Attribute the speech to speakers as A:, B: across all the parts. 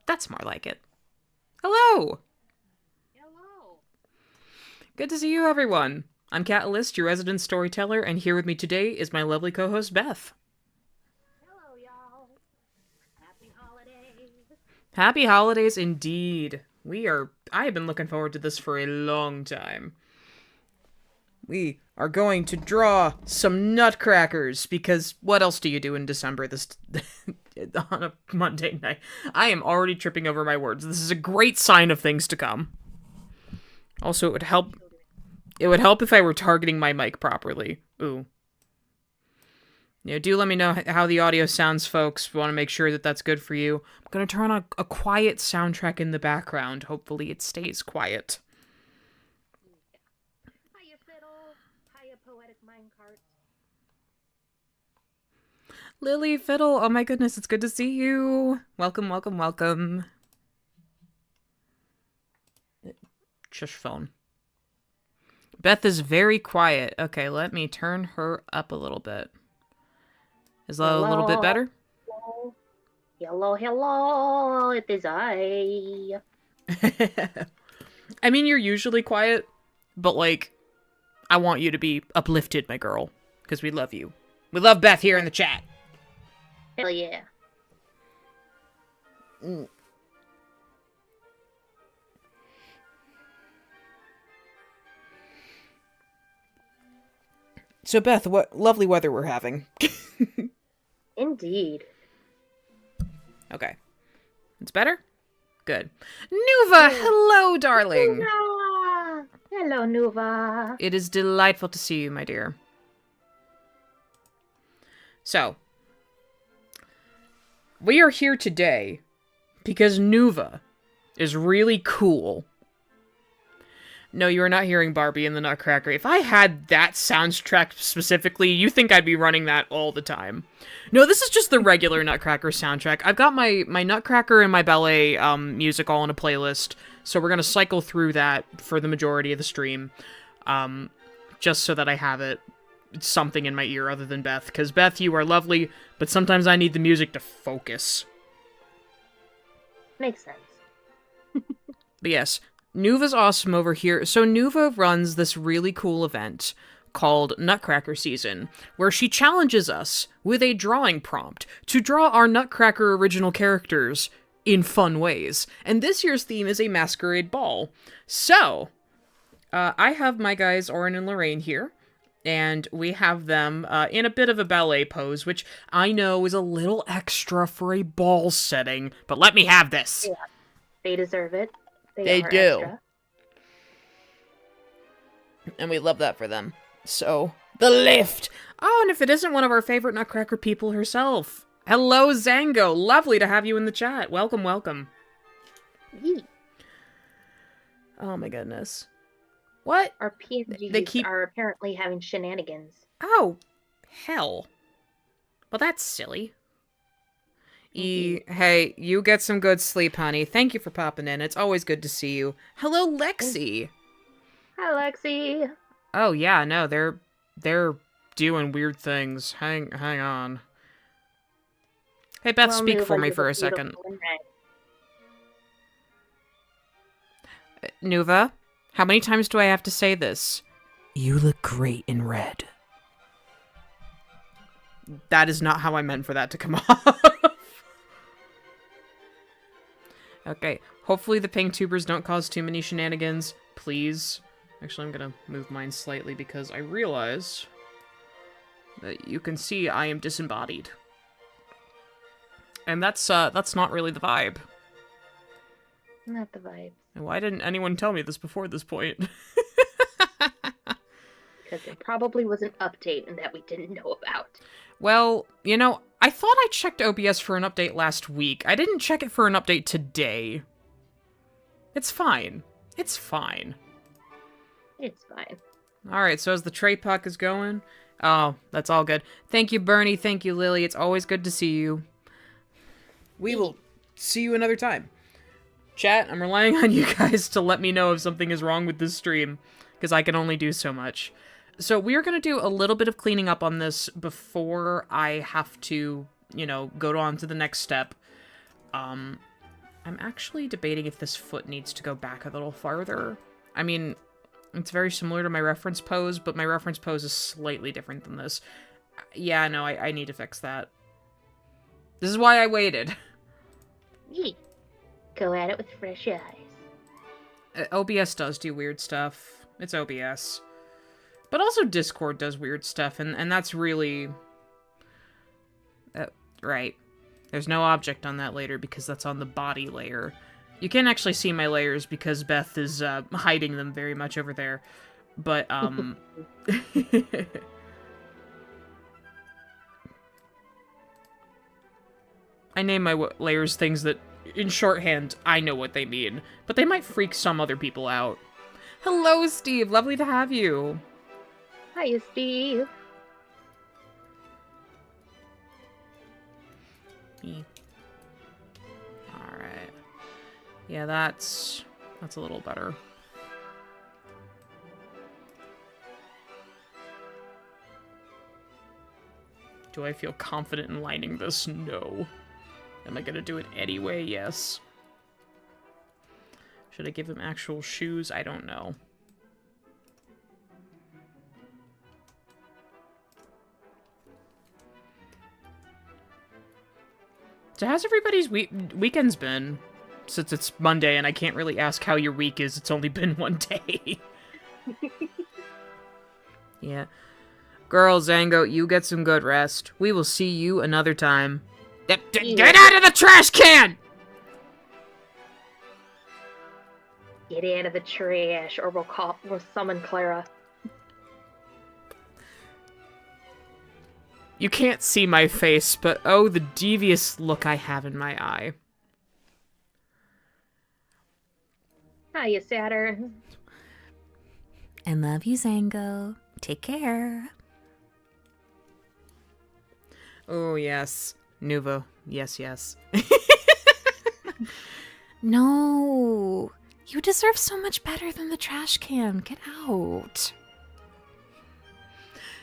A: That's more like it. Hello!
B: Hello.
A: Good to see you, everyone. I'm Kat Alyst, your resident storyteller, and here with me today is my lovely co-host, Beth.
B: Hello, y'all. Happy holidays.
A: Happy holidays indeed. I have been looking forward to this for a long time. We are going to draw some nutcrackers, because what else do you do in December this on a Monday night? I am already tripping over my words. This is a great sign of things to come. Also, it would help if I were targeting my mic properly. Ooh. Do let me know how the audio sounds, folks. We want to make sure that that's good for you. I'm going to turn on a quiet soundtrack in the background. Hopefully it stays quiet.
B: Hiya, Fiddle. Hiya, Poetic Minecart.
A: Lily, Fiddle, oh my goodness, it's good to see you. Welcome, welcome, welcome. Shush phone. Beth is very quiet. Okay, let me turn her up a little bit. Is that a little bit better?
B: Hello, hello. It is I.
A: I mean, you're usually quiet, but, I want you to be uplifted, my girl, because we love you. We love Beth here in the chat.
B: Hell yeah.
A: So, Beth, what lovely weather we're having.
B: Indeed.
A: Okay. It's better? Good. Nuva, hello, darling.
B: Nuva. Hello, Nuva.
A: It is delightful to see you, my dear. So, we are here today because Nuva is really cool. No, you are not hearing Barbie in the Nutcracker. If I had that soundtrack specifically, you think I'd be running that all the time. No, this is just the regular Nutcracker soundtrack. I've got my Nutcracker and my ballet music all in a playlist, so we're going to cycle through that for the majority of the stream, just so that I have something in my ear other than Beth. Because, Beth, you are lovely, but sometimes I need the music to focus.
B: Makes sense.
A: But yes, Nuva's awesome over here. So Nuva runs this really cool event called Nutcracker Season, where she challenges us with a drawing prompt to draw our Nutcracker original characters in fun ways. And this year's theme is a masquerade ball. So, I have my guys Oren and Lorraine here, and we have them in a bit of a ballet pose, which I know is a little extra for a ball setting, but let me have this.
B: Yeah, they deserve it.
A: They
B: are
A: do.
B: Extra.
A: And we love that for them. So, the lift! Oh, and if it isn't one of our favorite Nutcracker people herself. Hello, Zango! Lovely to have you in the chat. Welcome, welcome.
B: Yee.
A: Oh my goodness. What?
B: Our PNGs are apparently having shenanigans.
A: Oh, hell. Well, that's silly. Hey, you get some good sleep, honey. Thank you for popping in. It's always good to see you. Hello, Lexi.
B: Hi, Lexi.
A: Oh yeah, no, they're doing weird things. Hang on. Hey, Beth,
B: Well,
A: speak
B: Nuva,
A: for me
B: you
A: for a
B: look
A: second.
B: beautiful in red.
A: Nuva, how many times do I have to say this? You look great in red. That is not how I meant for that to come off. Okay, hopefully the pink tubers don't cause too many shenanigans. Please. Actually, I'm gonna move mine slightly because I realize that you can see I am disembodied. And that's not really the vibe.
B: Not the vibe.
A: And why didn't anyone tell me this before this point?
B: Because there probably was an update that we didn't know about.
A: Well, I thought I checked OBS for an update last week. I didn't check it for an update today. It's fine. It's fine.
B: It's fine.
A: Alright, so as the tray puck is going... Oh, that's all good. Thank you, Bernie. Thank you, Lily. It's always good to see you. We will see you another time. Chat, I'm relying on you guys to let me know if something is wrong with this stream, because I can only do so much. So we are going to do a little bit of cleaning up on this before I have to, go on to the next step. I'm actually debating if this foot needs to go back a little farther. I mean, it's very similar to my reference pose, but my reference pose is slightly different than this. Yeah, no, I need to fix that. This is why I waited.
B: Yee. Go at it with fresh eyes.
A: OBS does do weird stuff. It's OBS. But also Discord does weird stuff, and that's really... right. There's no object on that layer because that's on the body layer. You can't actually see my layers because Beth is hiding them very much over there. But, I name my layers things that, in shorthand, I know what they mean. But they might freak some other people out. Hello, Steve! Lovely to have you!
B: Hiya, Steve.
A: Alright. Yeah, that's a little better. Do I feel confident in lining this? No. Am I gonna do it anyway? Yes. Should I give him actual shoes? I don't know. So how's everybody's weekends been? Since it's Monday and I can't really ask how your week is, it's only been one day. Yeah. Girl, Zango, you get some good rest. We will see you another time. Get out of the trash can!
B: Get out of the trash, or we'll summon Clara.
A: You can't see my face, but oh, the devious look I have in my eye.
B: Hiya, Saturn.
C: I love you, Zango. Take care.
A: Oh, yes. Nuvo. Yes, yes.
C: No. You deserve so much better than the trash can. Get out.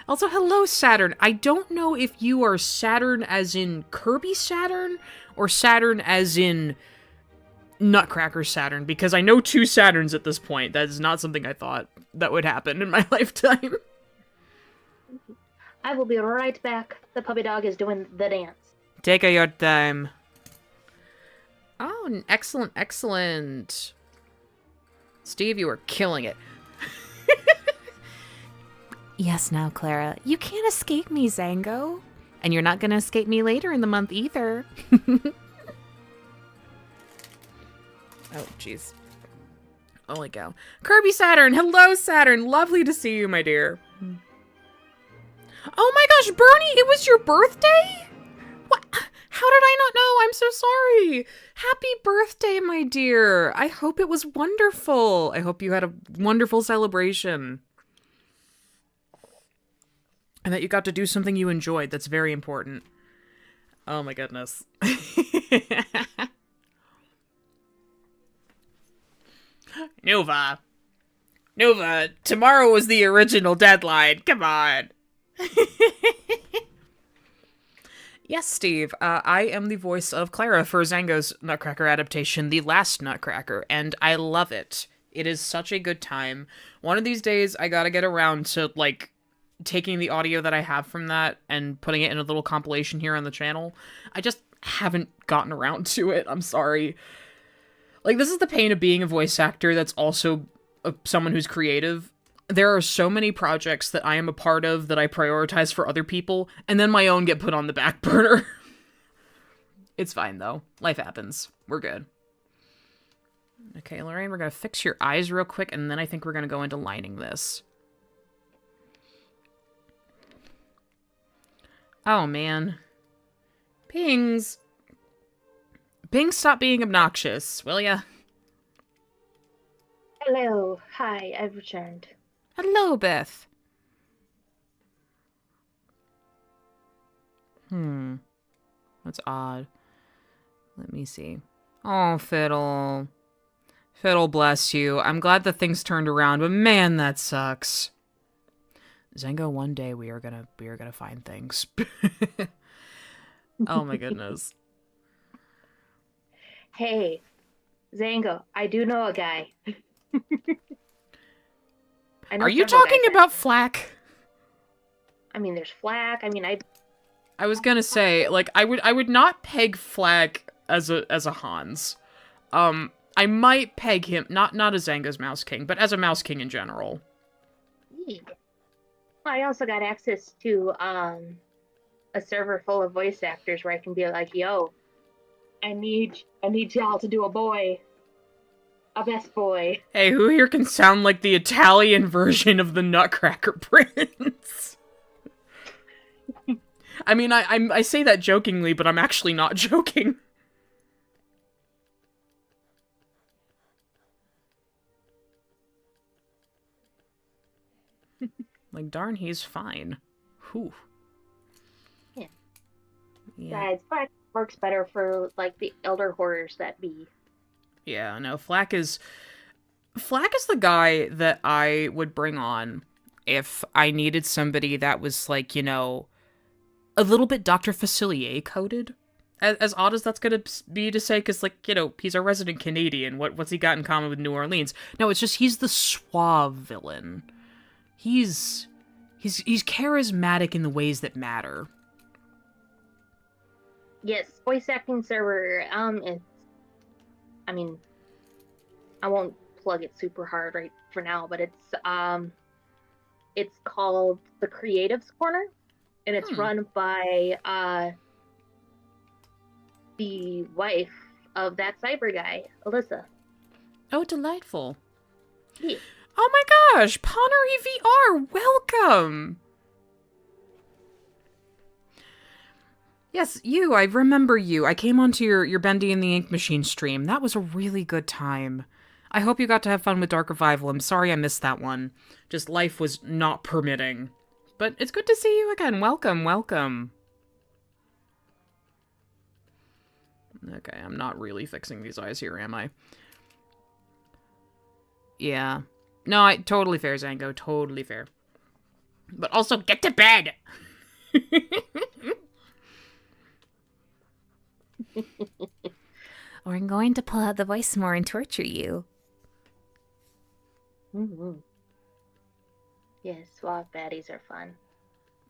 A: Also, hello, Saturn. I don't know if you are Saturn as in Kirby Saturn, or Saturn as in Nutcracker Saturn, because I know two Saturns at this point. That is not something I thought that would happen in my lifetime.
B: I will be right back. The puppy dog is doing the dance.
A: Take your time. Oh, excellent, excellent. Steve, you are killing it.
C: Yes, now, Clara. You can't escape me, Zango. And you're not gonna escape me later in the month either.
A: Oh, jeez. Holy cow. Kirby Saturn! Hello, Saturn! Lovely to see you, my dear. Oh my gosh, Bernie! It was your birthday? What? How did I not know? I'm so sorry. Happy birthday, my dear. I hope it was wonderful. I hope you had a wonderful celebration. And that you got to do something you enjoyed. That's very important. Oh my goodness. Nova. Nova, tomorrow was the original deadline. Come on. Yes, Steve. I am the voice of Clara for Zango's Nutcracker adaptation, The Last Nutcracker, and I love it. It is such a good time. One of these days, I gotta get around to, like, taking the audio that I have from that and putting it in a little compilation here on the channel. I just haven't gotten around to it. I'm sorry. Like, this is the pain of being a voice actor that's also someone who's creative. There are so many projects that I am a part of that I prioritize for other people, and then my own get put on the back burner. It's fine, though. Life happens. We're good. Okay, Lorraine, we're gonna fix your eyes real quick, and then I think we're gonna go into lining this. Oh, man. Pings. Pings, stop being obnoxious, will ya?
B: Hello. Hi, I've returned.
A: Hello, Beth. That's odd. Let me see. Oh, Fiddle. Fiddle, bless you. I'm glad that things turned around, but man, that sucks. Zango, one day we are gonna find things. Oh my goodness.
B: Hey, Zango, I do know a guy. I know
A: Are you
B: several
A: talking
B: guys
A: about Flack?
B: I mean, there's Flack. I mean,
A: I was gonna say, like, I would not peg Flack as a Hans. I might peg him, not as Zango's Mouse King, but as a Mouse King in general.
B: I also got access to a server full of voice actors where I can be like, yo, I need y'all to do a best boy.
A: Hey, who here can sound like the Italian version of the Nutcracker Prince? I mean, I say that jokingly, but I'm actually not joking. Like, darn, he's fine. Whew.
B: Yeah.
A: Yeah.
B: Guys, Flack works better for like the elder horrors that be.
A: Yeah, no, Flack is the guy that I would bring on if I needed somebody that was like, you know, a little bit Dr. Facilier coded. As odd as that's gonna be to say, because, like, you know, he's a resident Canadian. What's he got in common with New Orleans? No, it's just he's the suave villain. He's charismatic in the ways that matter.
B: Yes, voice acting server. I mean, I won't plug it super hard right for now, but it's called the Creatives Corner, and it's run by the wife of that cyber guy, Alyssa.
A: Oh, delightful.
B: Yeah.
A: Oh my gosh, Ponery VR, welcome! Yes, you, I remember you. I came onto your Bendy and the Ink Machine stream. That was a really good time. I hope you got to have fun with Dark Revival. I'm sorry I missed that one. Just life was not permitting. But it's good to see you again. Welcome, welcome. Okay, I'm not really fixing these eyes here, am I? Yeah. No, totally fair, Zango. Totally fair. But also, get to bed!
C: Or I'm going to pull out the voice more and torture you.
B: Mm-hmm. Yes, suave baddies are fun.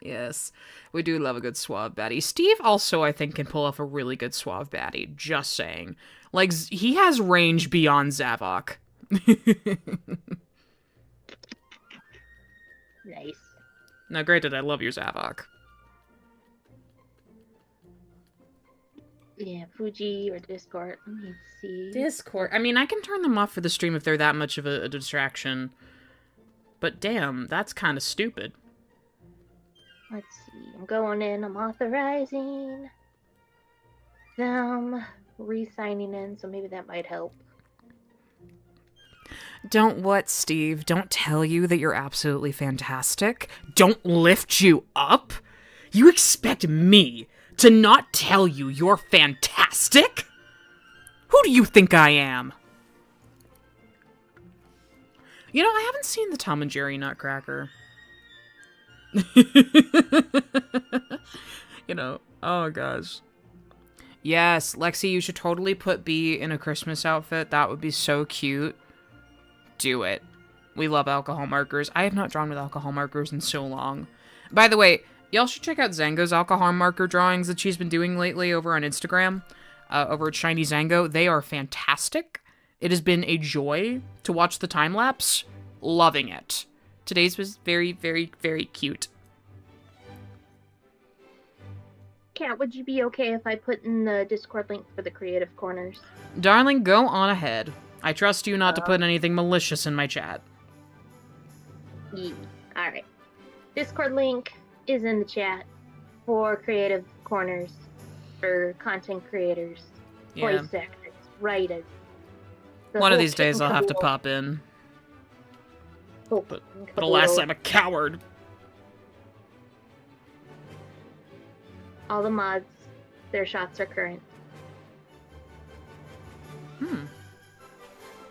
A: Yes, we do love a good suave baddie. Steve also, I think, can pull off a really good suave baddie. Just saying. Like, he has range beyond Zavok.
B: Nice.
A: Now, granted, I love your Zavok.
B: Yeah, Fuji or Discord. Let me see.
A: Discord. I mean, I can turn them off for the stream if they're that much of a distraction. But damn, that's kind of stupid.
B: Let's see. I'm going in. I'm authorizing them re-signing in, so maybe that might help.
A: Don't what, Steve? Don't tell you that you're absolutely fantastic? Don't lift you up? You expect me to not tell you you're fantastic? Who do you think I am? You know, I haven't seen the Tom and Jerry Nutcracker. You know, oh gosh. Yes, Lexi, you should totally put B in a Christmas outfit. That would be so cute. Do it. We love alcohol markers. I have not drawn with alcohol markers in so long. By the way, y'all should check out Zango's alcohol marker drawings that she's been doing lately over on Instagram, over at Shiny Zango. They are fantastic. It has been a joy to watch the time-lapse. Loving it. Today's was very, very, very cute.
B: Kat, would you be okay if I put in the Discord link for the Creative Corners?
A: Darling, go on ahead. I trust you not to put anything malicious in my chat.
B: Yeah. Alright. Discord link is in the chat for Creative Corners for content creators,
A: Yeah.
B: voice actors, writers.
A: One of these days I'll have to pop in. But alas, I'm a coward.
B: All the mods, their shots are current.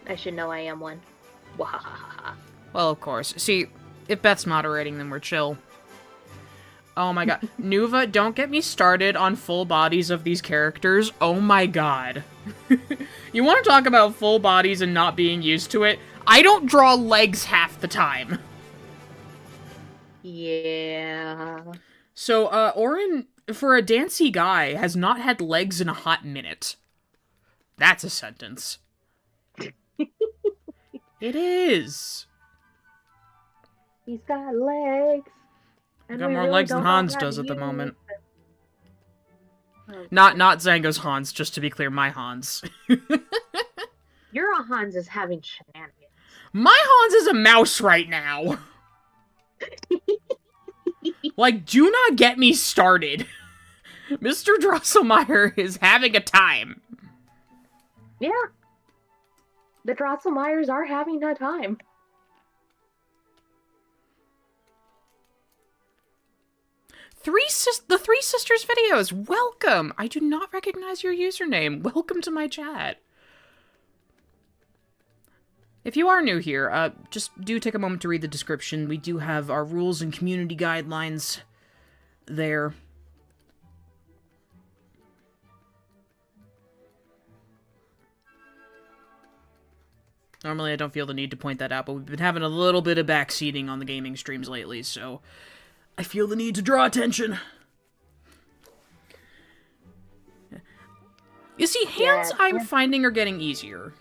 B: I should know I am one. Wahahaha.
A: Well, of course. See, if Beth's moderating, then we're chill. Oh my god. Nuva, don't get me started on full bodies of these characters. Oh my god. You want to talk about full bodies and not being used to it? I don't draw legs half the time.
B: Yeah.
A: So, Orin, for a dancy guy, has not had legs in a hot minute. That's a sentence. It is.
B: He's got legs. And
A: Got
B: we
A: more
B: really
A: legs than
B: don't know
A: Hans
B: how to
A: does at the
B: use
A: moment.
B: them. Oh,
A: Not Zango's Hans, just to be clear, my Hans.
B: Your Hans is having shenanigans.
A: My Hans is a mouse right now. Like, do not get me started. Mr. Drosselmeyer is having a time.
B: Yeah. The Drosselmeyers are having a time.
A: The Three Sisters videos, welcome! I do not recognize your username. Welcome to my chat. If you are new here, just do take a moment to read the description. We do have our rules and community guidelines there. Normally I don't feel the need to point that out, but we've been having a little bit of backseating on the gaming streams lately, so I feel the need to draw attention. You see, hands I'm finding are getting easier.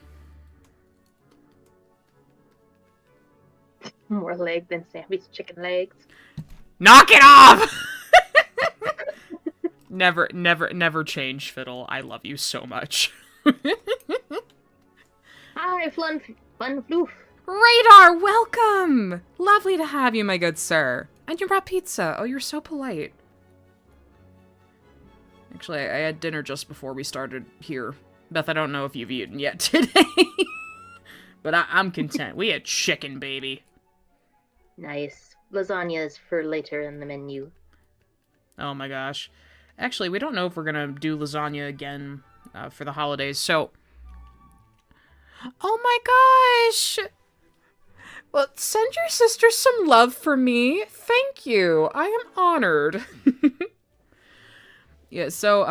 B: More leg than Sammy's chicken legs.
A: Knock it off! Never change, Fiddle. I love you so much.
B: Hi, Fun Floof.
C: Radar, welcome! Lovely to have you, my good sir. And you brought pizza. Oh, you're so polite.
A: Actually, I had dinner just before we started here. Beth, I don't know if you've eaten yet today. But I'm content. We had chicken, baby.
B: Nice. Lasagna's for later in the menu.
A: Oh my gosh. Actually, we don't know if we're gonna do lasagna again for the holidays, so...
C: Oh my gosh! Well, send your sister some love for me. Thank you. I am honored.
A: Yeah, so,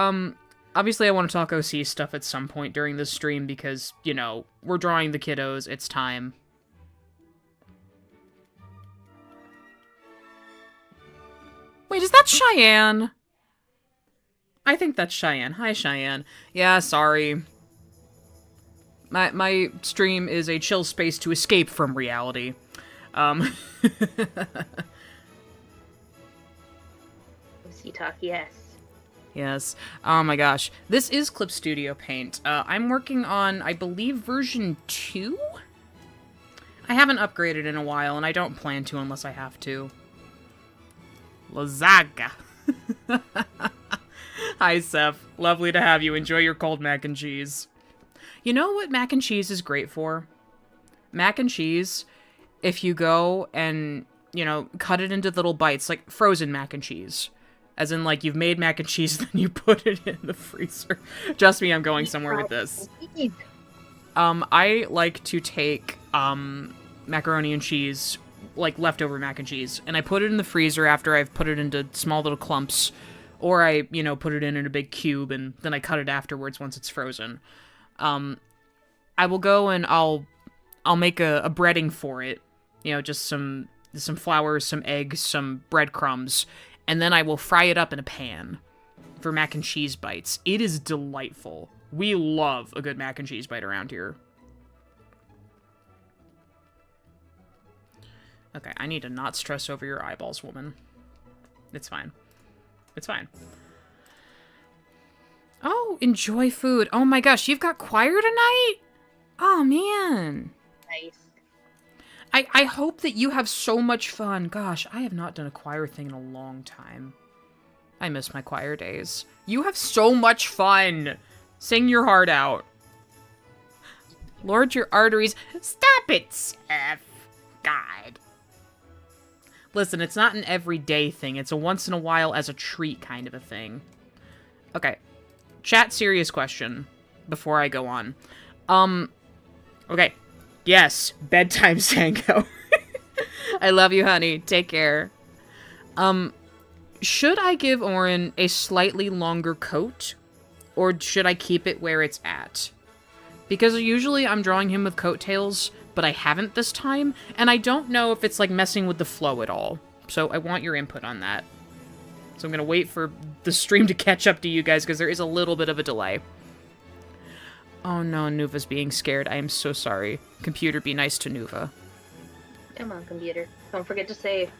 A: obviously I want to talk OC stuff at some point during this stream because, you know, we're drawing the kiddos, it's time.
C: Wait, is that Cheyenne?
A: I think that's Cheyenne. Hi, Cheyenne. Yeah, sorry. My stream is a chill space to escape from reality.
B: OC talk, yes.
A: Yes. Oh my gosh. This is Clip Studio Paint. I'm working on, I believe, version 2? I haven't upgraded in a while, and I don't plan to unless I have to. Lasagna. Hi, Seth. Lovely to have you. Enjoy your cold mac and cheese. You know what mac and cheese is great for? Mac and cheese, if you go and, you know, cut it into little bites, like frozen mac and cheese. As in, like, you've made mac and cheese, then you put it in the freezer. Trust me, I'm going somewhere with this. I like to take, macaroni and cheese, like, leftover mac and cheese, and I put it in the freezer after I've put it into small little clumps, or I, you know, put it in a big cube, and then I cut it afterwards once it's frozen. I will go and I'll make a breading for it, you know, just some flour, some eggs, some breadcrumbs, and then I will fry it up in a pan for mac and cheese bites. It is delightful. We love a good mac and cheese bite around here. Okay, I need to not stress over your eyeballs, woman. It's fine. It's fine. Oh, enjoy food. Oh my gosh, you've got choir tonight? Oh, man.
B: Nice.
A: I hope that you have so much fun. Gosh, I have not done a choir thing in a long time. I miss my choir days. You have so much fun. Sing your heart out. Lord, your arteries. Stop it, Seth. God. Listen, it's not an everyday thing. It's a once in a while as a treat kind of a thing. Okay. Chat, serious question before I go on. Okay. Yes, bedtime, Sango. I love you, honey. Take care. should I give Orin a slightly longer coat, or should I keep it where it's at? Because usually I'm drawing him with coattails, but I haven't this time, and I don't know if it's, like, messing with the flow at all. So I want your input on that. So I'm gonna wait for the stream to catch up to you guys, because there is a little bit of a delay. Oh no, Nuva's being scared. I am so sorry. Computer, be nice to Nuva.
B: Come on, computer. Don't forget to save.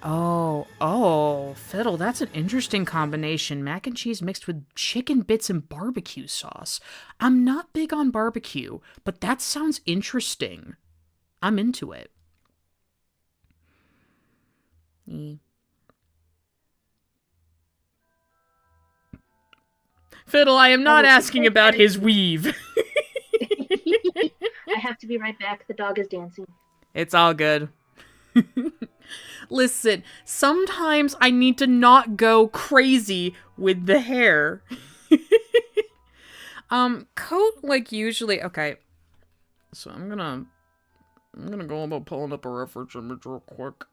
A: Oh, Fiddle, that's an interesting combination. Mac and cheese mixed with chicken bits and barbecue sauce. I'm not big on barbecue, but that sounds interesting. I'm into it. Fiddle, I am not asking about his weave.
B: I have to be right back. The dog is dancing.
A: It's all good. Listen, sometimes I need to not go crazy with the hair. Coat, like, usually... Okay. So I'm gonna go about pulling up a reference image real quick.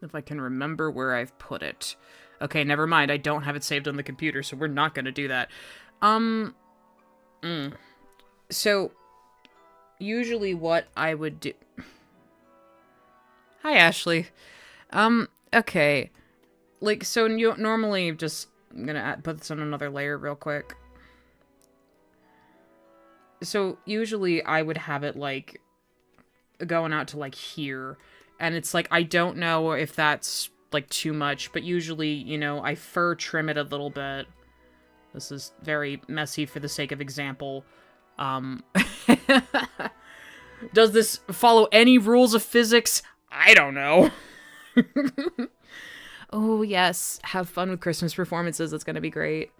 A: If I can remember where I've put it. Okay, never mind. I don't have it saved on the computer, so we're not gonna do that. So, usually what I would do... Hi, Ashley. Okay. Like, so normally just... I'm gonna put this on another layer real quick. So, usually I would have it, like, going out to, like, here. And it's like, I don't know if that's, like, too much, but usually, you know, I fur trim it a little bit. This is very messy for the sake of example. Does this follow any rules of physics? I don't know. Oh, yes. Have fun with Christmas performances. It's gonna be great.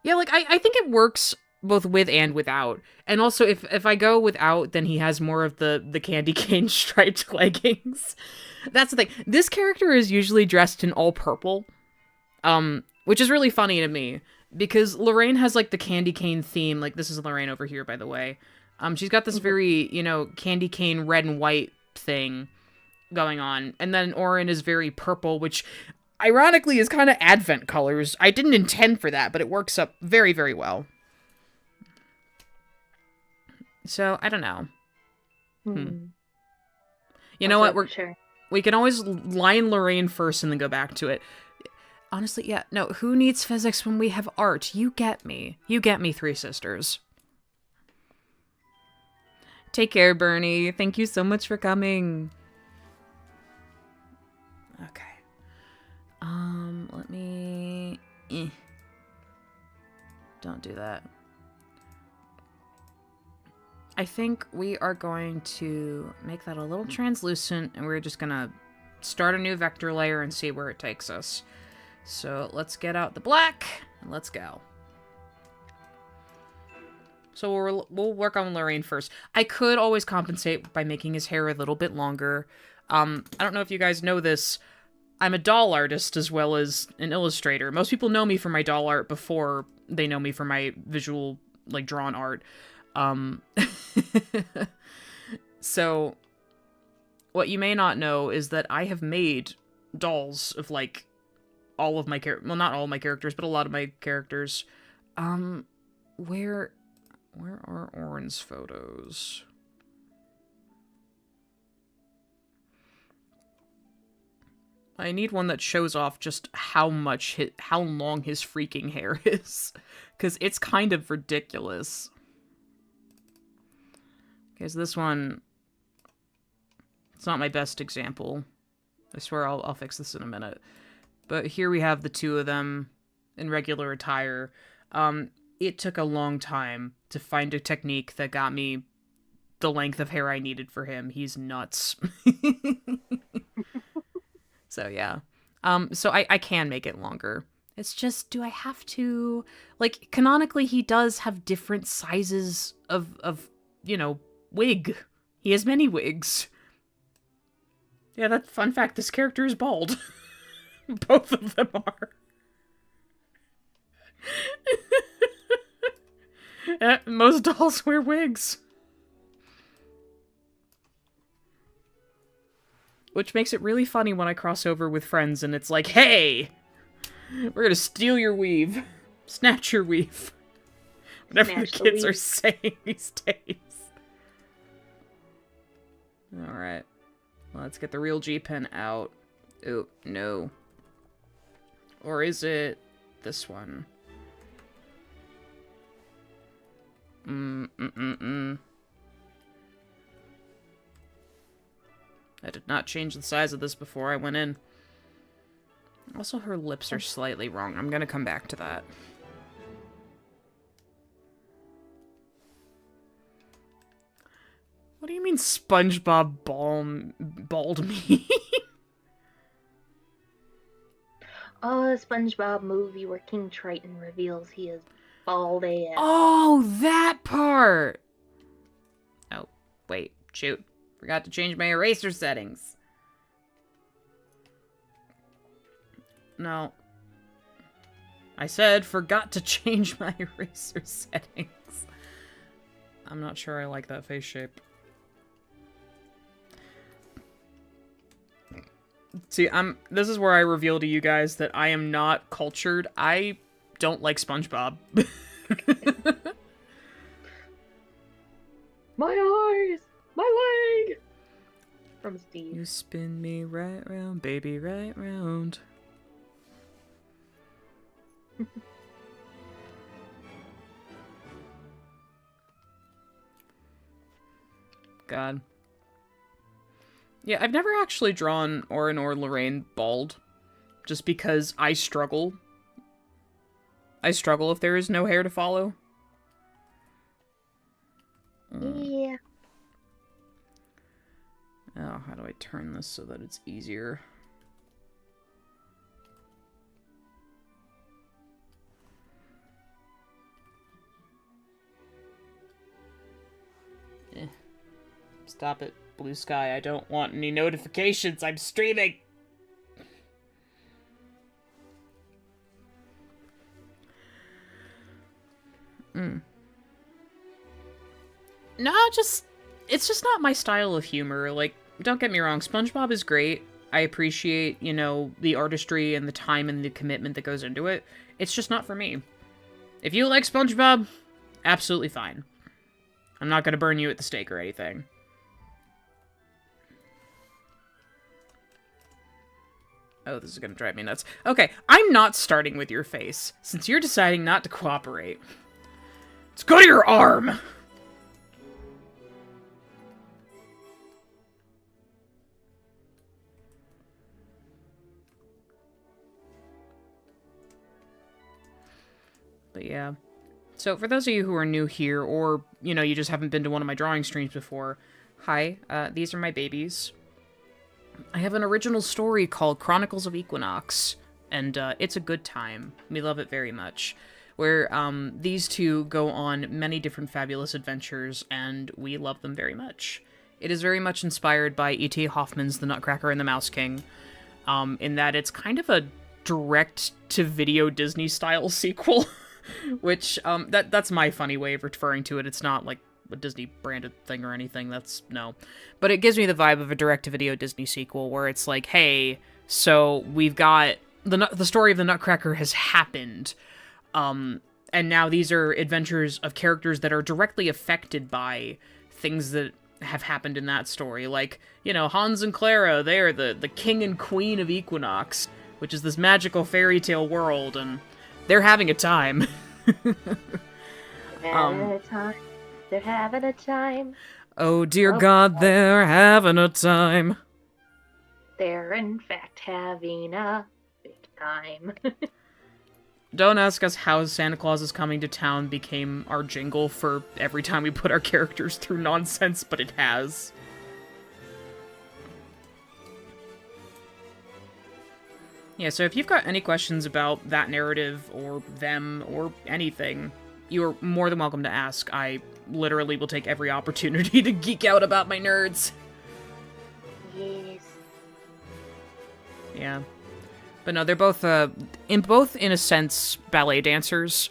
A: Yeah, like, I think it works both with and without. And also, if I go without, then he has more of the candy cane striped leggings. That's the thing. This character is usually dressed in all purple, which is really funny to me, because Lorraine has, like, the candy cane theme. Like, this is Lorraine over here, by the way. She's got this very, you know, candy cane red and white thing going on. And then Orin is very purple, which, ironically, is kind of Advent colors. I didn't intend for that, but it works up very, very well. So, I don't know. You know what?
B: Sure.
A: We can always line Lorraine first and then go back to it. Honestly, yeah. No, who needs physics when we have art? You get me. You get me, Three Sisters. Take care, Bernie. Thank you so much for coming. Okay. Let me... Don't do that. I think we are going to make that a little translucent, and we're just gonna start a new vector layer and see where it takes us. So let's get out the black, and let's go. So we'll work on Lorraine first. I could always compensate by making his hair a little bit longer. I don't know if you guys know this. I'm a doll artist as well as an illustrator. Most people know me for my doll art before they know me for my visual, like, drawn art. So, what you may not know is that I have made dolls of, like, all of my well, not all of my characters, but a lot of my characters. Where are Orin's photos? I need one that shows off just how long his freaking hair is, because it's kind of ridiculous. Okay, so this one, it's not my best example. I swear I'll fix this in a minute. But here we have the two of them in regular attire. It took a long time to find a technique that got me the length of hair I needed for him. He's nuts. So, yeah. So I can make it longer. It's just, do I have to? Like, canonically, he does have different sizes of you know, wig. He has many wigs. Yeah, that fun fact, this character is bald. Both of them are. Most dolls wear wigs. which makes it really funny when I cross over with friends and it's like, hey, we're gonna steal your weave. Snatch your weave. Whatever
B: Snatch
A: the
B: the
A: kids are
B: weave.
A: saying these days. Alright. Let's get the real G-pen out. Oh, no. Or is it this one? I did not change the size of this before I went in. Also, her lips are slightly wrong. I'm gonna come back to that. What do you mean SpongeBob bald me?
B: Oh, a SpongeBob movie where King Triton reveals he is bald AF.
A: Oh, that part! Oh, wait, shoot. Forgot to change my eraser settings. No. I said forgot to change my eraser settings. I'm not sure I like that face shape. See, this is where I reveal to you guys that I am not cultured. I don't like SpongeBob.
B: My eyes! My leg! From Steve.
A: You spin me right round, baby, right round. God. Yeah, I've never actually drawn Orin or Lorraine bald, just because I struggle. I struggle if there is no hair to follow.
B: Yeah.
A: Oh, how do I turn this so that it's easier? Stop it, Blue Sky. I don't want any notifications. I'm streaming. No, it's just not my style of humor. Like, don't get me wrong, SpongeBob is great. I appreciate, you know, the artistry and the time and the commitment that goes into it. It's just not for me. If you like SpongeBob, absolutely fine. I'm not gonna burn you at the stake or anything. Oh, this is gonna drive me nuts. Okay, I'm not starting with your face, since you're deciding not to cooperate. Let's go to your arm! But yeah. So, for those of you who are new here, or, you know, you just haven't been to one of my drawing streams before, hi, these are my babies. I have an original story called Chronicles of Equinox, and it's a good time. We love it very much. Where these two go on many different fabulous adventures, and we love them very much. It is very much inspired by E.T. Hoffman's The Nutcracker and the Mouse King, in that it's kind of a direct-to-video Disney-style sequel, which, that's my funny way of referring to it. It's not, like, a Disney-branded thing or anything, no. But it gives me the vibe of a direct-to-video Disney sequel, where it's like, hey, so we've got... The story of the Nutcracker has happened, and now these are adventures of characters that are directly affected by things that have happened in that story. Like, you know, Hans and Clara, they are the king and queen of Equinox, which is this magical fairy tale world, and they're having a time.
B: Having a time. They're having a time.
A: Oh, dear God, they're having a time.
B: They're, in fact, having a big time.
A: Don't ask us how Santa Claus is Coming to Town became our jingle for every time we put our characters through nonsense, but it has. Yeah, so if you've got any questions about that narrative, or them, or anything, you're more than welcome to ask. I literally will take every opportunity to geek out about my nerds.
B: Yes.
A: Yeah. But no, they're both in a sense, ballet dancers.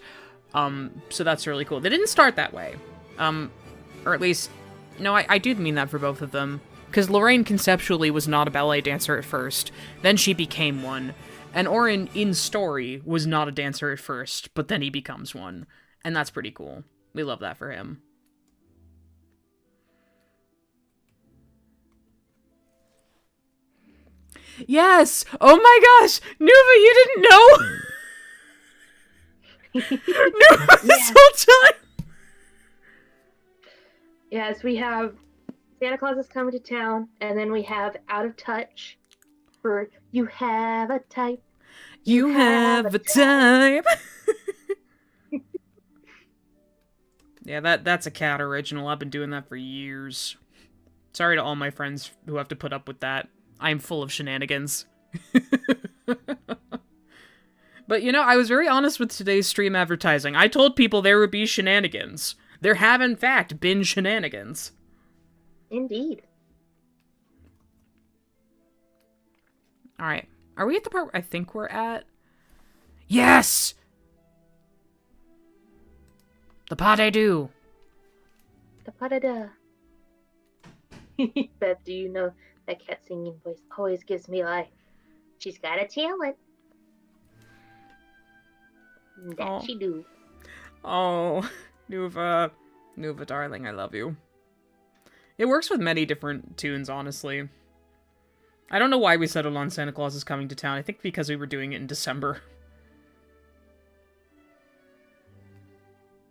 A: So that's really cool. They didn't start that way. Or at least, no, I do mean that for both of them. Because Lorraine conceptually was not a ballet dancer at first, then she became one. And Orin, in story, was not a dancer at first, but then he becomes one. And that's pretty cool. We love that for him. Yes! Oh my gosh! Nuva, you didn't know? Nuva this whole time!
B: Yes, we have Santa Claus is Coming to Town, and then we have Out of Touch for You Have a Type.
A: You have a type. Yeah, that's a Kat original. I've been doing that for years. Sorry to all my friends who have to put up with that. I'm full of shenanigans. But, you know, I was very honest with today's stream advertising. I told people there would be shenanigans. There have, in fact, been shenanigans.
B: Indeed.
A: Alright. Are we at the part I think we're at? Yes! The pas de deux.
B: The pa-da-da. Beth, do you know that Kat singing voice always gives me life? She's got a talent. That she do.
A: Oh, Nuva, darling, I love you. It works with many different tunes, honestly. I don't know why we settled on Santa Claus is Coming to Town. I think because we were doing it in December.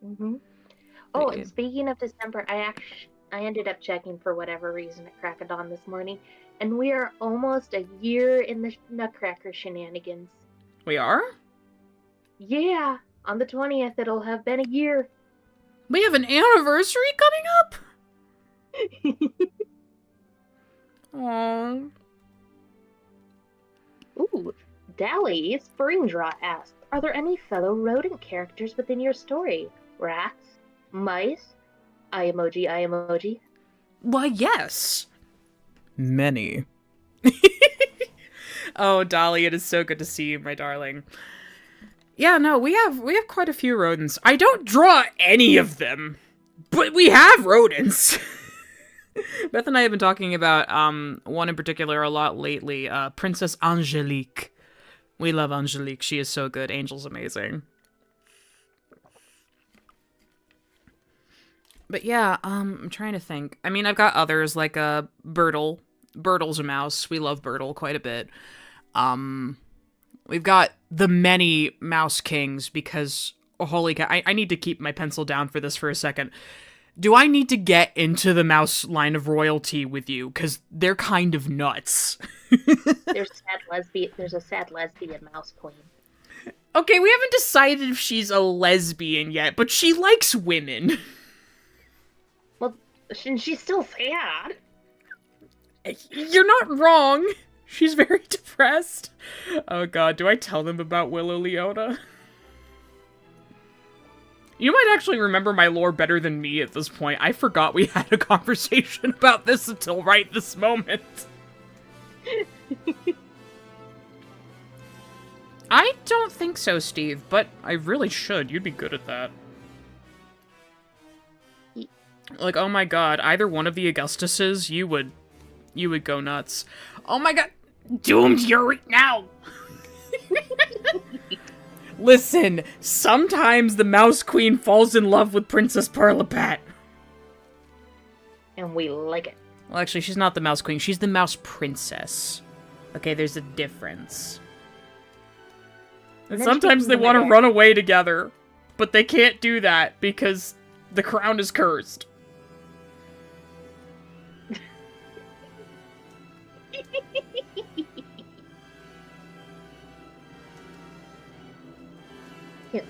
B: Mm-hmm. Oh, and speaking of December, I ended up checking for whatever reason at Crack of Dawn this morning, and we are almost a year in the Nutcracker shenanigans.
A: We are?
B: Yeah, on the 20th it'll have been a year.
A: We have an anniversary coming up? Aww.
B: Ooh, Dally Springdraw asked, are there any fellow rodent characters within your story? Rats? Mice? Eye emoji, eye emoji.
A: Why, yes. Many. Oh, Dolly, it is so good to see you, my darling. Yeah, no, we have quite a few rodents. I don't draw any of them, but we have rodents. Beth and I have been talking about one in particular a lot lately, Princess Angelique. We love Angelique. She is so good. Angel's amazing. But yeah, I'm trying to think. I mean, I've got others like Bertle. Bertle's a mouse. We love Bertle quite a bit. We've got the many Mouse Kings because, oh, holy cow, I need to keep my pencil down for this for a second. Do I need to get into the mouse line of royalty with you? Because they're kind of nuts.
B: There's a sad lesbian mouse queen.
A: Okay, we haven't decided if she's a lesbian yet, but she likes women.
B: Well, she's still sad.
A: You're not wrong. She's very depressed. Oh god, do I tell them about Willow Leota? You might actually remember my lore better than me at this point. I forgot we had a conversation about this until right this moment. I don't think so, Steve, but I really should. You'd be good at that. Like, oh my god, either one of the Augustuses, you would go nuts. Oh my god, doomed you're now! Listen, sometimes the Mouse Queen falls in love with Princess Parlapat.
B: And we like it.
A: Well, actually, she's not the Mouse Queen. She's the Mouse Princess. Okay, there's a difference. And sometimes they want to run away together, but they can't do that because the crown is cursed.
B: Yeah.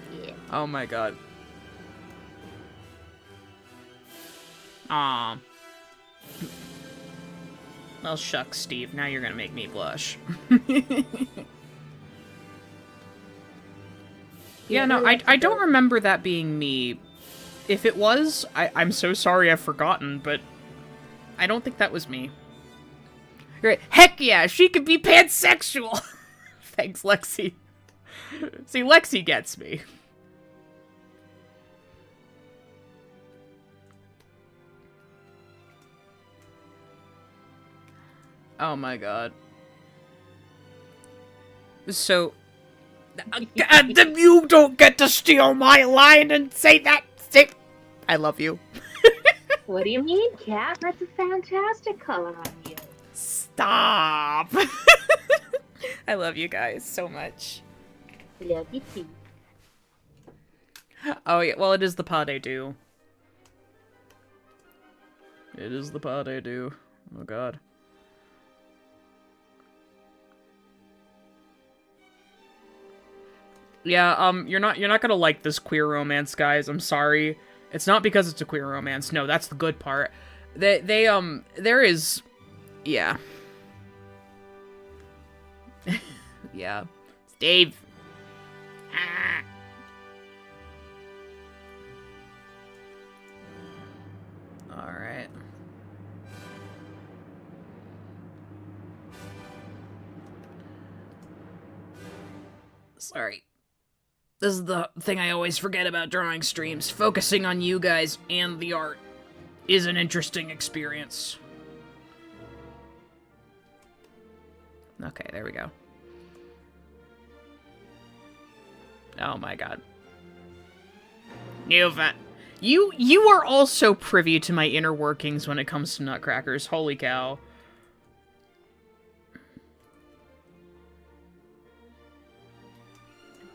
A: Oh my god. Aw. Well, shucks, Steve. Now you're gonna make me blush. Yeah, no, I don't remember that being me. If it was, I'm so sorry I've forgotten, but I don't think that was me. Right. Heck yeah, she could be pansexual! Thanks, Lexi. See, Lexi gets me. Oh my god. So... you don't get to steal my line and say that! I love you.
B: What do you mean, Kat? That's a fantastic color on you.
A: Stop! I love you guys so much.
B: Love you too.
A: Oh yeah, well it is the pas de deux. It is the pas de deux. Oh god. Yeah, you're not gonna like this queer romance, guys. I'm sorry. It's not because it's a queer romance. No, that's the good part. There is... Yeah. Yeah. Steve! Ah. Alright. Sorry. This is the thing I always forget about drawing streams. Focusing on you guys and the art is an interesting experience. Okay, there we go. Oh my god. Nuva. You are also privy to my inner workings when it comes to Nutcrackers. Holy cow.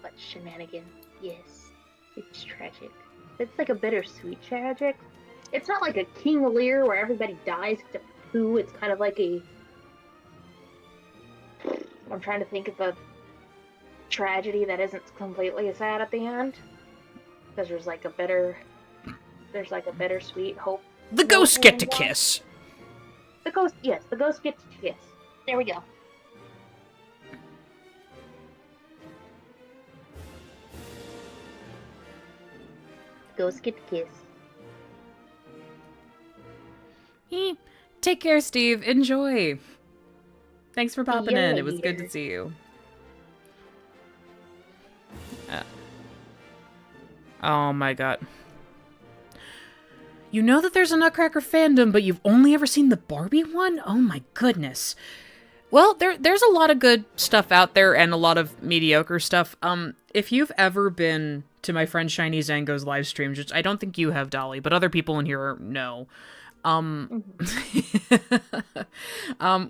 B: But Shenanigans, yes. It's tragic. It's like a bittersweet tragic. It's not like a King Lear where everybody dies except Pooh. It's kind of like a... I'm trying to think of a tragedy that isn't completely sad at the end. Because there's like a bittersweet hope.
A: The ghosts get to kiss.
B: The ghost, yes, the ghost gets to kiss. There we go. Ghosts get to kiss.
A: Take care, Steve. Enjoy. Thanks for popping
B: Yeah,
A: in. It was good to see you. Oh my god. You know that there's a Nutcracker fandom, but you've only ever seen the Barbie one? Oh my goodness. Well, there's a lot of good stuff out there and a lot of mediocre stuff. If you've ever been to my friend Shiny Zango's live streams, which I don't think you have, Dolly, but other people in here know.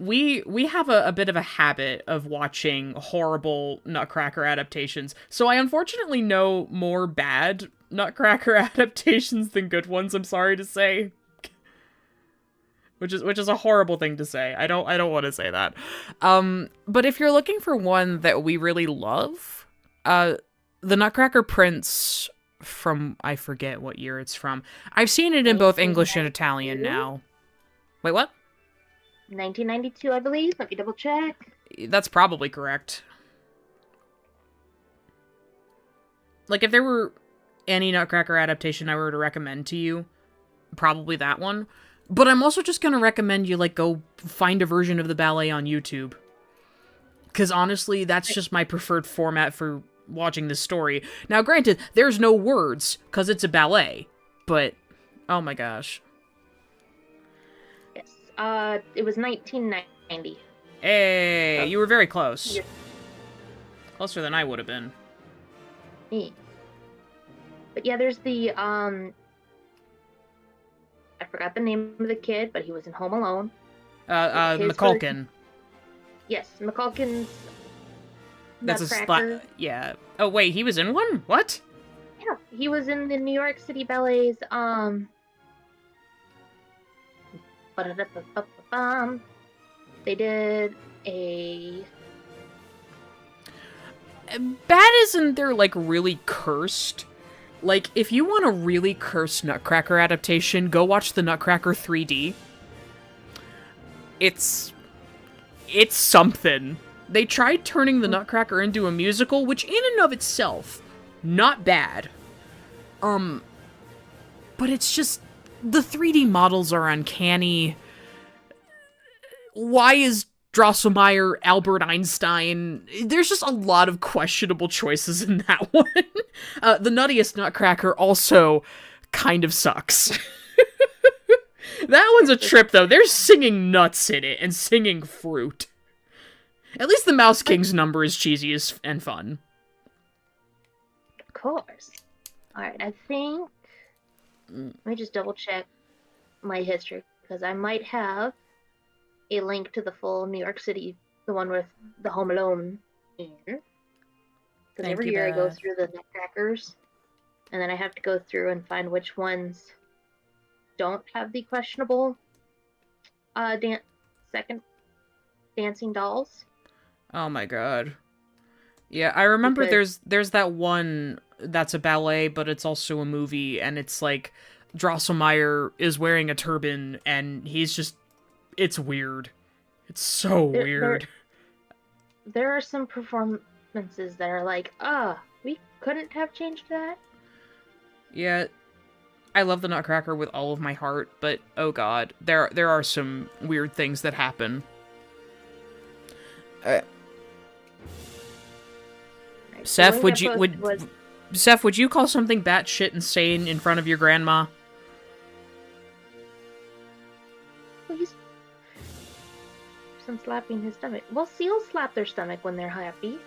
A: We have a bit of a habit of watching horrible Nutcracker adaptations. So I unfortunately know more bad Nutcracker adaptations than good ones, I'm sorry to say. Which is a horrible thing to say. I don't want to say that. But if you're looking for one that we really love, the Nutcracker Prince from, I forget what year it's from. I've seen it in both English and Italian now. Wait, what?
B: 1992, I believe. Let me double check.
A: That's probably correct. Like, if there were any Nutcracker adaptation I were to recommend to you, probably that one. But I'm also just gonna recommend you, like, go find a version of the ballet on YouTube. Because honestly, that's just my preferred format for watching this story. Now, granted, there's no words, because it's a ballet. But, oh my gosh.
B: Yes. It was 1990.
A: Hey, you were very close.
B: Yes.
A: Closer than I would have been.
B: Yeah. But yeah, there's the, I forgot the name of the kid, but he was in Home Alone.
A: McCulkin.
B: Yes, McCulkin's
A: That's
B: Nutcracker.
A: Yeah. Oh, wait, he was in one? What?
B: Yeah, he was in the New York City Ballet's, they did a...
A: Bad isn't they're, like, really cursed. Like, if you want a really cursed Nutcracker adaptation, go watch the Nutcracker 3D. It's something. They tried turning the Nutcracker into a musical, which in and of itself, not bad. But it's just, the 3D models are uncanny. Why is Drosselmeyer Albert Einstein? There's just a lot of questionable choices in that one. The Nuttiest Nutcracker also kind of sucks. That one's a trip, though. They're singing nuts in it and singing fruit. At least the Mouse King's number is cheesy and fun.
B: Of course. Alright, I think... Let me just double check my history, because I might have a link to the full New York City, the one with the Home Alone in. Because every year I go through the Nutcrackers, and then I have to go through and find which ones don't have the questionable second dancing dolls.
A: Oh my god. Yeah, I remember there's that one that's a ballet, but it's also a movie, and it's like Drosselmeyer is wearing a turban, and he's just... It's weird. It's so weird.
B: There are some performances that are like, we couldn't have changed that.
A: Yeah, I love the Nutcracker with all of my heart, but oh god, there are some weird things that happen. Seth, would you call something batshit insane in front of your grandma?
B: Please. Some slapping his stomach. Well, seals slap their stomach when they're happy,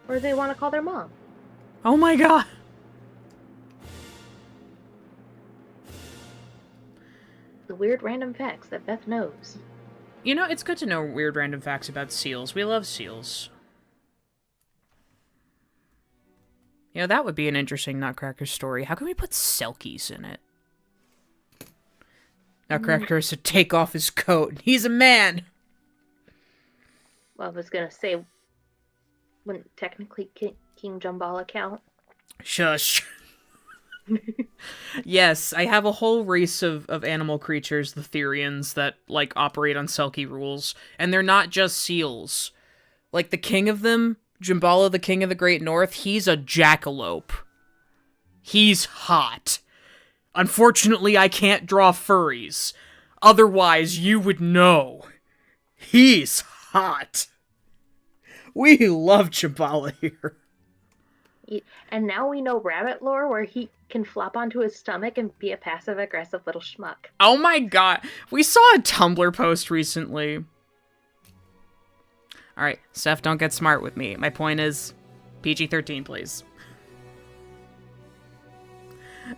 B: or they want to call their mom.
A: Oh my god.
B: The weird random facts that Beth knows.
A: You know, it's good to know weird random facts about seals. We love seals. You know, that would be an interesting Nutcracker story. How can we put Selkies in it? Nutcracker has to take off his coat. He's a man!
B: Well, I was gonna say, wouldn't technically King Jumbala count?
A: Shush. Yes, I have a whole race of animal creatures, the Therians, that, like, operate on Selkie rules. And they're not just seals. Like, the king of them, Jumbala, the king of the Great North, he's a jackalope. He's hot. Unfortunately, I can't draw furries. Otherwise, you would know. He's hot. We love Jumbala here.
B: And now we know rabbit lore, where he can flop onto his stomach and be a passive-aggressive little schmuck.
A: Oh my god. We saw a Tumblr post recently. Alright, Steph, don't get smart with me. My point is, PG-13, please.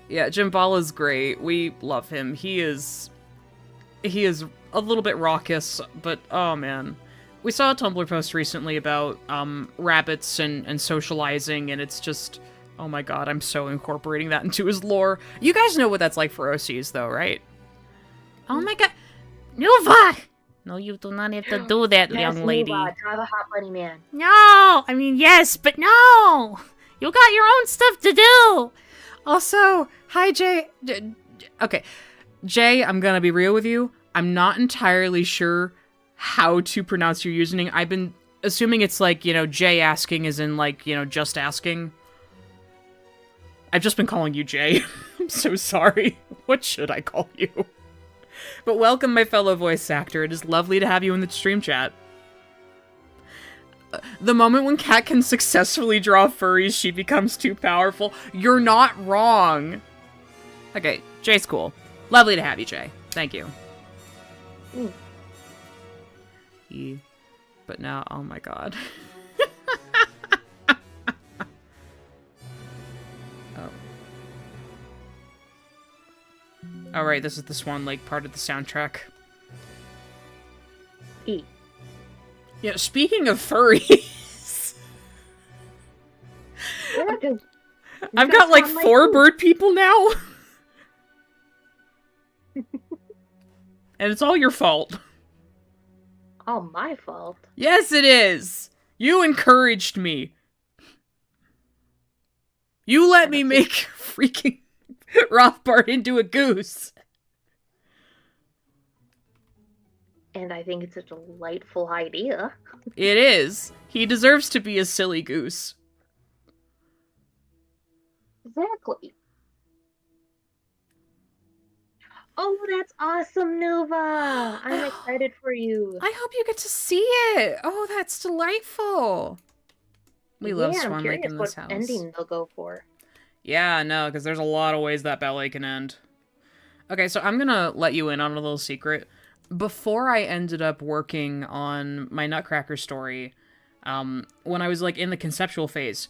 A: Yeah, Jimbala's great. We love him. He is a little bit raucous, but oh man. We saw a Tumblr post recently about rabbits and socializing, and it's just, oh my god, I'm so incorporating that into his lore. You guys know what that's like for OCs, though, right? Oh my god. Nuva! No, you do not have to do that, young lady.
B: Nuva, draw the hot bunny man.
A: No! I mean, yes, but no! You got your own stuff to do! Also, hi, Jay. Okay. Jay, I'm gonna be real with you. I'm not entirely sure how to pronounce your username. I've been assuming it's like, you know, Jay asking is in like, you know, just asking. I've just been calling you Jay. I'm so sorry. What should I call you? But welcome, my fellow voice actor. It is lovely to have you in the stream chat. The moment when Kat can successfully draw furries, she becomes too powerful. You're not wrong. Okay, Jay's cool. Lovely to have you, Jay. Thank you. But now, oh my god. Oh. Alright, this is the Swan Lake part of the soundtrack.
B: E.
A: Yeah, speaking of furries.
B: Yeah,
A: I've got like 4 bird people now. And it's all your fault.
B: All my fault.
A: Yes, it is. You encouraged me. You let me make freaking Rothbard into a goose.
B: And I think it's a delightful idea.
A: It is. He deserves to be a silly goose.
B: Exactly. Oh, that's awesome, Nova! I'm excited for you.
A: I hope you get to see it. Oh, that's delightful. We love Swan Lake in this house.
B: What ending they'll go for.
A: Yeah, no, because there's a lot of ways that ballet can end. Okay, so I'm gonna let you in on a little secret. Before I ended up working on my Nutcracker story, when I was like in the conceptual phase,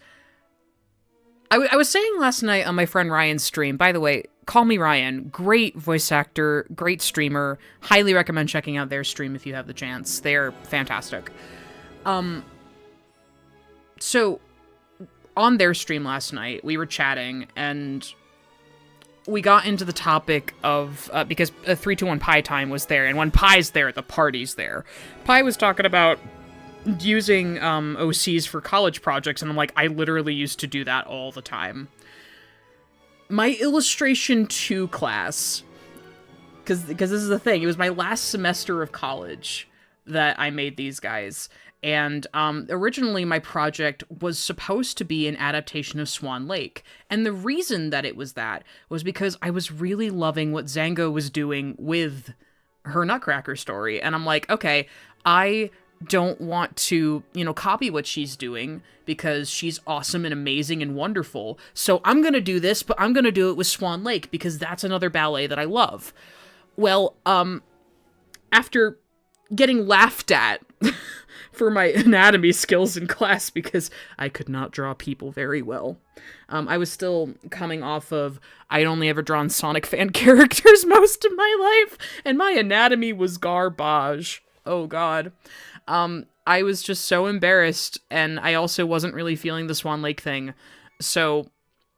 A: I was saying last night on my friend Ryan's stream, by the way, call me Ryan, great voice actor, great streamer, highly recommend checking out their stream if you have the chance. They're fantastic. So on their stream last night, we were chatting, and we got into the topic of, because 321 Pi time was there, and when Pi's there, the party's there. Pi was talking about using OCs for college projects, and I'm like, I literally used to do that all the time. My illustration 2 class, because this is the thing, it was my last semester of college that I made these guys, and originally my project was supposed to be an adaptation of Swan Lake, and the reason that it was that was because I was really loving what Zango was doing with her Nutcracker story, and I'm like, okay, I don't want to, copy what she's doing because she's awesome and amazing and wonderful. So I'm going to do this, but I'm going to do it with Swan Lake because that's another ballet that I love. Well, after getting laughed at for my anatomy skills in class because I could not draw people very well, I was still coming off of, I'd only ever drawn Sonic fan characters most of my life, and my anatomy was garbage. Oh god. I was just so embarrassed, and I also wasn't really feeling the Swan Lake thing, so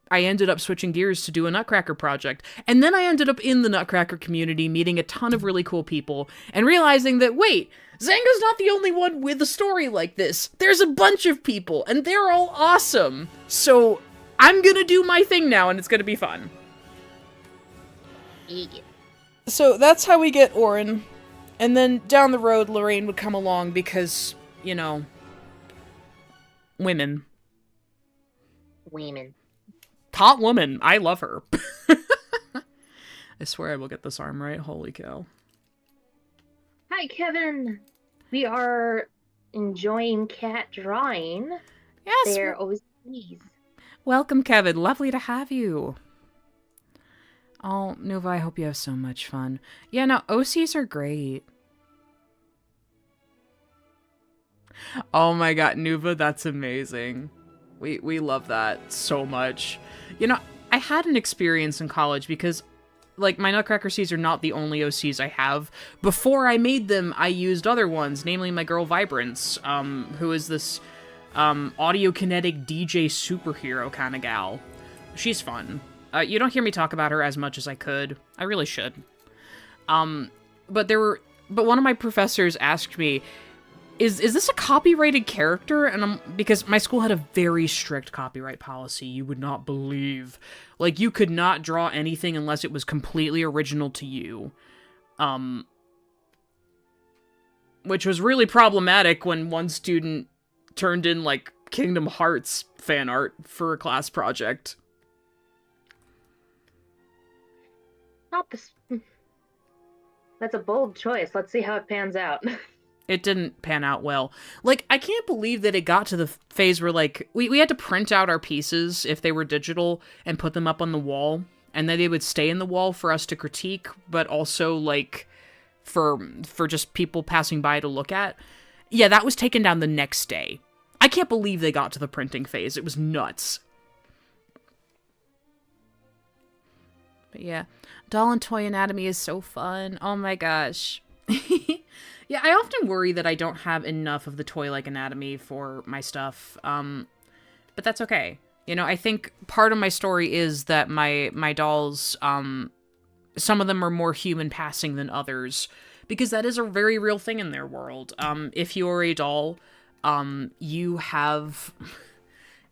A: I ended up switching gears to do a Nutcracker project, and then I ended up in the Nutcracker community, meeting a ton of really cool people, and realizing that, wait, Zango's not the only one with a story like this. There's a bunch of people, and they're all awesome, so I'm gonna do my thing now, and it's gonna be fun.
B: Yeah.
A: So that's how we get Orin. And then down the road, Lorraine would come along because, women.
B: Women.
A: Hot woman. I love her. I swear I will get this arm right. Holy cow.
B: Hi, Kevin. We are enjoying Kat drawing.
A: Yes.
B: They're OCs.
A: Welcome, Kevin. Lovely to have you. Oh, Nuva, I hope you have so much fun. Yeah, no, OCs are great. Oh my god, Nuva, that's amazing. We love that so much. I had an experience in college because, like, my Nutcracker Cs are not the only OCs I have. Before I made them, I used other ones, namely my girl Vibrance, who is this audio-kinetic DJ superhero kind of gal. She's fun. You don't hear me talk about her as much as I could. I really should. But one of my professors asked me, is this a copyrighted character? And because my school had a very strict copyright policy, you would not believe. Like, you could not draw anything unless it was completely original to you. Which was really problematic when one student turned in, like, Kingdom Hearts fan art for a class project.
B: Not this. That's a bold choice. Let's see how it pans out.
A: It didn't pan out well. Like, I can't believe that it got to the phase where, like, we had to print out our pieces if they were digital and put them up on the wall, and then they would stay in the wall for us to critique, but also, like, for just people passing by to look at. Yeah, that was taken down the next day. I can't believe they got to the printing phase. It was nuts. But yeah, doll and toy anatomy is so fun. Oh my gosh. Yeah, I often worry that I don't have enough of the toy-like anatomy for my stuff, but that's okay. I think part of my story is that my dolls, some of them are more human passing than others, because that is a very real thing in their world. If you're a doll, you have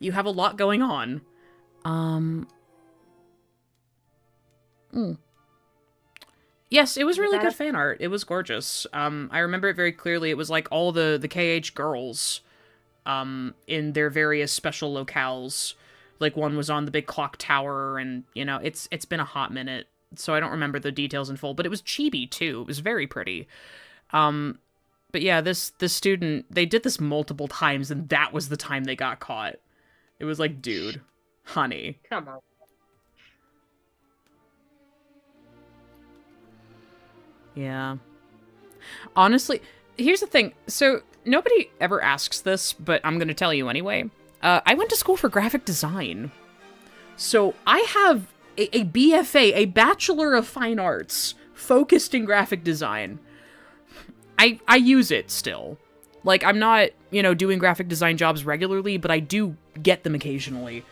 A: a lot going on. Yes, it was really good fan art. It was gorgeous. I remember it very clearly. It was like all the KH girls in their various special locales. Like, one was on the big clock tower, and, it's been a hot minute, so I don't remember the details in full, but it was chibi, too. It was very pretty. But yeah, this student, they did this multiple times, and that was the time they got caught. It was like, dude, honey.
B: Come on.
A: Yeah. Honestly, here's the thing. So, nobody ever asks this, but I'm going to tell you anyway. I went to school for graphic design. So, I have a BFA, a Bachelor of Fine Arts, focused in graphic design. I use it still. Like, I'm not, doing graphic design jobs regularly, but I do get them occasionally.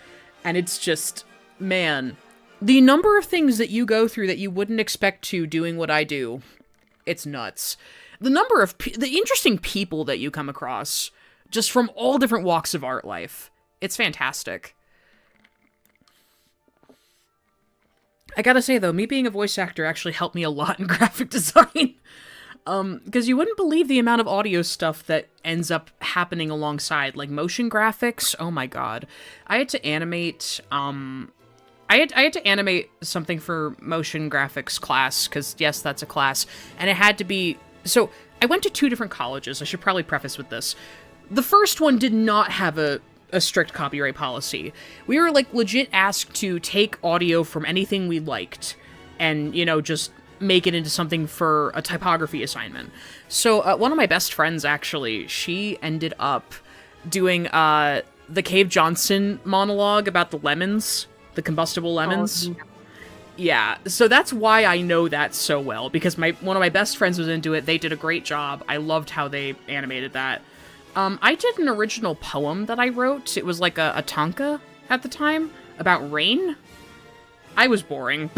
A: And it's just, man, the number of things that you go through that you wouldn't expect to doing what I do, it's nuts. The number of, the interesting people that you come across, just from all different walks of art life, it's fantastic. I gotta say, though, me being a voice actor actually helped me a lot in graphic design. Because you wouldn't believe the amount of audio stuff that ends up happening alongside, like motion graphics. Oh my god. I had to animate, I had to animate something for motion graphics class, because yes, that's a class, and it had to be, so I went to 2 different colleges. I should probably preface with this. The first one did not have a strict copyright policy. We were, like, legit asked to take audio from anything we liked, and, just make it into something for a typography assignment. So one of my best friends, actually, she ended up doing the Cave Johnson monologue about the lemons, the combustible lemons.
B: Oh,
A: yeah, so that's why I know that so well, because one of my best friends was into it. They did a great job. I loved how they animated that. I did an original poem that I wrote. It was like a tanka at the time about rain. I was boring.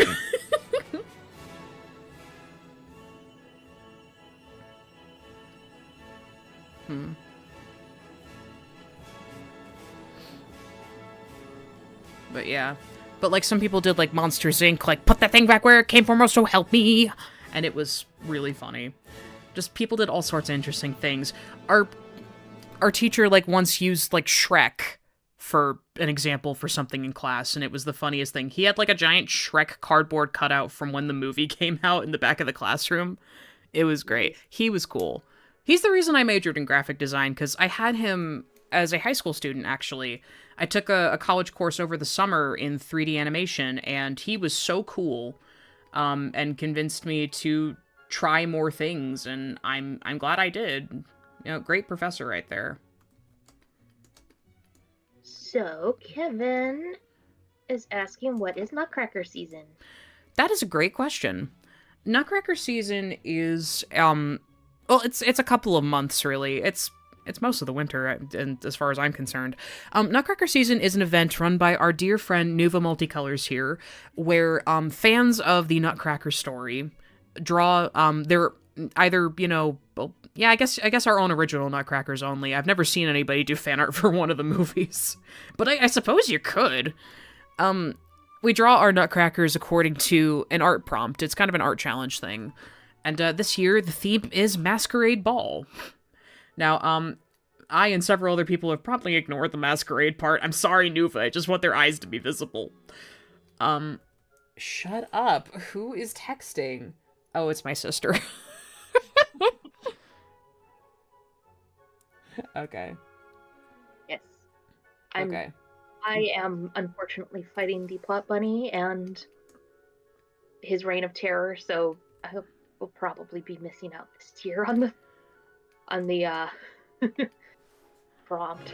A: But yeah. But like some people did like Monsters Inc. Like, put that thing back where it came from or so help me. And it was really funny. Just people did all sorts of interesting things. Our teacher like once used like Shrek for an example for something in class, and it was the funniest thing. He had like a giant Shrek cardboard cutout from when the movie came out in the back of the classroom. It was great. He was cool. He's the reason I majored in graphic design, because I had him as a high school student, actually. I took a college course over the summer in 3D animation, and he was so cool, and convinced me to try more things, and I'm glad I did. Great professor right there.
B: So, Kevin is asking, what is Nutcracker season?
A: That is a great question. Nutcracker season is, well, it's a couple of months, really. It's most of the winter, and as far as I'm concerned. Nutcracker season is an event run by our dear friend Nuva Multicolors here, where fans of the Nutcracker story draw their either, well, yeah, I guess our own original Nutcrackers only. I've never seen anybody do fan art for one of the movies, but I suppose you could. We draw our Nutcrackers according to an art prompt. It's kind of an art challenge thing. And this year, the theme is Masquerade Ball. Now, I and several other people have promptly ignored the masquerade part. I'm sorry, Nuva. I just want their eyes to be visible. Shut up. Who is texting? Oh, it's my sister. Okay.
B: Yes.
A: Okay.
B: I am unfortunately fighting the plot bunny and his reign of terror, so I hope we'll probably be missing out this year on the prompt.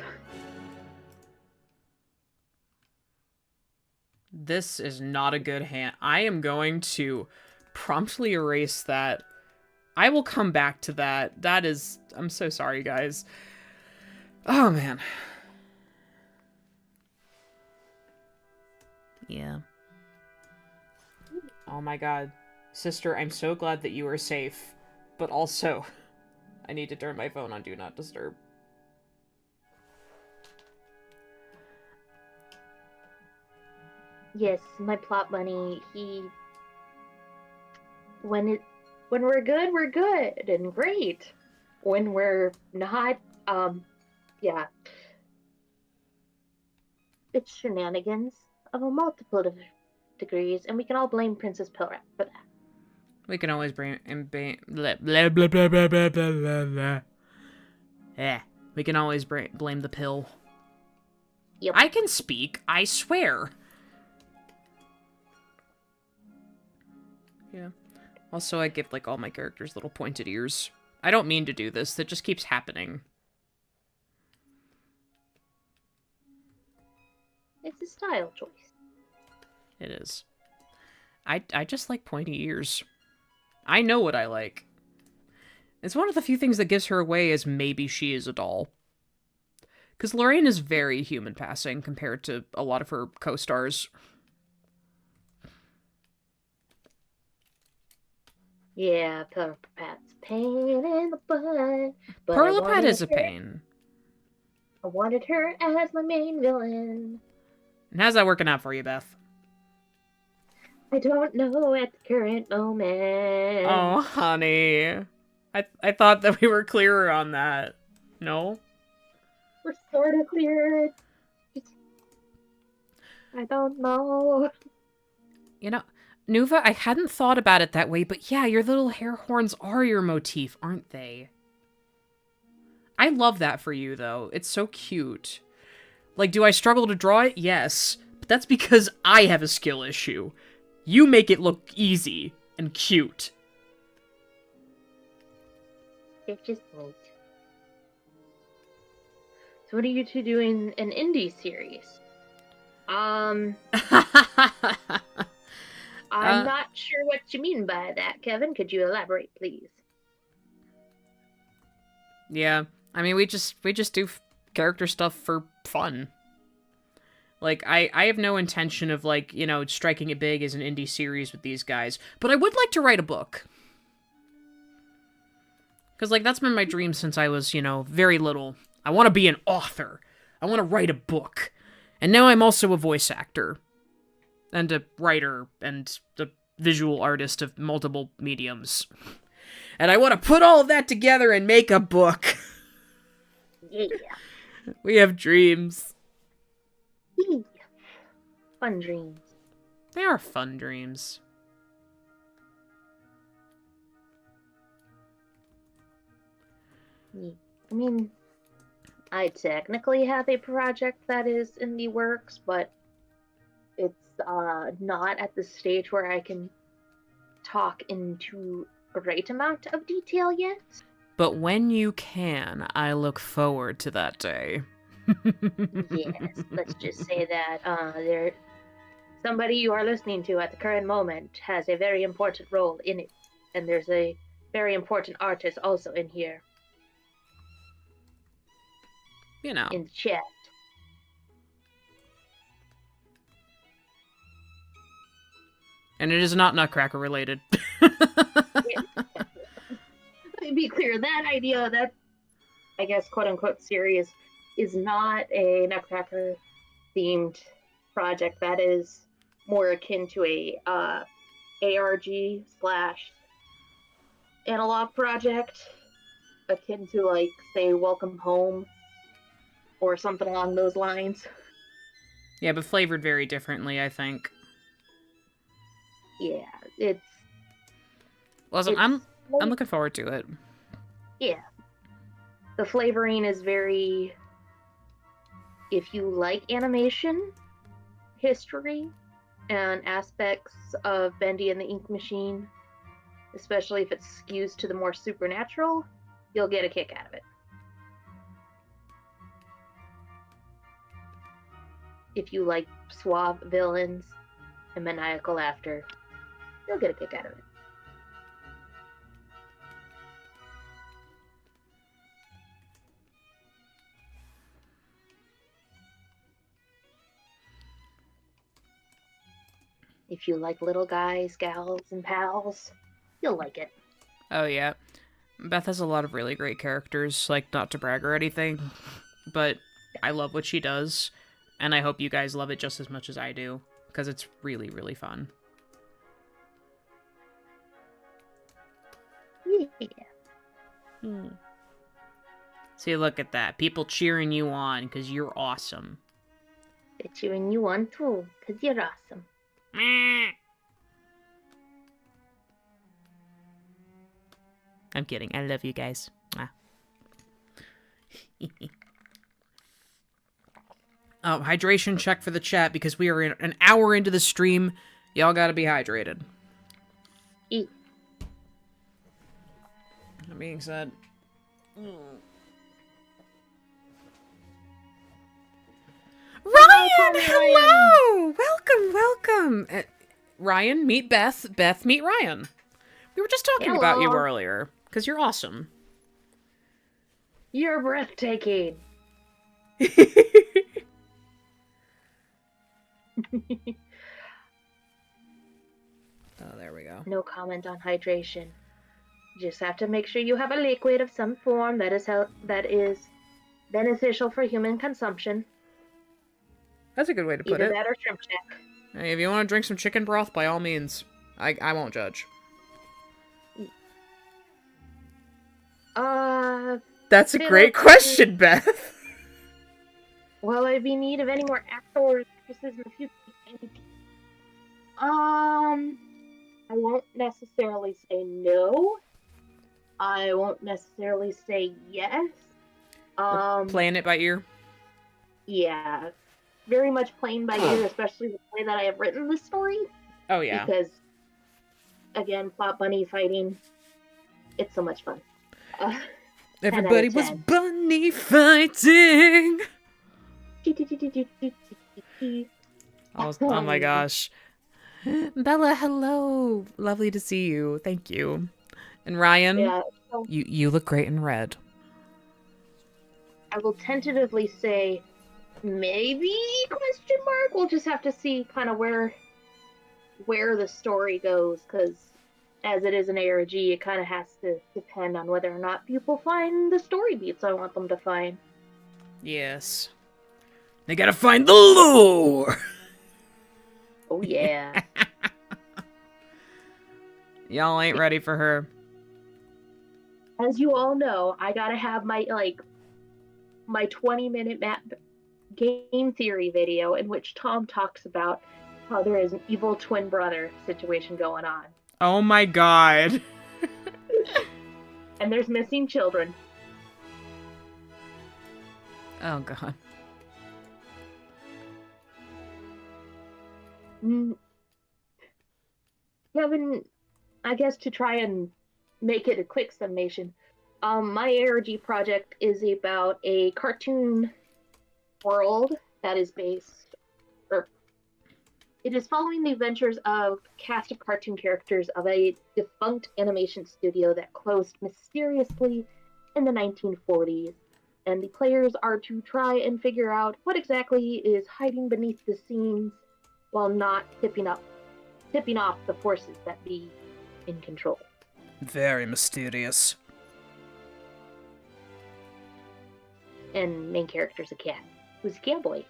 A: This is not a good hand. I am going to promptly erase that. I will come back to that. That is... I'm so sorry, guys. Oh, man. Yeah. Oh my god. Sister, I'm so glad that you are safe. But also, I need to turn my phone on Do Not Disturb.
B: Yes, my plot bunny, when we're good and great. When we're not, yeah. It's shenanigans of a multiple of degrees, and we can all blame Princess Pilrat for that.
A: We can always blah, blah, blah, blah, blah, blah, blah, blah, blah. Yeah, we can always blame the pill.
B: Yep.
A: I can speak, I swear. Yeah. Also, I give, like, all my characters little pointed ears. I don't mean to do this, that just keeps happening.
B: It's a style choice.
A: It is. I just like pointy ears. I know what I like. It's one of the few things that gives her away as maybe she is a doll. Because Lorraine is very human passing compared to a lot of her co-stars.
B: Yeah, Perlipat's pain in the butt. But
A: Perlipat is a pain.
B: I wanted her as my main villain.
A: And how's that working out for you, Beth?
B: I don't know at the current moment.
A: Oh, honey. I thought that we were clearer on that. No?
B: We're sort of clear. I don't know.
A: You know, Nuva, I hadn't thought about it that way, but yeah, your little hair horns are your motif, aren't they? I love that for you, though. It's so cute. Like, do I struggle to draw it? Yes. But that's because I have a skill issue. You make it look easy and cute.
B: It's just neat. So what are you two doing an indie series? I'm not sure what you mean by that, Kevin. Could you elaborate, please?
A: Yeah, I mean, we just do character stuff for fun. Like, I have no intention of, like, you know, striking it big as an indie series with these guys, but I would like to write a book. Because, like, that's been my dream since I was, you know, very little. I want to be an author. I want to write a book. And now I'm also a voice actor. And a writer. And a visual artist of multiple mediums. And I want to put all of that together and make a book.
B: Yeah.
A: We have dreams.
B: Yeah. Fun dreams.
A: They are fun dreams.
B: Yeah. I mean, I technically have a project that is in the works, but it's not at the stage where I can talk into a great amount of detail yet.
A: But when you can, I look forward to that day.
B: Yes, let's just say that somebody you are listening to at the current moment has a very important role in it, and there's a very important artist also in here.
A: You know.
B: In the chat.
A: And it is not Nutcracker related.
B: Let me be clear, that idea, that, I guess, quote-unquote series, is not a Nutcracker themed project. That is more akin to a ARG slash analog project, akin to, like, say, Welcome Home or something along those lines.
A: Yeah, but flavored very differently, I think.
B: Yeah, it's...
A: Listen, I'm looking forward to it.
B: Yeah. The flavoring is very... If you like animation, history, and aspects of Bendy and the Ink Machine, especially if it skews to the more supernatural, you'll get a kick out of it. If you like suave villains and maniacal laughter, you'll get a kick out of it. If you like little guys, gals, and pals, you'll like it.
A: Oh, yeah. Beth has a lot of really great characters, like, not to brag or anything, but I love what she does, and I hope you guys love it just as much as I do, because it's really, really fun.
B: Yeah.
A: See, look at that. People cheering you on, because you're awesome.
B: They're cheering you on, too, because you're awesome.
A: I'm kidding. I love you guys. Hydration check for the chat because we are an hour into the stream. Y'all gotta be hydrated. being said. Ryan, hello! Welcome. Ryan, meet Beth. Beth, meet Ryan. We were just talking about you earlier, because you're awesome.
B: You're breathtaking.
A: Oh, there we go.
B: No comment on hydration. You just have to make sure you have a liquid of some form that is beneficial for human consumption.
A: That's a good way to put it.
B: Either that or shrimp check.
A: Hey, if you want to drink some chicken broth, by all means. I won't judge. That's a great question, Beth.
B: Will I be in need of any more actors in the future? I won't necessarily say no. I won't necessarily say yes.
A: We're playing it by ear?
B: Yeah. Very much playing by ear, especially the way that I have written the story.
A: Oh, yeah.
B: Because, again, plot bunny fighting, it's so much fun.
A: Everybody was bunny fighting! Oh my gosh. Bella, hello. Lovely to see you. Thank you. And Ryan, you look great in red.
B: I will tentatively say maybe ? We'll just have to see kind of where the story goes, because as it is an ARG, it kind of has to depend on whether or not people find the story beats I want them to find.
A: Yes. They gotta find the lore!
B: Oh, yeah.
A: Y'all ain't ready for her.
B: As you all know, I gotta have my 20-minute game theory video in which Tom talks about how there is an evil twin brother situation going on.
A: Oh my god.
B: And there's missing children.
A: Oh god.
B: Kevin, I guess to try and make it a quick summation, my ARG project is about a cartoon world that is it is following the adventures of a cast of cartoon characters of a defunct animation studio that closed mysteriously in the 1940s. And the players are to try and figure out what exactly is hiding beneath the scenes while not tipping off the forces that be in control.
A: Very mysterious.
B: And main character's a cat, who's a cowboy.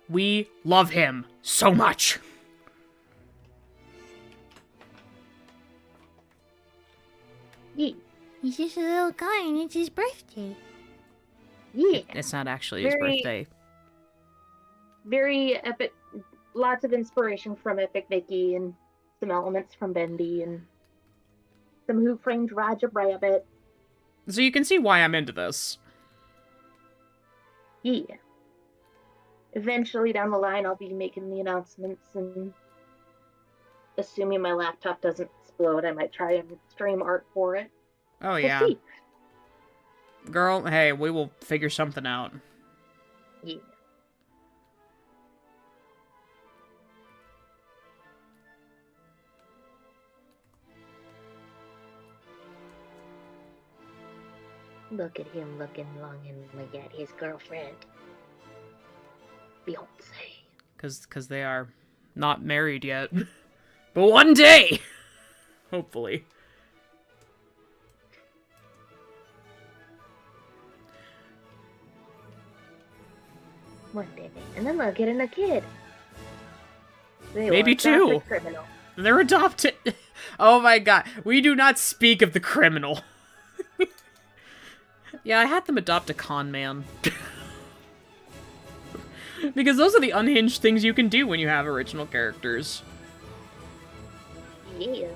A: We love him so much.
B: Yeah.
D: He's just a little guy and it's his birthday.
B: Yeah.
A: It's not actually his birthday.
B: Very epic. Lots of inspiration from Epic Mickey and some elements from Bendy and some Who Framed Roger Rabbit.
A: So you can see why I'm into this.
B: Yeah. Eventually down the line, I'll be making the announcements, and assuming my laptop doesn't explode, I might try and stream art for it.
A: Oh, yeah.
B: We'll see.
A: Girl, hey, we will figure something out.
B: Yeah. Look at him looking longingly at his girlfriend. Beyonce.
A: Because they are not married yet. But one day! Hopefully.
B: One day. And then they'll get in a kid.
A: Maybe two.
B: Criminal.
A: They're adopted. Oh my god. We do not speak of the criminal. Yeah, I had them adopt a con man. Because those are the unhinged things you can do when you have original characters.
B: Yeah.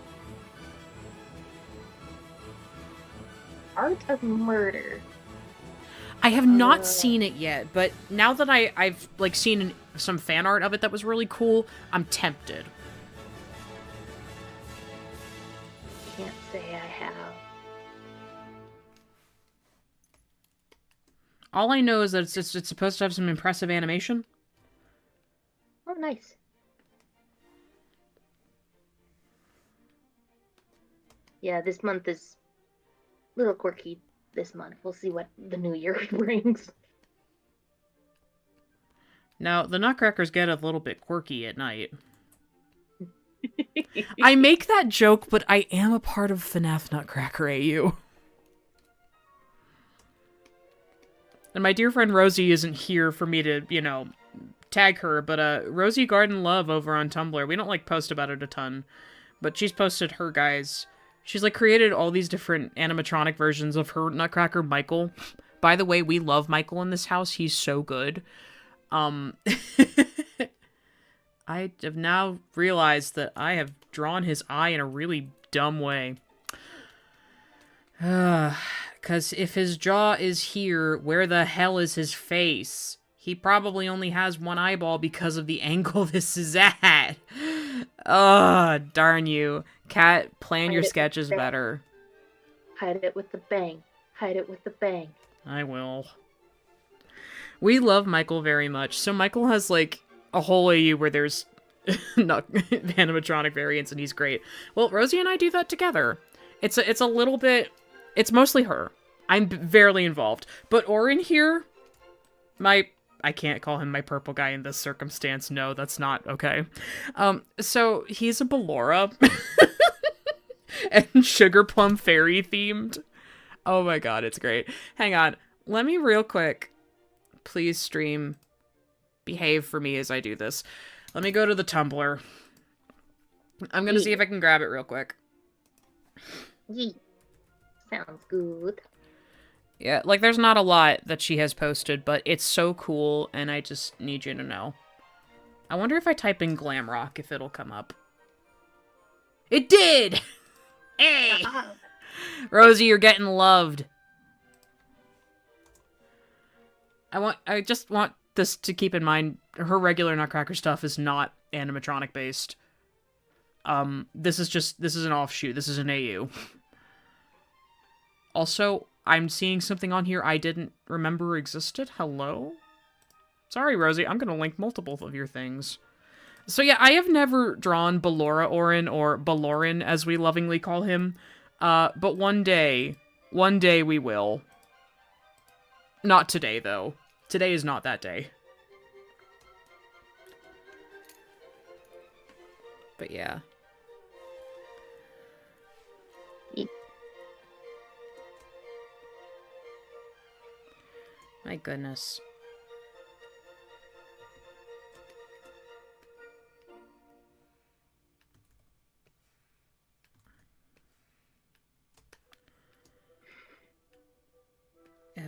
B: Art of Murder.
A: I have not seen it yet, but now that I've like seen some fan art of it that was really cool, I'm tempted.
B: Can't say I have.
A: All I know is that it's supposed to have some impressive animation.
B: Oh, nice. Yeah, this month is a little quirky this month. We'll see what the new year brings.
A: Now, the Nutcrackers get a little bit quirky at night. I make that joke, but I am a part of FNAF Nutcracker AU. And my dear friend Rosie isn't here for me to, you know, tag her, but Rosie Garden Love over on Tumblr, we don't, like, post about it a ton, but she's posted her guys. She's, like, created all these different animatronic versions of her Nutcracker Michael. By the way, we love Michael in this house. He's so good. I have now realized that I have drawn his eye in a really dumb way. Because if his jaw is here, where the hell is his face? He probably only has one eyeball because of the angle this is at. Ugh, darn you. Kat, plan your sketches better.
B: Hide it with the bang. Hide it with the bang.
A: I will. We love Michael very much. So Michael has, like, a whole AU where there's not animatronic variants, and he's great. Well, Rosie and I do that together. It's a little bit... It's mostly her. I'm barely involved. But Orin here, I can't call him my purple guy in this circumstance. No, that's not okay. So he's a Ballora. And Sugar Plum Fairy themed. Oh my god, it's great. Hang on. Let me real quick... Please, stream, behave for me as I do this. Let me go to the Tumblr. I'm gonna see if I can grab it real quick.
B: Yee. Sounds good.
A: Yeah, like, there's not a lot that she has posted, but it's so cool, and I just need you to know. I wonder if I type in glam rock, if it'll come up. It did! Hey! Rosie, you're getting loved. I just want this to keep in mind, her regular Nutcracker stuff is not animatronic based. This is an offshoot. This is an AU. Also, I'm seeing something on here I didn't remember existed. Hello? Sorry, Rosie, I'm gonna link multiple of your things. So yeah, I have never drawn Ballora Orin, or Ballorin as we lovingly call him. But one day we will. Not today, though. Today is not that day. But yeah. My goodness. Okay.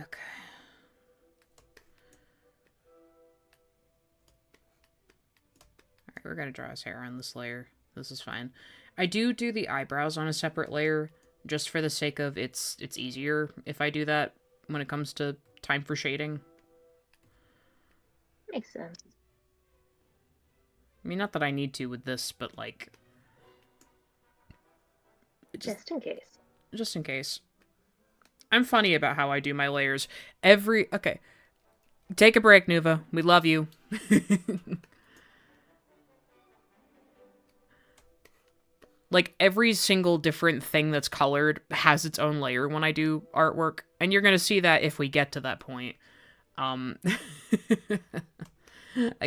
A: Alright, we're gonna draw his hair on this layer. This is fine. I do the eyebrows on a separate layer, just for the sake of it's easier if I do that when it comes to time for shading.
B: Makes sense.
A: I mean, not that I need to with this, but, like...
B: Just in case.
A: Just in case. I'm funny about how I do my layers. Okay. Take a break, Nuva. We love you. Like, every single different thing that's colored has its own layer when I do artwork. And you're gonna see that if we get to that point. I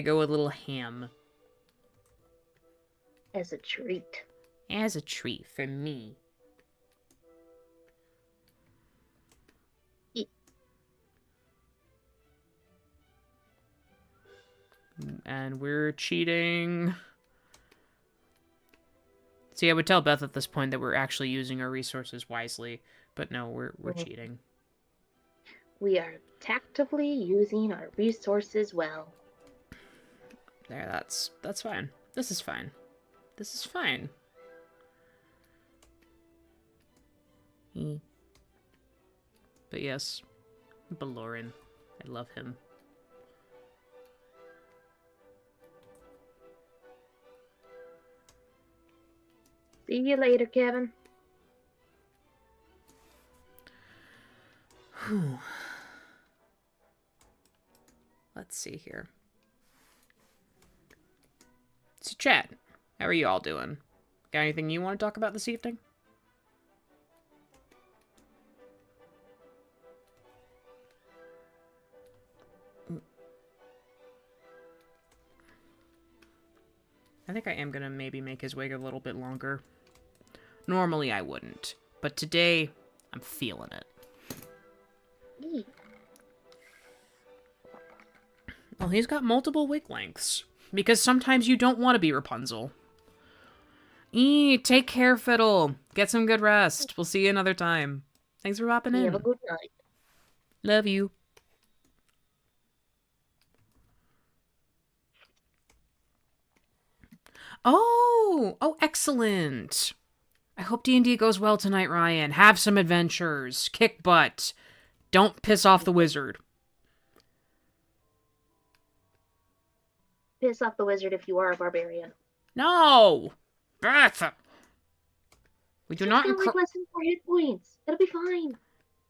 A: go a little ham.
B: As a treat.
A: As a treat for me. And we're cheating. See, I would tell Beth at this point that we're actually using our resources wisely, but no, we're cheating.
B: We are tactfully using our resources well.
A: There, that's fine. This is fine. This is fine. But yes, Ballorin. I love him.
B: See you later, Kevin.
A: let's see here. So, chat, how are you all doing? Got anything you want to talk about this evening? I think I am gonna maybe make his wig a little bit longer. Normally I wouldn't, but today I'm feeling it.
B: Eee.
A: Well, he's got multiple wig lengths, because sometimes you don't want to be Rapunzel. Take care, Fiddle. Get some good rest. We'll see you another time. Thanks for popping in.
B: Have a good night.
A: Love you. Oh, excellent. I hope D&D goes well tonight, Ryan. Have some adventures. Kick butt. Don't piss off the wizard.
B: Piss off the wizard if you are a barbarian.
A: No! Beth! We do not
B: Just get like less than 4 hit points. It'll be fine.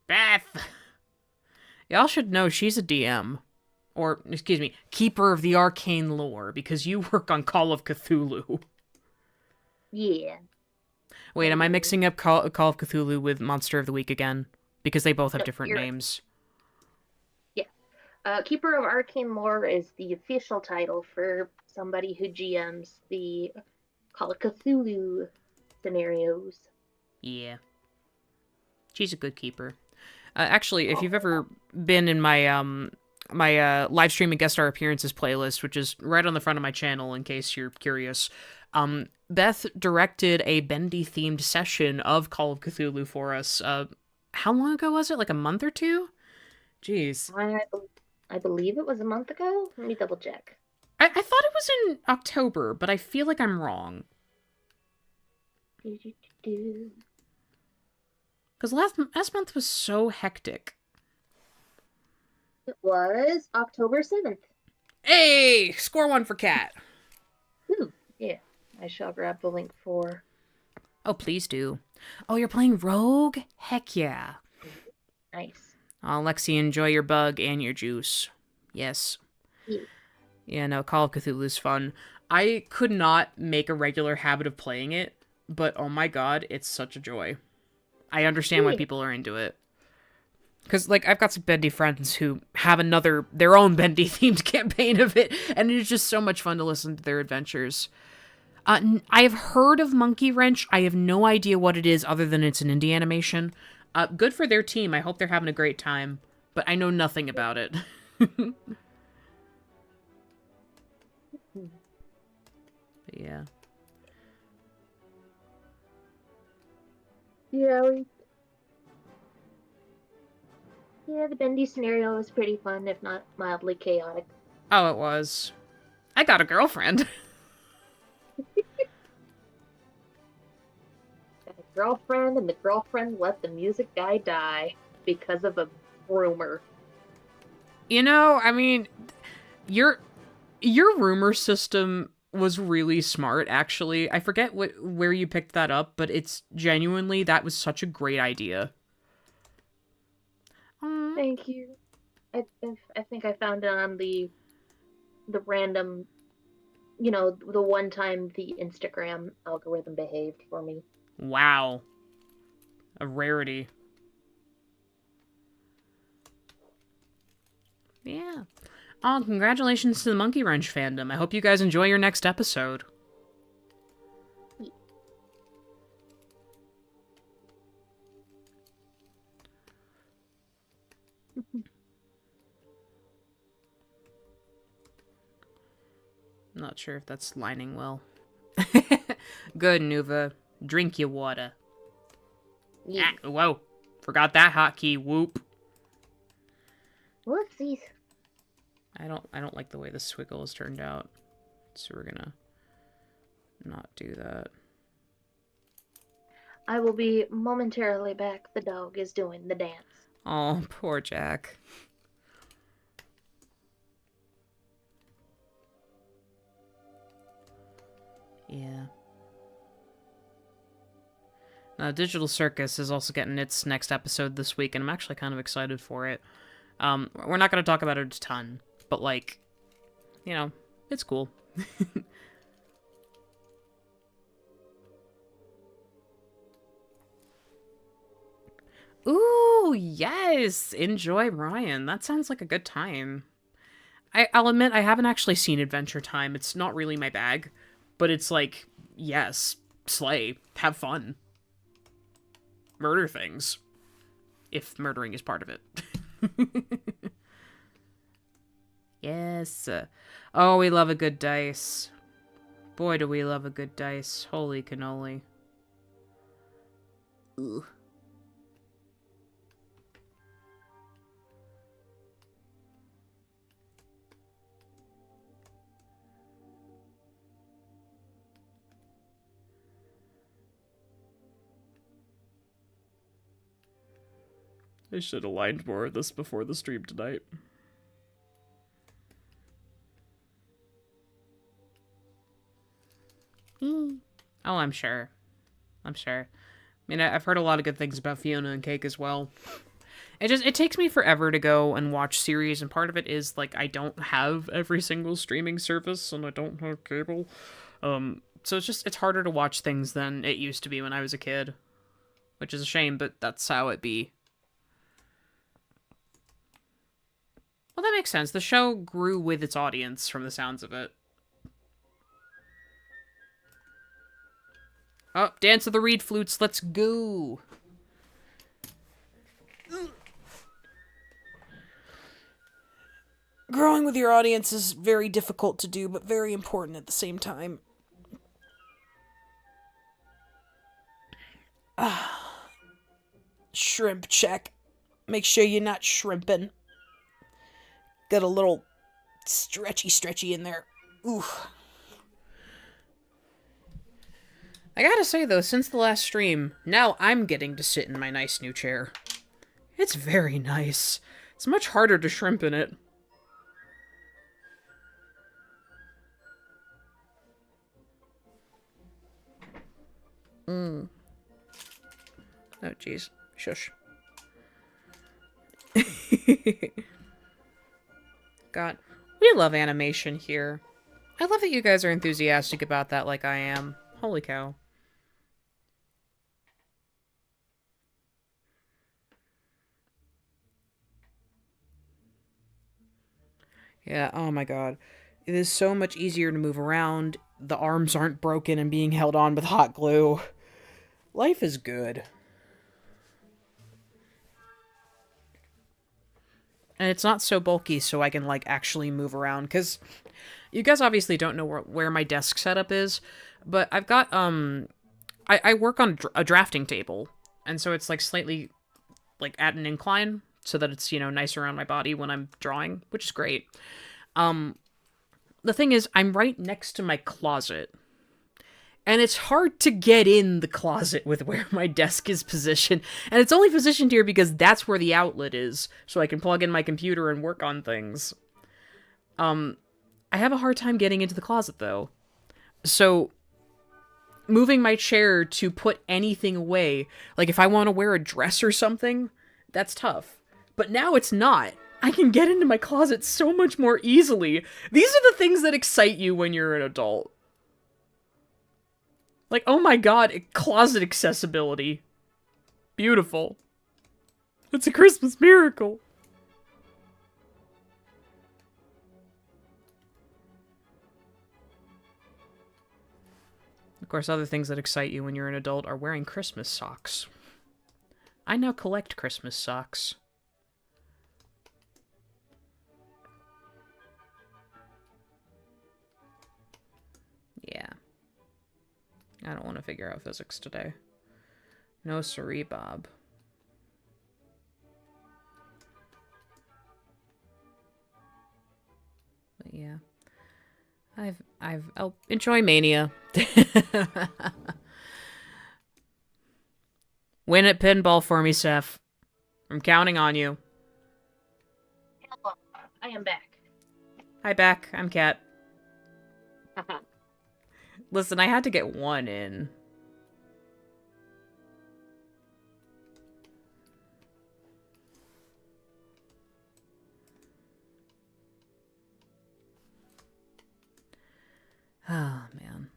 A: Beth! Y'all should know she's a DM. Or, excuse me, keeper of the arcane lore, because you work on Call of Cthulhu.
B: Yeah.
A: Wait, am I mixing up Call of Cthulhu with Monster of the Week again? Because they both have
B: No,
A: different
B: you're right.
A: names.
B: Keeper of Arcane Lore is the official title for somebody who GMs the Call of Cthulhu scenarios.
A: Yeah. She's a good keeper. Actually, if you've ever been in my my live stream and guest star appearances playlist, which is right on the front of my channel in case you're curious, Beth directed a Bendy-themed session of Call of Cthulhu for us. How long ago was it? Like a month or two? Jeez.
B: I believe it was a month ago. Let me double check.
A: I thought it was in October, but I feel like I'm wrong.
B: Do-do-do-do.
A: Because last month was so hectic.
B: It was October 7th.
A: Hey! Score one for Kat.
B: Ooh, yeah. I shall grab the link for.
A: Oh, please do. Oh, you're playing Rogue? Heck yeah.
B: Nice.
A: Oh, Lexi, enjoy your bug and your juice. Yes.
B: Yeah.
A: Yeah, no, Call of Cthulhu's fun. I could not make a regular habit of playing it, but oh my god, it's such a joy. I understand why people are into it. Because, like, I've got some Bendy friends who have their own Bendy-themed campaign of it, and it's just so much fun to listen to their adventures. I have heard of Monkey Wrench. I have no idea what it is other than it's an indie animation. Good for their team. I hope they're having a great time. But I know nothing about it. Yeah.
B: Yeah, the Bendy scenario was pretty fun, if not mildly chaotic.
A: Oh, it was. I got a girlfriend.
B: Got a girlfriend, and the girlfriend let the music guy die because of a rumor.
A: You know, I mean, your rumor system was really smart, actually. I forget where you picked that up, but it's genuinely, that was such a great idea.
B: Thank you. I think I found it on the random, the one time the Instagram algorithm behaved for me.
A: Wow. A rarity. Yeah. Oh, congratulations to the Monkey Wrench fandom. I hope you guys enjoy your next episode. I'm not sure if that's lining well. Good, Nuva. Drink your water.
B: Yeah.
A: Ah, whoa. Forgot that hotkey. Whoop.
B: Whoopsies.
A: I don't like the way the swiggle is turned out. So we're gonna not do that.
B: I will be momentarily back. The dog is doing the dance.
A: Oh, poor Jack. Yeah. Digital Circus is also getting its next episode this week, and I'm actually kind of excited for it. We're not going to talk about it a ton, but, like, you know, it's cool. Ooh, yes! Enjoy Ryan. That sounds like a good time. I'll admit, I haven't actually seen Adventure Time. It's not really my bag. But it's like, yes, slay. Have fun. Murder things. If murdering is part of it. Yes. Oh, we love a good dice. Boy, do we love a good dice. Holy cannoli. Ugh. I should have lined more of this before the stream tonight. Oh, I'm sure. I'm sure. I mean, I've heard a lot of good things about Fiona and Cake as well. It takes me forever to go and watch series, and part of it is, like, I don't have every single streaming service, and I don't have cable. So it's harder to watch things than it used to be when I was a kid. Which is a shame, but that's how it be. Well, that makes sense. The show grew with its audience, from the sounds of it. Oh, Dance of the Reed Flutes, let's go! Growing with your audience is very difficult to do, but very important at the same time. Shrimp check. Make sure you're not shrimping. Got a little stretchy in there. Ooh. I gotta say, though, since the last stream, now I'm getting to sit in my nice new chair. It's very nice. It's much harder to shrimp in it. Oh, jeez. Shush. God, we love animation here. I love that you guys are enthusiastic about that like I am. Holy cow. Yeah, oh my god. It is so much easier to move around. The arms aren't broken and being held on with hot glue. Life is good. And it's not so bulky, so I can, like, actually move around. Because you guys obviously don't know where my desk setup is. But I've got, I work on a drafting table. And so it's, like, slightly, like, at an incline. So that it's, you know, nice around my body when I'm drawing. Which is great. The thing is, I'm right next to my closet. And it's hard to get in the closet with where my desk is positioned. And it's only positioned here because that's where the outlet is. So I can plug in my computer and work on things. I have a hard time getting into the closet, though. So, moving my chair to put anything away, like if I want to wear a dress or something, that's tough. But now it's not. I can get into my closet so much more easily. These are the things that excite you when you're an adult. Like, oh my god, closet accessibility. Beautiful. It's a Christmas miracle. Of course, other things that excite you when you're an adult are wearing Christmas socks. I now collect Christmas socks. Yeah. I don't want to figure out physics today. No siree, Bob. But yeah. I'll enjoy Mania. Win at pinball for me, Seth. I'm counting on you.
B: Hello, I am back.
A: Hi, Beck. I'm Kat. Listen, I had to get one in. Oh, man.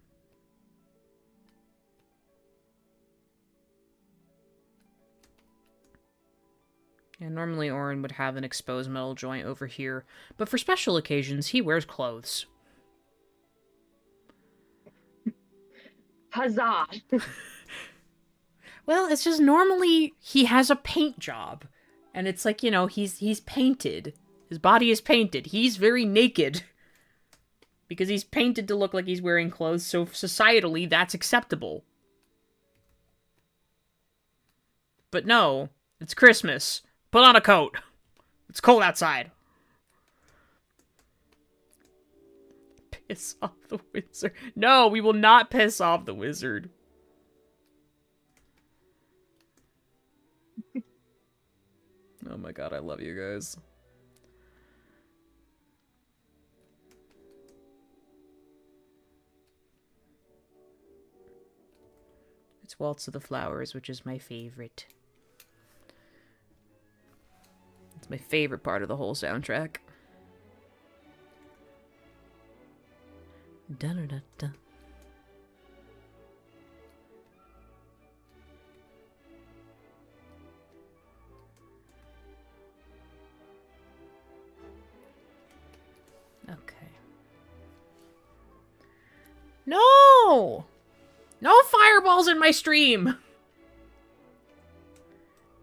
A: Yeah, normally Orin would have an exposed metal joint over here, but for special occasions, he wears clothes.
B: Huzzah!
A: Well, it's just normally he has a paint job. And it's like, you know, he's painted. His body is painted. He's very naked. Because he's painted to look like he's wearing clothes, so societally, that's acceptable. But no, it's Christmas. Put on a coat. It's cold outside. Piss off the wizard. No, we will not piss off the wizard. Oh my god, I love you guys. It's Waltz of the Flowers, which is my favorite. It's my favorite part of the whole soundtrack. Da-da-da-da. Okay. No! No fireballs in my stream!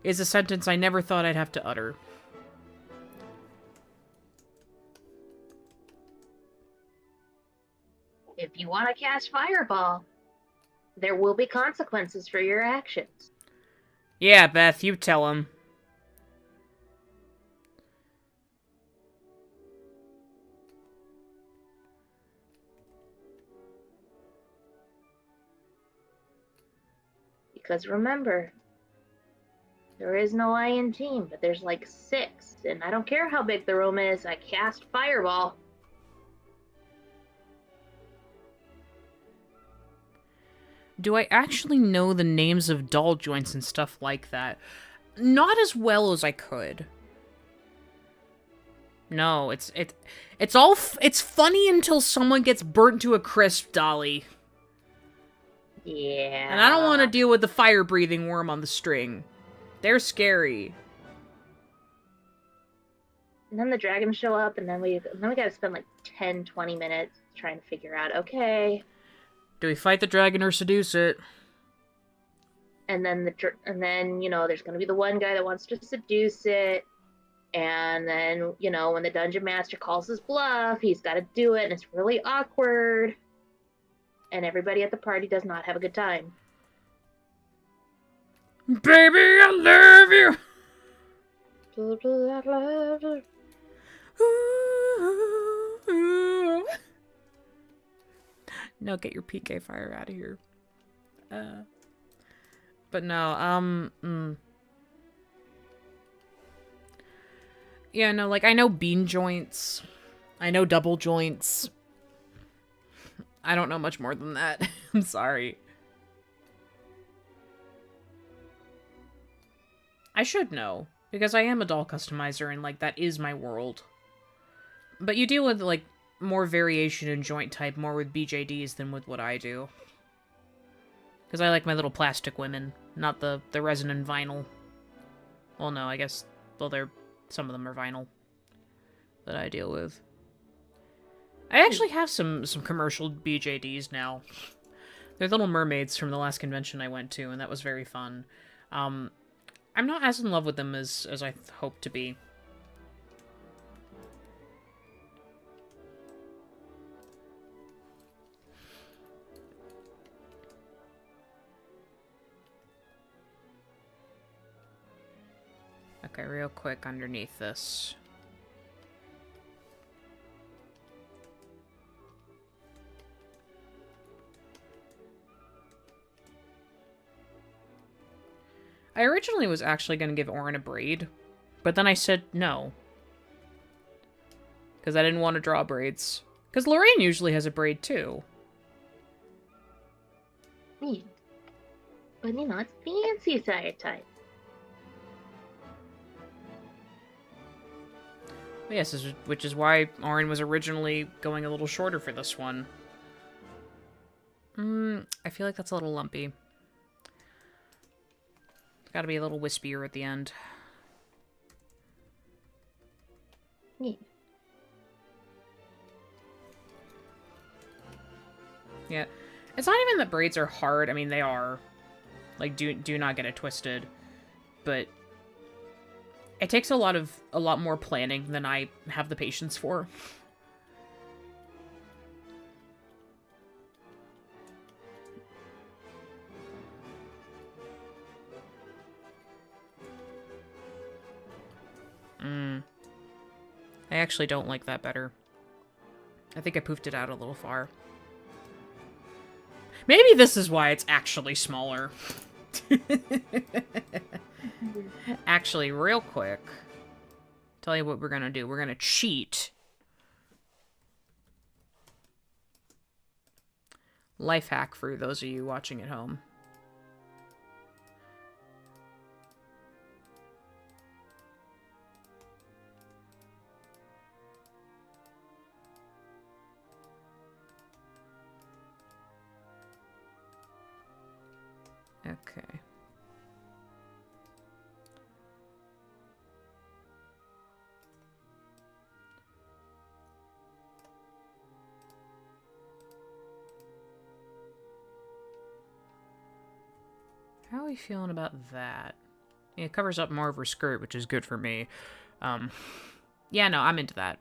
A: Is a sentence I never thought I'd have to utter.
B: If you want to cast Fireball, there will be consequences for your actions.
A: Yeah, Beth, you tell him.
B: Because remember, there is no I in team, but there's like 6. And I don't care how big the room is, I cast Fireball.
A: Do I actually know the names of doll joints and stuff like that? Not as well as I could. No, it's funny until someone gets burnt to a crisp, Dolly.
B: Yeah.
A: And I don't want to deal with the fire-breathing worm on the string. They're scary.
B: And then the dragons show up, and then we gotta spend like 10, 20 minutes trying to figure out, okay.
A: Do we fight the dragon or seduce it?
B: And then you know, there's gonna be the one guy that wants to seduce it. And then, you know, when the dungeon master calls his bluff, he's got to do it, and it's really awkward. And everybody at the party does not have a good time.
A: Baby, I love you! No, get your PK fire out of here. But no, yeah, no, like, I know bean joints. I know double joints. I don't know much more than that. I'm sorry. I should know, because I am a doll customizer, and, like, that is my world. But you deal with, like, more variation in joint type more with BJDs than with what I do. Because I like my little plastic women, not the resin and vinyl. Well, no, I guess, well, some of them are vinyl that I deal with. I actually have some commercial BJDs now. They're Little Mermaids from the last convention I went to, and that was very fun. I'm not as in love with them as I hope to be. Okay, real quick underneath this. I originally was actually going to give Orin a braid, but then I said no. Because I didn't want to draw braids. Because Lorraine usually has a braid too.
B: Me. But you know, it's fancy side type.
A: Yes, which is why Orin was originally going a little shorter for this one. I feel like that's a little lumpy. It's gotta be a little wispier at the end.
B: Yeah.
A: Yeah. It's not even that braids are hard. I mean, they are. Like, do not get it twisted. But it takes a lot more planning than I have the patience for. I actually don't like that better. I think I poofed it out a little far. Maybe this is why it's actually smaller. Actually, real quick. Tell you what we're gonna do. We're gonna cheat. Life hack for those of you watching at home. Okay. How are we feeling about that? Yeah, it covers up more of her skirt, which is good for me. Yeah, no, I'm into that.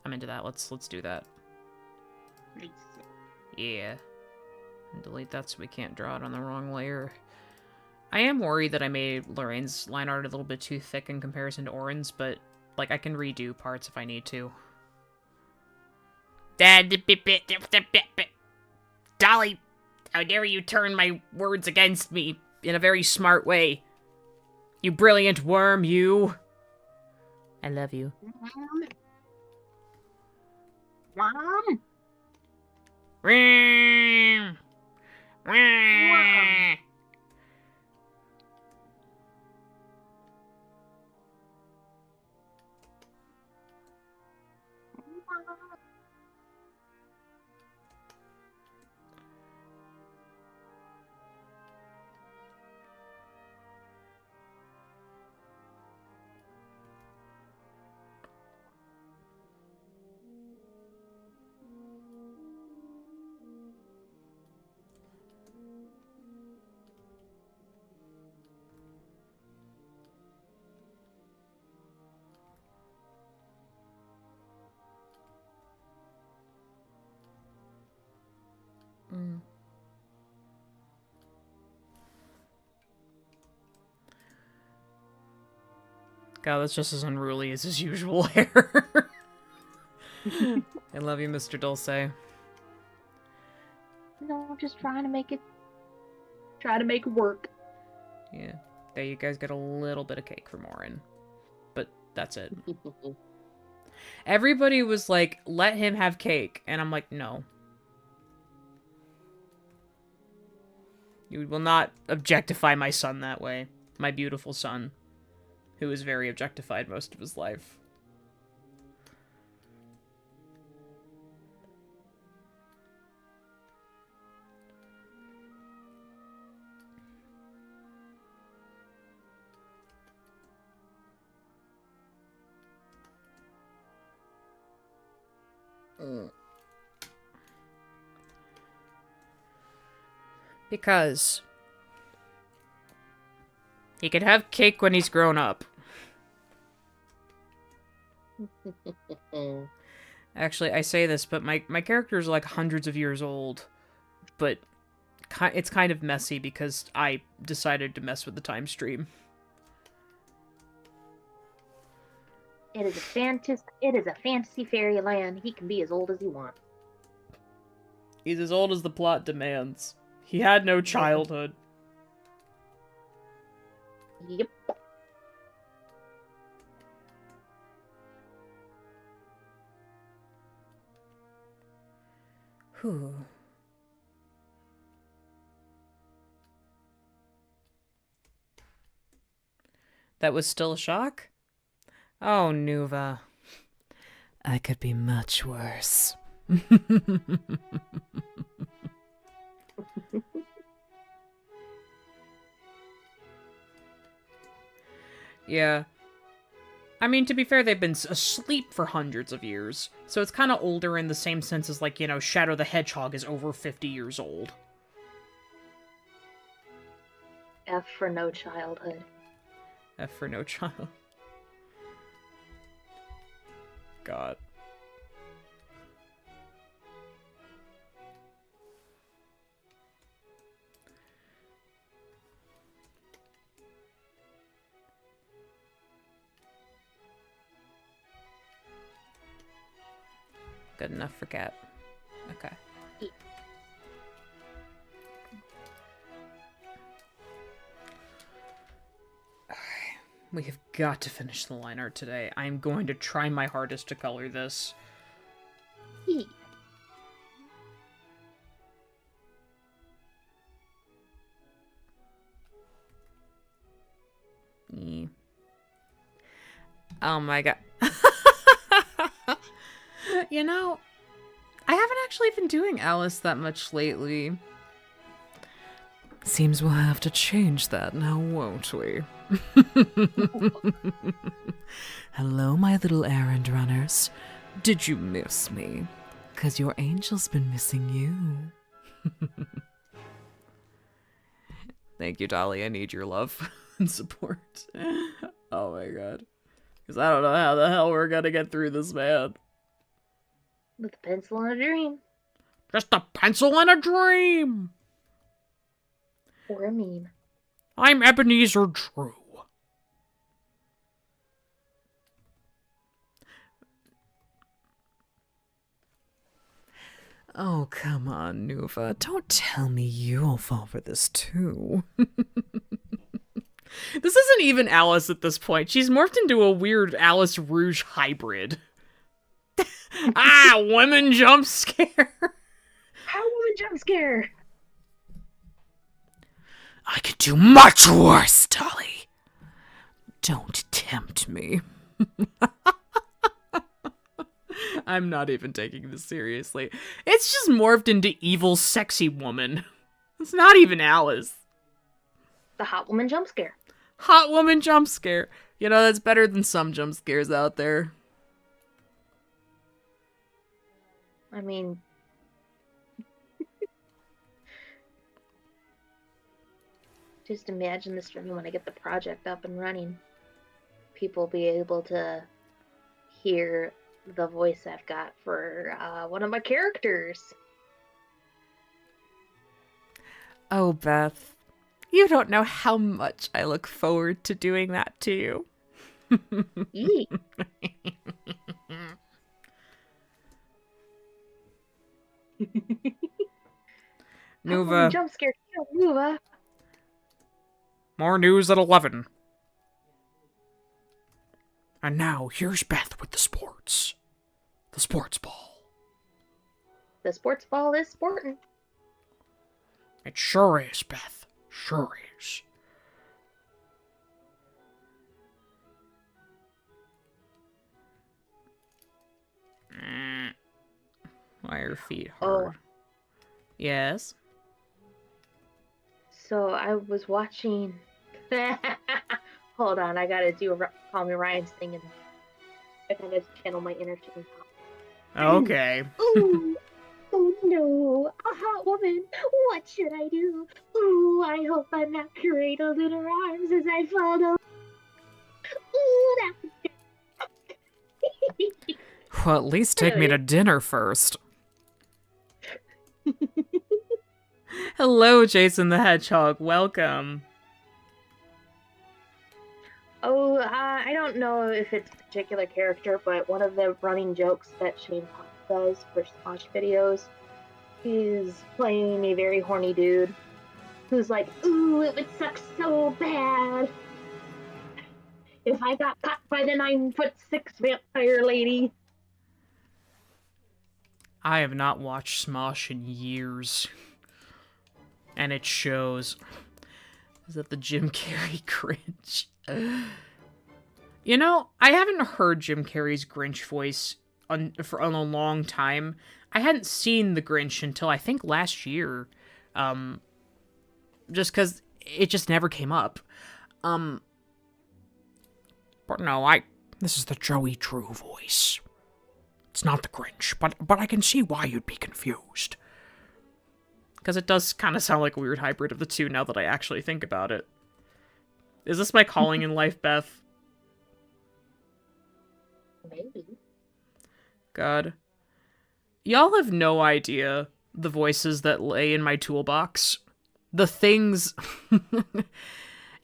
A: I'm into that. Let's do that.
B: Nice.
A: Yeah. And delete that so we can't draw it on the wrong layer. I am worried that I made Lorraine's line art a little bit too thick in comparison to Orin's, but, like, I can redo parts if I need to. Dolly, how dare you turn my words against me in a very smart way. You brilliant worm, you. I love you.
B: Mom?
A: Mom. God, that's just as unruly as his usual hair. I love you, Mr. Dulce.
B: No, I'm just trying to make it work.
A: Yeah. There, you guys get a little bit of cake from Orin. But that's it. Everybody was like, let him have cake. And I'm like, no. You will not objectify my son that way. My beautiful son. Who was very objectified most of his life. Because he could have cake when he's grown up. Actually, I say this, but my character is like hundreds of years old. But it's kind of messy because I decided to mess with the time stream.
B: It is a fantasy fairyland. He can be as old as he wants.
A: He's as old as the plot demands. He had no childhood.
B: Yep.
A: Whew. That was still a shock? Oh, Nuva. I could be much worse. Yeah. I mean, to be fair, they've been asleep for hundreds of years, so it's kind of older in the same sense as, like, Shadow the Hedgehog is over 50 years old.
B: F for no childhood.
A: F for no child. God. Good enough for Kat. Okay. We have got to finish the line art today. I'm going to try my hardest to color this. Oh my god. I haven't actually been doing Alice that much lately. Seems we'll have to change that now, won't we? Hello, my little errand runners. Did you miss me? 'Cause your angel's been missing you. Thank you, Dolly. I need your love and support. Oh my god. Because I don't know how the hell we're gonna get through this, man.
B: With a pencil and a dream.
A: Just a pencil and a dream!
B: Or a meme.
A: I'm Ebenezer Drew. Oh, come on, Nuva. Don't tell me you'll fall for this, too. This isn't even Alice at this point. She's morphed into a weird Alice Rouge hybrid. Women jump scare.
B: How woman jump scare?
A: I could do much worse, Dolly. Don't tempt me. I'm not even taking this seriously. It's just morphed into evil, sexy woman. It's not even Alice.
B: The hot woman jump scare.
A: Hot woman jump scare. That's better than some jump scares out there.
B: I mean... just imagine the stream when I get the project up and running. People will be able to hear the voice I've got for one of my characters.
A: Oh, Beth. You don't know how much I look forward to doing that to you.
B: Eek.
A: Nuva.
B: Jump scare. Nuva.
A: More news at 11. And now, here's Beth with the sports. The sports ball.
B: The sports ball is sporting.
A: It sure is, Beth. Sure is. Why are your feet hard?
B: Oh.
A: Yes?
B: So I was watching... Hold on, I gotta do a Call Me Ryan's thing and I gotta channel my inner chicken.
A: Okay.
B: Ooh, oh no, a hot woman. What should I do? Ooh, I hope I'm not cradled in her arms as I fall down. Ooh, that's...
A: Well, at least take me to dinner first. Hello, Jason the Hedgehog. Welcome.
B: Oh, I don't know if it's a particular character, but one of the running jokes that Shane Pop does for Smosh videos is playing a very horny dude who's like, ooh, it would suck so bad if I got caught by the 9'6" vampire lady.
A: I have not watched Smosh in years. And it shows. Is that the Jim Carrey cringe? I haven't heard Jim Carrey's Grinch voice for a long time. I hadn't seen the Grinch until I think last year. Just because it just never came up. But no, this is the Joey Drew voice. It's not the Grinch, but I can see why you'd be confused. Because it does kind of sound like a weird hybrid of the two now that I actually think about it. Is this my calling in life, Beth?
B: Maybe.
A: God. Y'all have no idea the voices that lay in my toolbox. The things...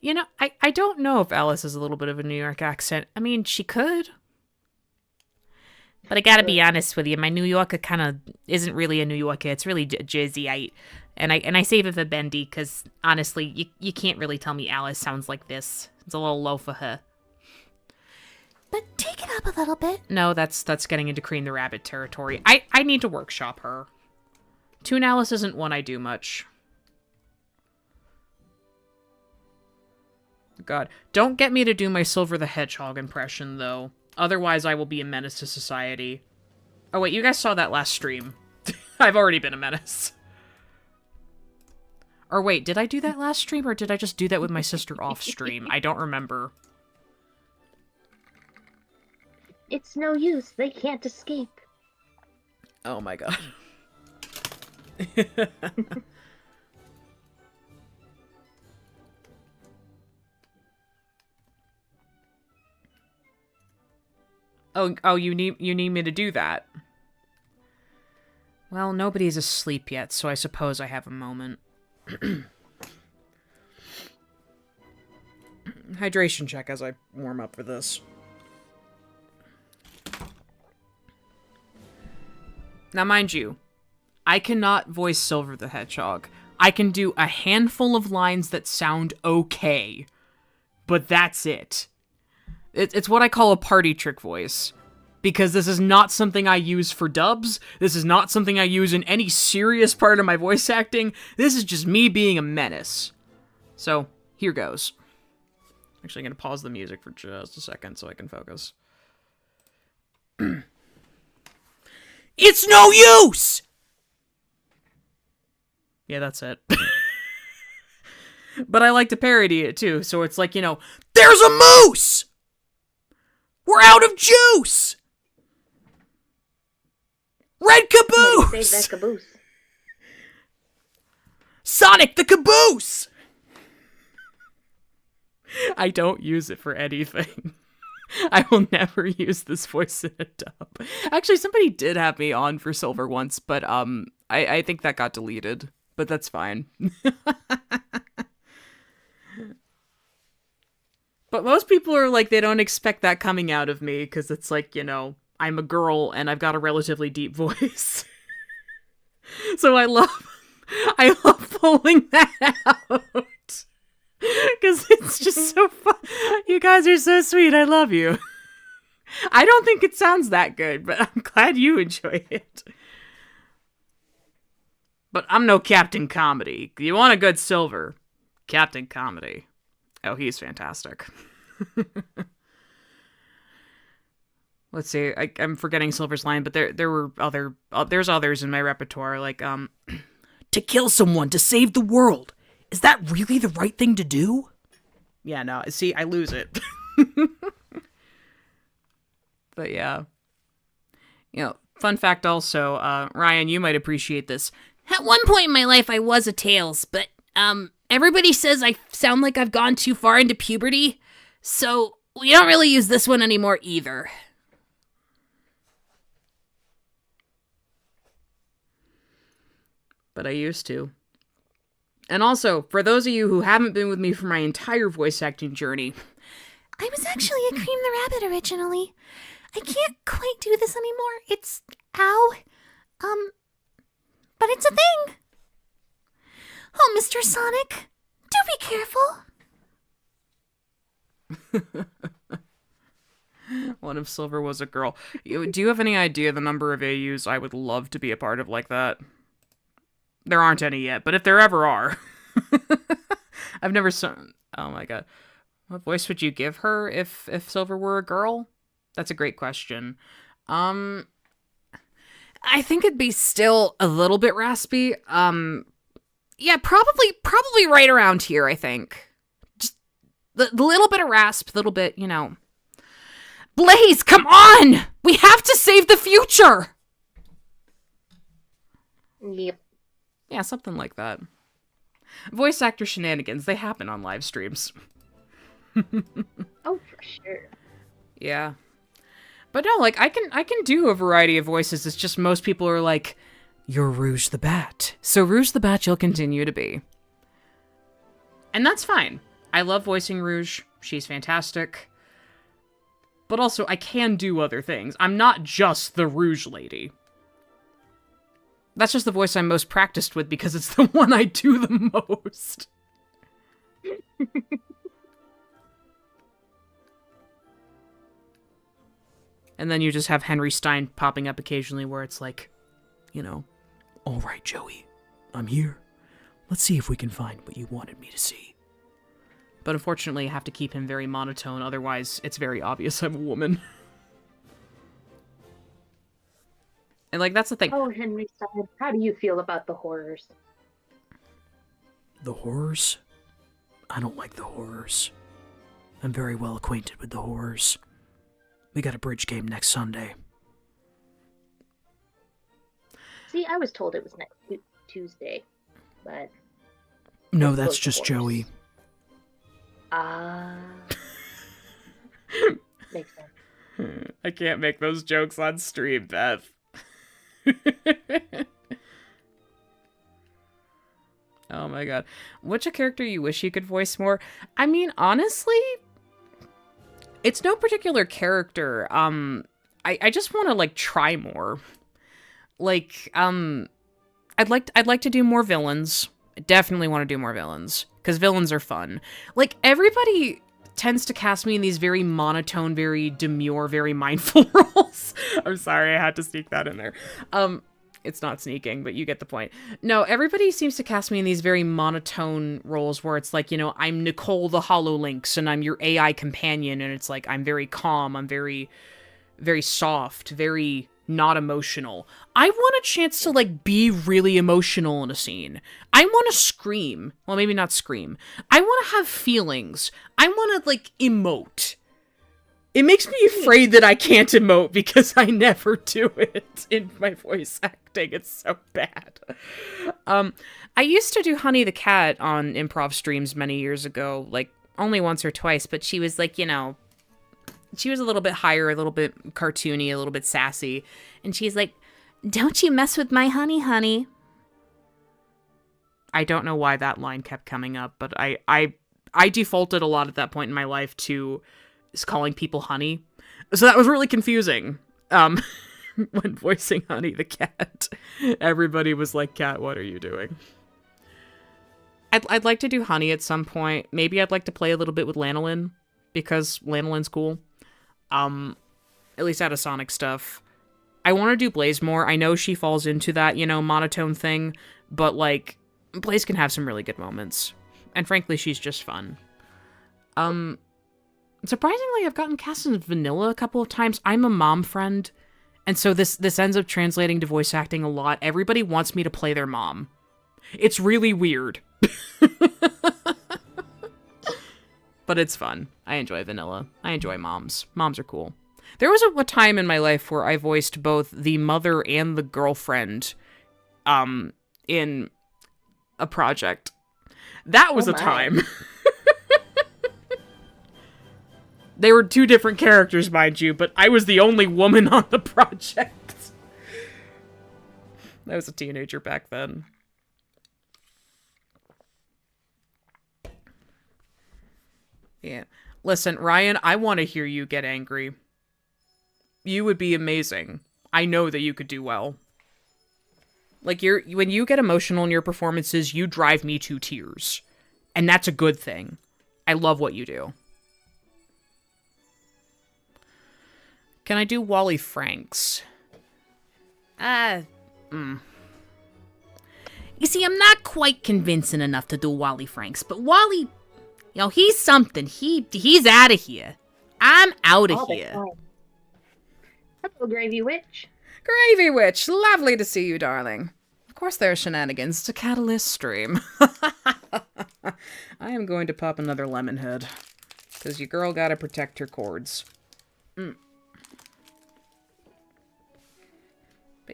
A: You know, I don't know if Alice has a little bit of a New York accent. I mean, she could. But I gotta be honest with you, my New Yorker kind of isn't really a New Yorker. It's really Jerseyite. And I save it for Bendy, because honestly, you can't really tell me Alice sounds like this. It's a little low for her.
D: But take it up a little bit.
A: No, that's getting into Cream the Rabbit territory. I need to workshop her. Toon Alice isn't one I do much. God. Don't get me to do my Silver the Hedgehog impression, though. Otherwise, I will be a menace to society. Oh, wait, you guys saw that last stream. I've already been a menace. Or wait, did I do that last stream, or did I just do that with my sister off stream? I don't remember.
B: It's no use. They can't escape.
A: Oh my god. Oh, you need me to do that. Well, nobody's asleep yet, so I suppose I have a moment. Hydration check as I warm up for this. Now, mind you, I cannot voice Silver the Hedgehog. I can do a handful of lines that sound okay, but that's it. It's what I call a party trick voice. Because this is not something I use for dubs. This is not something I use in any serious part of my voice acting. This is just me being a menace. So, here goes. Actually, I'm going to pause the music for just a second so I can focus. It's no use! Yeah, that's it. But I like to parody it, too. So it's like, you know, there's a moose! We're out of juice! Red caboose!
B: Save that caboose.
A: Sonic the Caboose! I don't use it for anything. I will never use this voice in a dub. Actually, somebody did have me on for Silver once, but I think that got deleted. But that's fine. But most people are like, they don't expect that coming out of me, because it's like, you know, I'm a girl and I've got a relatively deep voice. So I love pulling that out. Because it's just so fun. You guys are so sweet. I love you. I don't think it sounds that good, but I'm glad you enjoy it. But I'm no Captain Comedy. You want a good Silver? Captain Comedy. Oh, he's fantastic. Let's see. I'm forgetting Silver's line, but there were there's others in my repertoire, like to kill someone to save the world. Is that really the right thing to do? Yeah, no. See, I lose it. But yeah. You know, fun fact also, Ryan, you might appreciate this.
C: At one point in my life, I was a Tails, but, everybody says I sound like I've gone too far into puberty, so we don't really use this one anymore either.
A: But I used to. And also, for those of you who haven't been with me for my entire voice acting journey,
D: I was actually a Cream the Rabbit originally. I can't quite do this anymore. It's... ow. But it's a thing. Oh, Mr. Sonic, do be careful.
A: What if Silver was a girl? Do you have any idea the number of AUs I would love to be a part of like that? There aren't any yet, but if there ever are. I've never seen... Oh my god. What voice would you give her if Silver were a girl? That's a great question. I think it'd be still a little bit raspy.
C: Yeah, probably right around here, I think. Just the little bit of rasp, little bit, you know. Blaze, come on! We have to save the future!
B: Yep.
A: Yeah, something like that. Voice actor shenanigans, they happen on live streams.
B: Oh, for sure.
A: Yeah. But no, like, I can do a variety of voices. It's just most people are like, you're Rouge the Bat. So Rouge the Bat you'll continue to be. And that's fine. I love voicing Rouge. She's fantastic. But also, I can do other things. I'm not just the Rouge lady. That's just the voice I'm most practiced with because it's the one I do the most. And then you just have Henry Stein popping up occasionally where it's like, you know, all right, Joey, I'm here. Let's see if we can find what you wanted me to see. But unfortunately, I have to keep him very monotone, otherwise it's very obvious I'm a woman. And, like, that's the thing.
B: Oh, Henry Stein, how do you feel about the horrors?
E: The horrors? I don't like the horrors. I'm very well acquainted with the horrors. We got a bridge game next Sunday.
B: See, I was told it was next Tuesday, but...
E: No, that's just Joey.
B: Ah. Makes sense.
A: I can't make those jokes on stream, Beth. Oh my god. Which a character you wish you could voice more? I mean, honestly, it's no particular character. I just want to, like, try more. Like, I'd like to do more villains. I definitely want to do more villains, because villains are fun. Like, everybody tends to cast me in these very monotone, very demure, very mindful roles. I'm sorry, I had to sneak that in there. It's not sneaking, but you get the point. No, everybody seems to cast me in these very monotone roles where it's like, you know, I'm Nicole the HoloLynx and I'm your AI companion, and it's like, I'm very calm, I'm very, very soft, very not emotional. I want a chance to, like, be really emotional in a scene. I want to scream. Well, maybe not scream. I want to have feelings. I want to, like, emote. It makes me afraid that I can't emote because I never do it in my voice acting. It's so bad. I used to do Honey the Cat on improv streams many years ago, like, only once or twice, but she was, like, you know, she was a little bit higher, a little bit cartoony, a little bit sassy. And she's like, "Don't you mess with my honey, honey." I don't know why that line kept coming up, but I defaulted a lot at that point in my life to calling people honey. So that was really confusing. When voicing Honey the Cat, everybody was like, "Cat, what are you doing?" I'd like to do Honey at some point. Maybe I'd like to play a little bit with Lanolin, because Lanolin's cool. At least out of Sonic stuff. I want to do Blaze more. I know she falls into that, you know, monotone thing, but, like, Blaze can have some really good moments. And frankly, she's just fun. Surprisingly, I've gotten cast as Vanilla a couple of times. I'm a mom friend, and so this ends up translating to voice acting a lot. Everybody wants me to play their mom. It's really weird. But it's fun. I enjoy Vanilla. I enjoy moms. Moms are cool. There was a time in my life where I voiced both the mother and the girlfriend in a project. That was a time. They were two different characters, mind you, but I was the only woman on the project. I was a teenager back then. Yeah. Listen, Ryan, I want to hear you get angry. You would be amazing. I know that you could do well. Like, when you get emotional in your performances, you drive me to tears. And that's a good thing. I love what you do. Can I do Wally Franks?
C: You see, I'm not quite convincing enough to do Wally Franks, but Wally, you know, he's something. He's out of here. I'm out of here.
B: Hello, Gravy Witch.
A: Gravy Witch, lovely to see you, darling.
C: Of course there are shenanigans. It's a Kat Alyst stream. I am going to pop another lemon head. Because your girl gotta protect her cords. But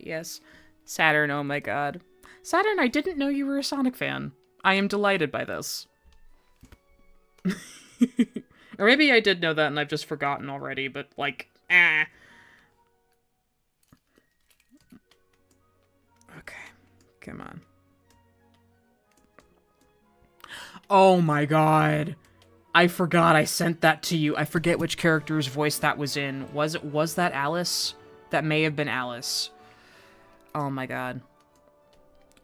C: yes, Saturn, oh my god. Saturn, I didn't know you were a Sonic fan. I am delighted by this. Or maybe I did know that and I've just forgotten already, but like, Okay, come on. Oh my god. I forgot I sent that to you. I forget which character's voice that was in. Was that Alice? That may have been Alice. Oh my god.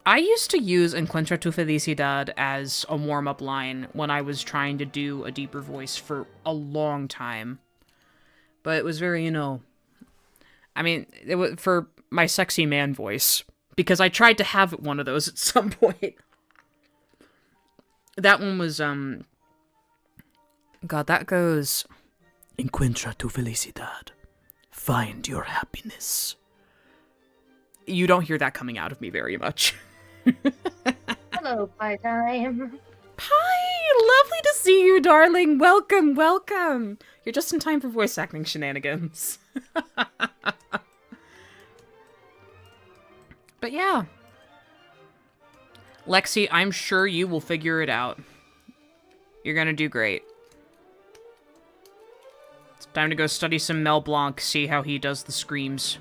C: I used to use Encuentra tu felicidad as a warm-up line when I was trying to do a deeper voice for a long time. But it was very, I mean, it was for my sexy man voice. Because I tried to have one of those at some point. That one was, God, that goes...
E: Encuentra tu felicidad. Find your happiness.
C: You don't hear that coming out of me very much.
B: Hello, pie time.
C: Hi! Lovely to see you, darling. Welcome, welcome. You're just in time for voice acting shenanigans. But yeah. Lexi, I'm sure you will figure it out. You're gonna do great. It's time to go study some Mel Blanc, see how he does the screams.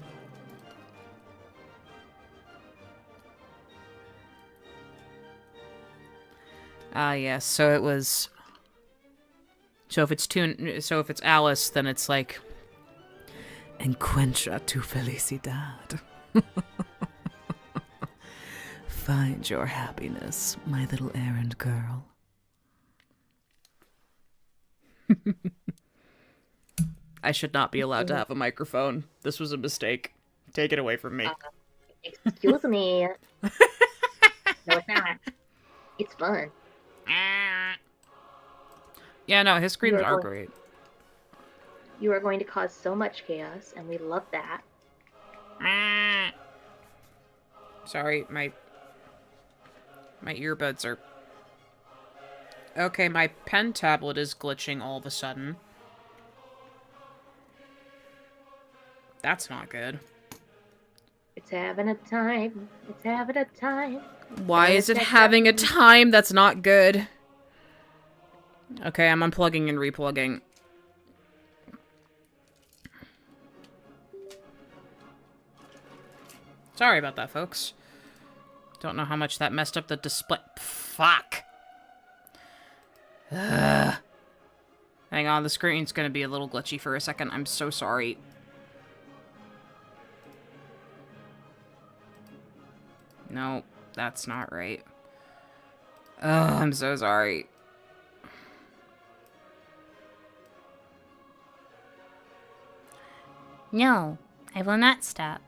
C: Ah, yes, so it was... So if it's Alice, then it's like...
E: Encuentra tu felicidad. Find your happiness, my little errand girl.
C: I should not be allowed to have a microphone. This was a mistake. Take it away from me.
B: Excuse me. No, it's not. It's fun.
C: Yeah, no, his screams
B: You are
C: are
B: going-
C: great.
B: You are going to cause so much chaos, and we love that.
C: Sorry, my earbuds are... Okay, my pen tablet is glitching all of a sudden. That's not good.
B: It's having a time. It's having a time.
C: Why is it having a time? That's not good. Okay, I'm unplugging and replugging. Sorry about that, folks. Don't know how much that messed up the display. Fuck. Ugh. Hang on, the screen's gonna be a little glitchy for a second. I'm so sorry. No, that's not right. Oh, I'm so sorry.
D: No, I will not stop.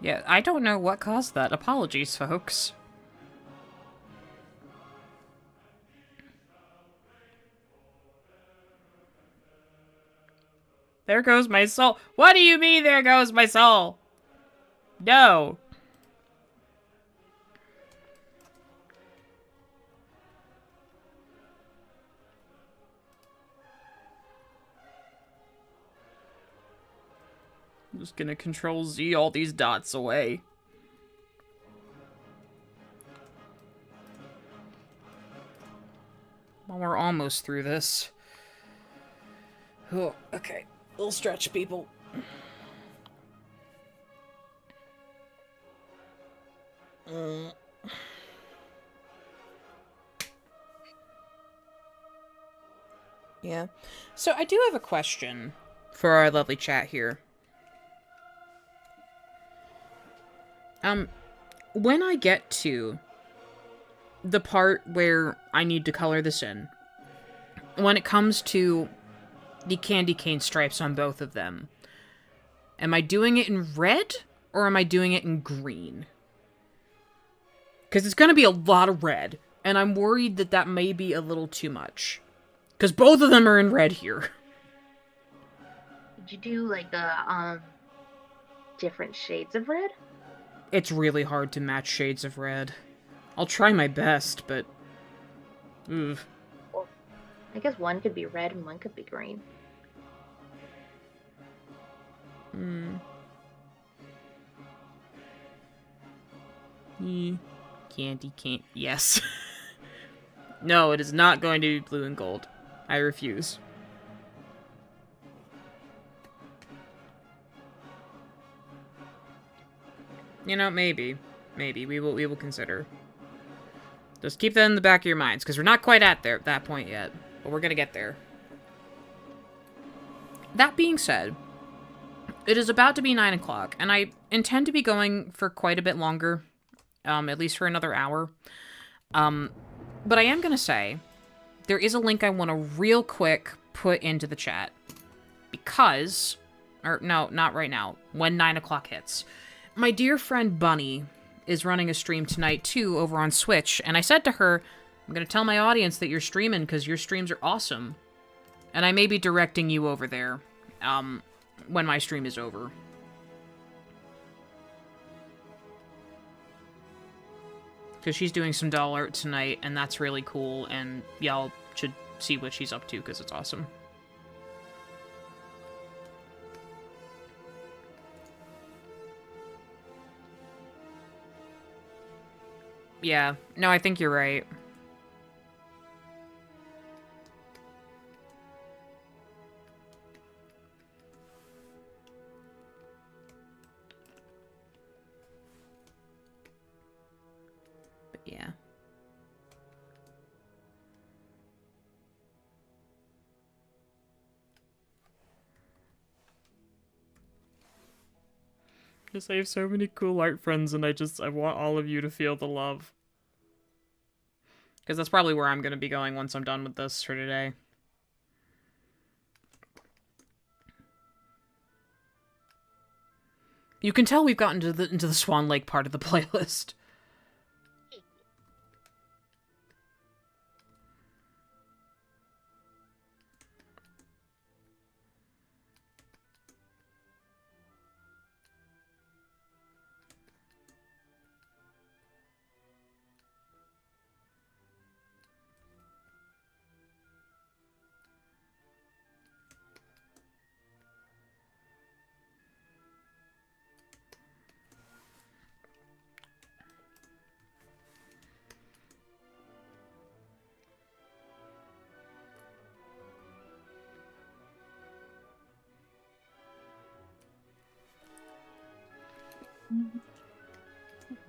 C: Yeah, I don't know what caused that. Apologies, folks. There goes my soul. What do you mean, there goes my soul? No. I'm just gonna Control Z all these dots away. Well, we're almost through this. Oh, okay. Little stretch, people. Yeah. So I do have a question for our lovely chat here. When I get to the part where I need to color this in, when it comes to the candy cane stripes on both of them, am I doing it in red or am I doing it in green? Because it's going to be a lot of red, and I'm worried that that may be a little too much. Because both of them are in red here.
B: Did you do like a different shades of red?
C: It's really hard to match shades of red. I'll try my best, but... Oof.
B: Well, I guess one could be red and one could be green.
C: Can't. Yes. No, it is not going to be blue and gold. I refuse. You know, maybe. Maybe. We will consider. Just keep that in the back of your minds, because we're not quite at that point yet. But we're gonna get there. That being said, it is about to be 9 o'clock, and I intend to be going for quite a bit longer. At least for another hour. But I am gonna say, there is a link I want to real quick put into the chat. Because, or no, not right now, when 9 o'clock hits. My dear friend Bunny is running a stream tonight too over on Switch, and I said to her, I'm gonna tell my audience that you're streaming because your streams are awesome. And I may be directing you over there, when my stream is over. Because she's doing some doll art tonight, and that's really cool, and y'all should see what she's up to, because it's awesome. Yeah, no, I think you're right. But yeah. Just I have so many cool art friends, and I want all of you to feel the love. Because that's probably where I'm going to be going once I'm done with this for today. You can tell we've gotten into the Swan Lake part of the playlist.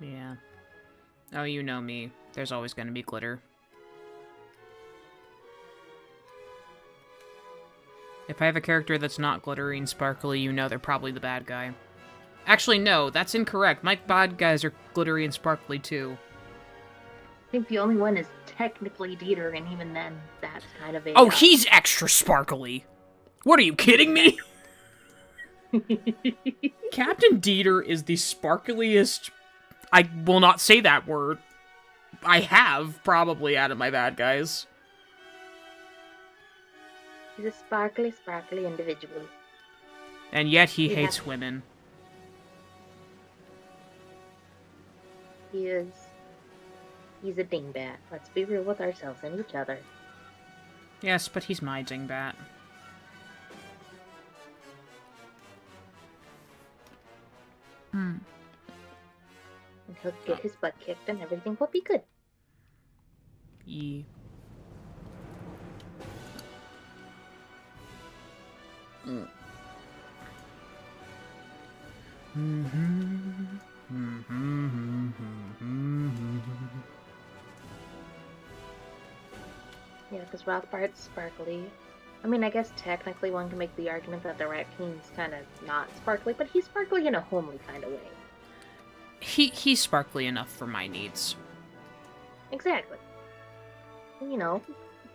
C: Yeah. Oh, you know me. There's always going to be glitter. If I have a character that's not glittery and sparkly, you know they're probably the bad guy. Actually, no, that's incorrect. My bad guys are glittery and sparkly, too.
B: I think the only one is technically Dieter, and even then, that's kind of a...
C: Oh, he's extra sparkly! What, are you kidding me? Captain Dieter is the sparkliest... I will not say that word. I have, probably, out of my bad guys.
B: He's a sparkly individual.
C: And yet he hates women.
B: He's a dingbat. Let's be real with ourselves and each other.
C: Yes, but he's my dingbat.
B: And he'll get his butt kicked and everything will be good.
C: Yeah.
B: Yeah, because Rothbart's sparkly. I mean, I guess technically one can make the argument that the raccoon's kind of not sparkly, but he's sparkly in a homely kind of way.
C: He's sparkly enough for my needs.
B: Exactly. You know,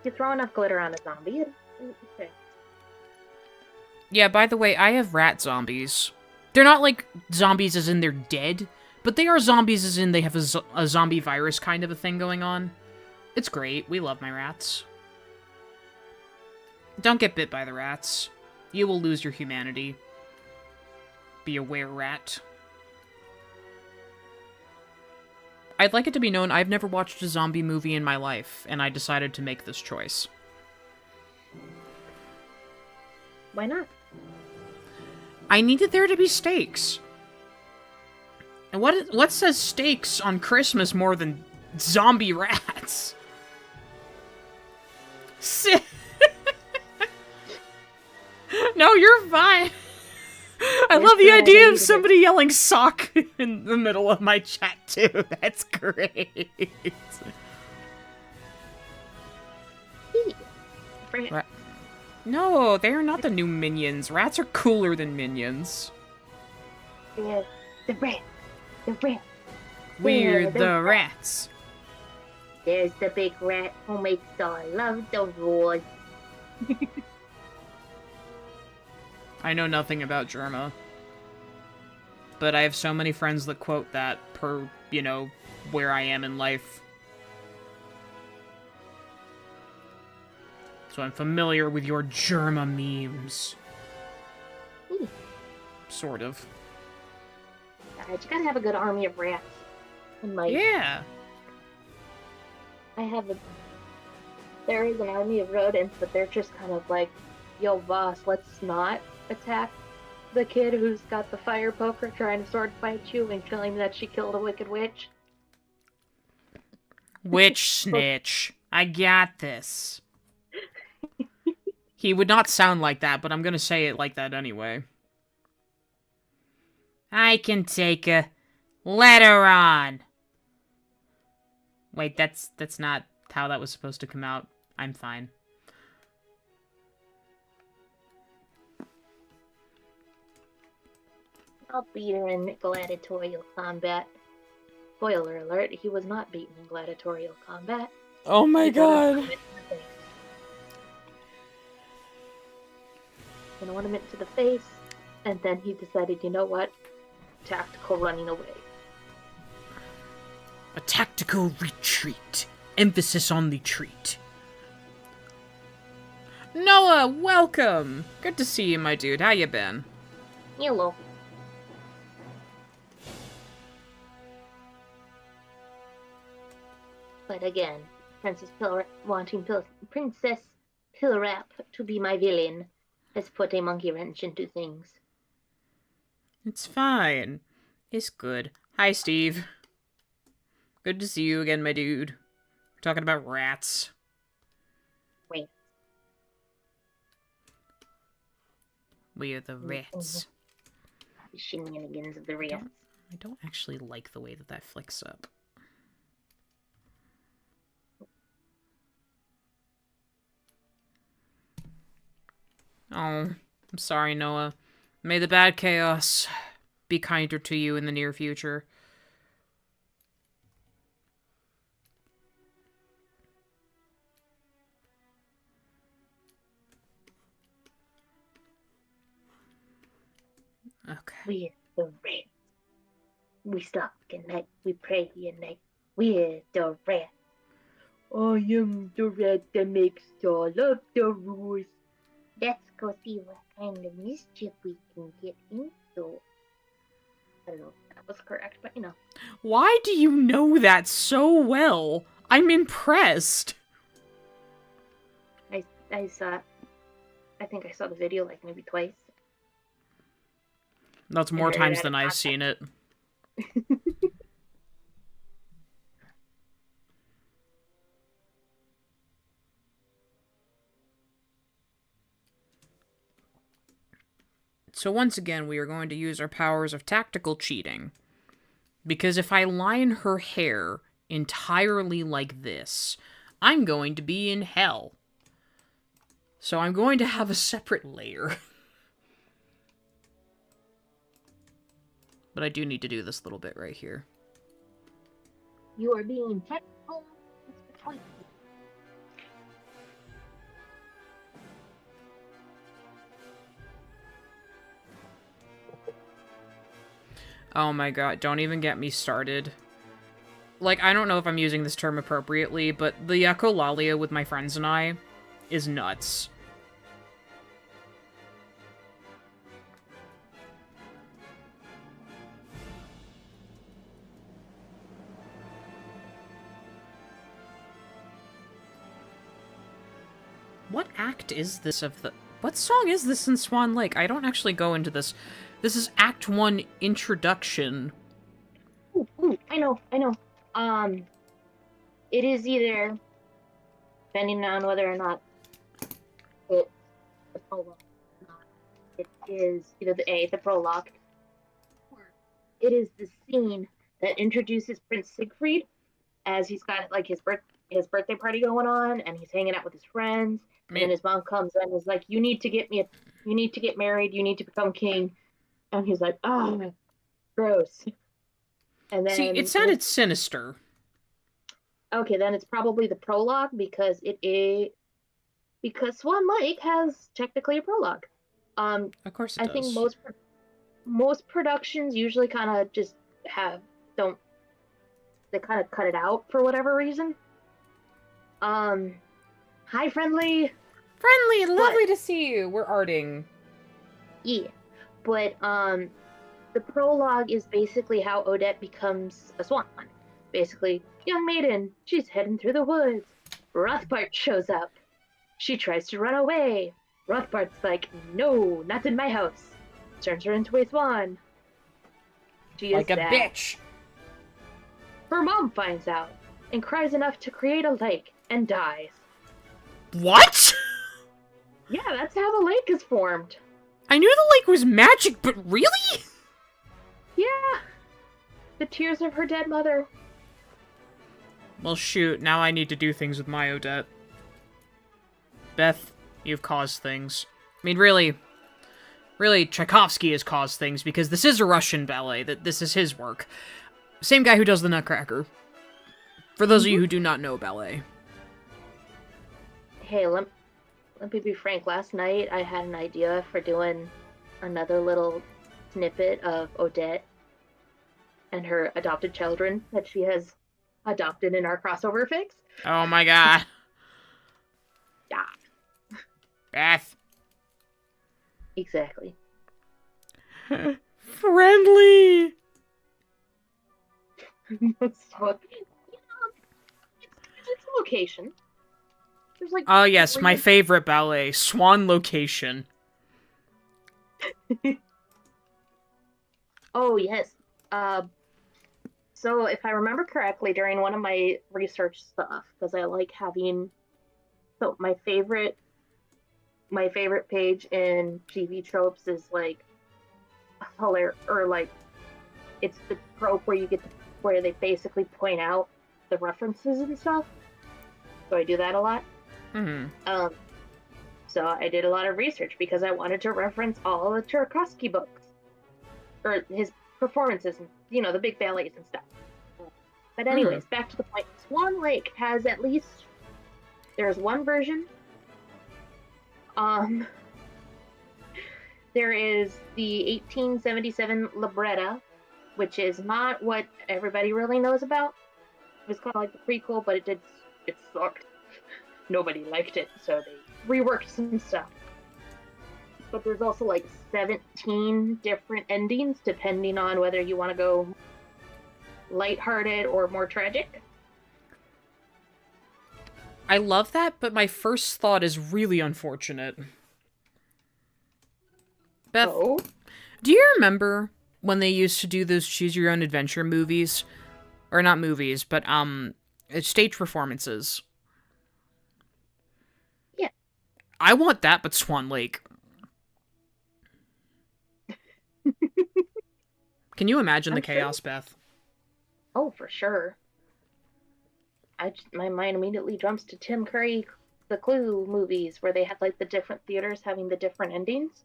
B: you throw enough glitter on a zombie, it fits.
C: Yeah, by the way, I have rat zombies. They're not like zombies as in they're dead, But they are zombies as in they have a zombie virus kind of a thing going on. It's great. We love my rats. Don't get bit by the rats. You will lose your humanity. Be a were-rat. I'd like it to be known I've never watched a zombie movie in my life, and I decided to make this choice.
B: Why not?
C: I needed there to be stakes. And what says stakes on Christmas more than zombie rats? No, you're fine. I love the idea of somebody yelling sock in the middle of my chat, too. That's great. No, they are not the new minions. Rats are cooler than minions.
B: Yeah, the rat. The rat.
C: We're the rats.
B: There's the big rat who makes all love the rules.
C: I know nothing about Germa. But I have so many friends that quote that per, you know, where I am in life. So I'm familiar with your Germa memes. Sort of.
B: Alright, you gotta have a good army of rats. In my...
C: Yeah.
B: There is an army of rodents, but they're just kind of like, yo boss, let's not attack the kid who's got the fire poker trying to sword fight you and claim that she killed a wicked witch.
C: Witch snitch. I got this. He would not sound like that, but I'm gonna say it like that anyway. I can take a letter on. Wait, that's not how that was supposed to come out. I'm fine.
B: I'll beat her in gladiatorial combat. Spoiler alert, he was not beaten in gladiatorial combat.
C: Oh my
B: He got
C: god.
B: an ornament to the face, and then he decided, you know what? Tactical running away.
C: A tactical retreat. Emphasis on the treat. Noah, welcome! Good to see you, my dude. How you been?
B: Hello. But again, Princess Pilrap to be my villain has put a monkey wrench into things.
C: It's fine. It's good. Hi, Steve. Good to see you again, my dude. We're talking about rats.
B: Wait.
C: We are the rats.
B: The shenanigans of the rats.
C: I don't actually like the way that flicks up. Oh, I'm sorry, Noah. May the bad chaos be kinder to you in the near future. Okay.
B: We're the rats. We stalk at night. We pray at night. We're the rats. I am the rat that makes all of the rules. Let's go see what kind of mischief we can get into. I don't know if that was correct, but you know.
C: Why do you know that so well? I'm impressed.
B: I saw. I think I saw the video like maybe twice.
C: That's more times than I've seen it. So once again, we are going to use our powers of tactical cheating. Because if I line her hair entirely like this, I'm going to be in hell. So I'm going to have a separate layer. But I do need to do this little bit right here.
B: You are being technical.
A: Oh my god, don't even get me started. Like, I don't know if I'm using this term appropriately, but the echolalia with my friends and I is nuts. What act is this of the... What song is this in Swan Lake? I don't actually go into this. This is Act 1 Introduction.
B: Ooh, I know. It is either, depending on whether or not it's the prologue or not, it is either the prologue, or it is the scene that introduces Prince Siegfried as he's got like his birthday party going on, and he's hanging out with his friends. And then his mom comes in and is like, you need to get married, you need to become king. And he's like, oh, gross. And then
A: See, it sounded sinister.
B: Okay, then it's probably the prologue because because Swan Lake has technically a prologue.
A: Of course it does.
B: I think most productions usually kind of just they kind of cut it out for whatever reason. Hi, friendly.
A: Friendly, lovely to see you. We're arting.
B: Yeah, but the prologue is basically how Odette becomes a swan. Basically, young maiden, she's heading through the woods. Rothbart shows up. She tries to run away. Rothbart's like, no, not in my house. Turns her into a swan. She
A: like
B: is
A: a
B: sad.
A: bitch.
B: Her mom finds out and cries enough to create a lake and dies.
A: What?
B: Yeah, that's how the lake is formed.
A: I knew the lake was magic, but really?
B: Yeah. The tears of her dead mother.
A: Well, shoot, now I need to do things with my Odette. Beth, you've caused things. I mean, really, Tchaikovsky has caused things, because this is a Russian ballet, this is his work. Same guy who does the Nutcracker. For those of you who do not know ballet.
B: Hey, let me be frank. Last night, I had an idea for doing another little snippet of Odette and her adopted children that she has adopted in our crossover fix.
A: Oh my god.
B: Yeah.
A: Beth.
B: Exactly.
A: Friendly.
B: So, it's a location. There's like.
A: Oh yes, my favorite ballet, Swan Location.
B: Oh yes. So if I remember correctly, during one of my research stuff, because I like having, so my favorite page in TV tropes is like it's the trope where where they basically point out the references and stuff. So I do that a lot.
A: Mm-hmm.
B: So I did a lot of research because I wanted to reference all the Tchaikovsky books or his performances and the big ballets and stuff. But anyways, back to the point. Swan Lake has there's one version. There is the 1877 libretta, which is not what everybody really knows about. It was kind of like the prequel, but it sucked. Nobody liked it, so they reworked some stuff. But there's also like 17 different endings, depending on whether you want to go lighthearted or more tragic.
A: I love that, but my first thought is really unfortunate. Beth,
B: Oh?
A: do you remember when they used to do those Choose Your Own Adventure movies? Or not movies, but stage performances.
B: Yeah.
A: I want that, but Swan Lake. Can you imagine the chaos, Beth?
B: Oh, for sure. My mind immediately jumps to Tim Curry, the Clue movies, where they had like the different theaters having the different endings.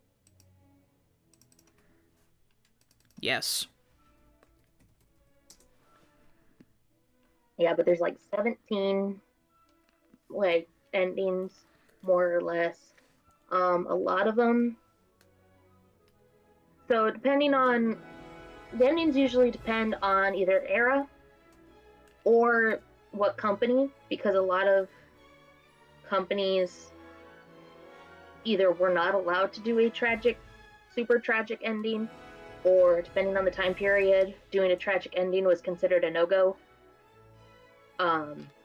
A: Yes.
B: Yeah, but there's like 17 like endings, more or less. A lot of them. So depending on The endings usually depend on either era or what company, because a lot of companies either were not allowed to do a super tragic ending, or depending on the time period, doing a tragic ending was considered a no-go.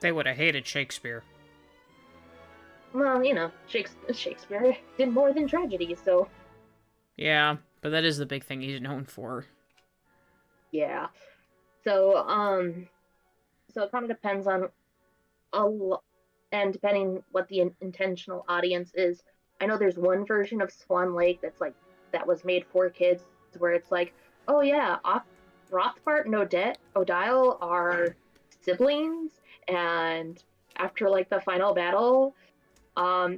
A: They would have hated Shakespeare.
B: Well, Shakespeare did more than tragedy, so
A: Yeah, but that is the big thing he's known for.
B: yeah. So so it kind of depends on and depending what the intentional audience is. I know there's one version of Swan Lake that was made for kids, where it's like, oh yeah, Rothbart and Odile are siblings, and after like the final battle,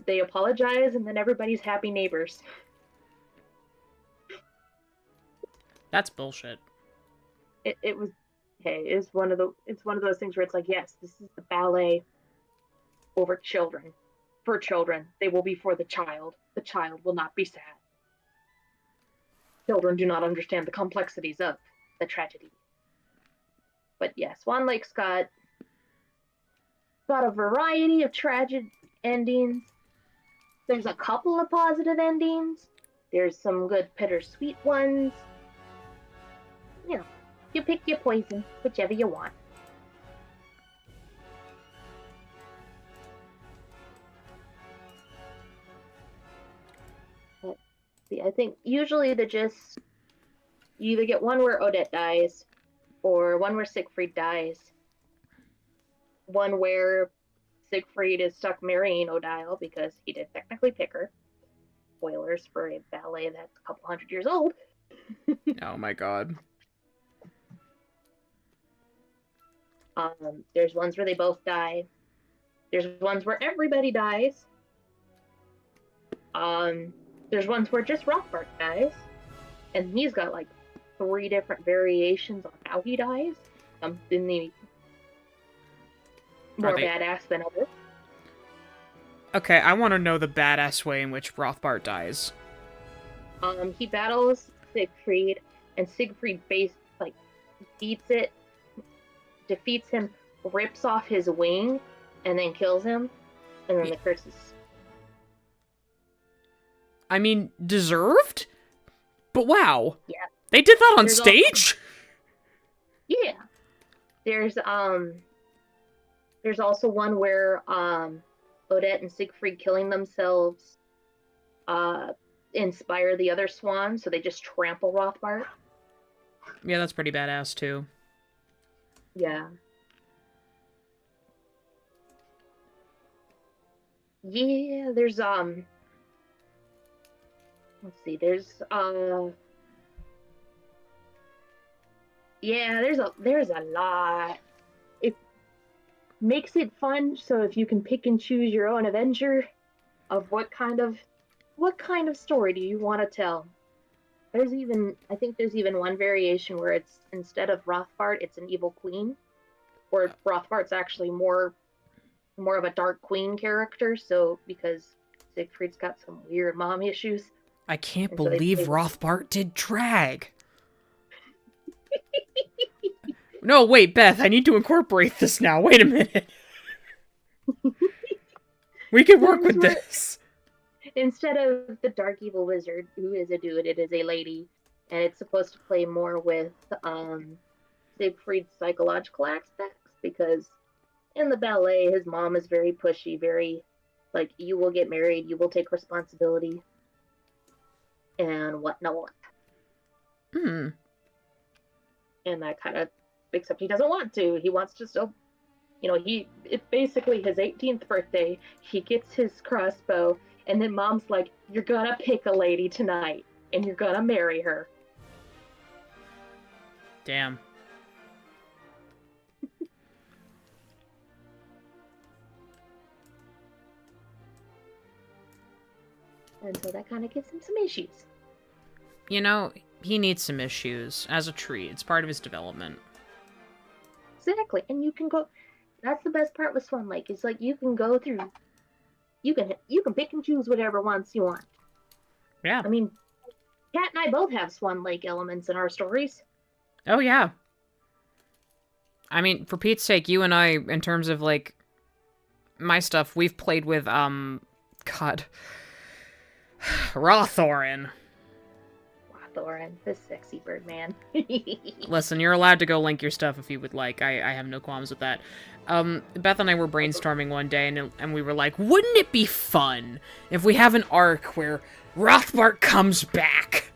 B: they apologize, and then everybody's happy neighbors.
A: That's bullshit.
B: It was, hey, it's one of those things where it's like, yes, this is the ballet over children. For children, they will be for the child. The child will not be sad. Children do not understand the complexities of the tragedy. But yeah, Swan Lake's got a variety of tragic endings. There's a couple of positive endings. There's some good bittersweet ones. You know, you pick your poison, whichever you want. But see, I think usually you either get one where Odette dies, or one where Siegfried dies, one where Siegfried is stuck marrying Odile because he did technically pick her. Spoilers for a ballet that's a couple hundred years old.
A: Oh my god.
B: There's ones where they both die. There's ones where everybody dies. There's ones where just Rothbart dies, and he's got like 3 different variations on how he dies. Some in the more badass than others.
A: Okay, I want to know the badass way in which Rothbart dies.
B: He battles Siegfried, and Siegfried defeats him, rips off his wing, and then kills him, and then the curse is...
A: I mean, deserved? But wow.
B: Yeah.
A: They did that on stage?
B: Yeah. There's also one where Odette and Siegfried killing themselves inspire the other swans, so they just trample Rothbart.
A: Yeah, that's pretty badass too.
B: Yeah. Yeah, there's let's see, there's there's a lot. It makes it fun, so if you can pick and choose your own adventure of what kind of story do you want to tell. I think there's even one variation where it's, instead of Rothbart, it's an evil queen, or Rothbart's actually more of a dark queen character, so because Siegfried's got some weird mom issues.
A: I can't believe Rothbart did drag. No, wait, Beth, I need to incorporate this now. Wait a minute. We can work with this.
B: Instead of the dark evil wizard, who is a dude, it is a lady, and it's supposed to play more with Siegfried's psychological aspects, because in the ballet, his mom is very pushy, very like, you will get married, you will take responsibility, and whatnot.
A: Hmm.
B: And that kind of, except he doesn't want to. He wants to still, it's basically his 18th birthday. He gets his crossbow, and then mom's like, you're gonna pick a lady tonight, and you're gonna marry her.
A: Damn.
B: And so that kind of gives him some issues.
A: You know, he needs some issues. As a tree, it's part of his development.
B: Exactly, and you can go. That's the best part with Swan Lake. Is like you can go through. You can pick and choose whatever ones you want.
A: Yeah.
B: I mean, Kat and I both have Swan Lake elements in our stories.
A: Oh, yeah. I mean, for Pete's sake, you and I, in terms of, like, my stuff, we've played with, God. Rawthorin.
B: Thorin, this sexy bird man.
A: Listen, you're allowed to go link your stuff if you would like. I have no qualms with that. Beth and I were brainstorming one day, and we were like, wouldn't it be fun if we have an arc where Rothbart comes back?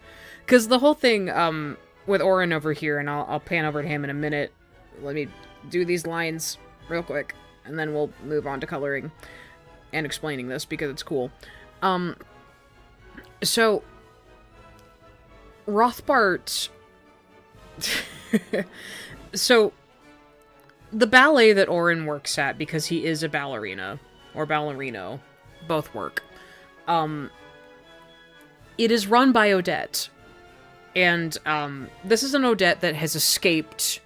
A: Because the whole thing, with Orin over here, and I'll pan over to him in a minute. Let me do these lines real quick, and then we'll move on to coloring and explaining this, because it's cool. So... Rothbart... So, the ballet that Orin works at, because he is a ballerina, or ballerino, both work, it is run by Odette. And, this is an Odette that has escaped,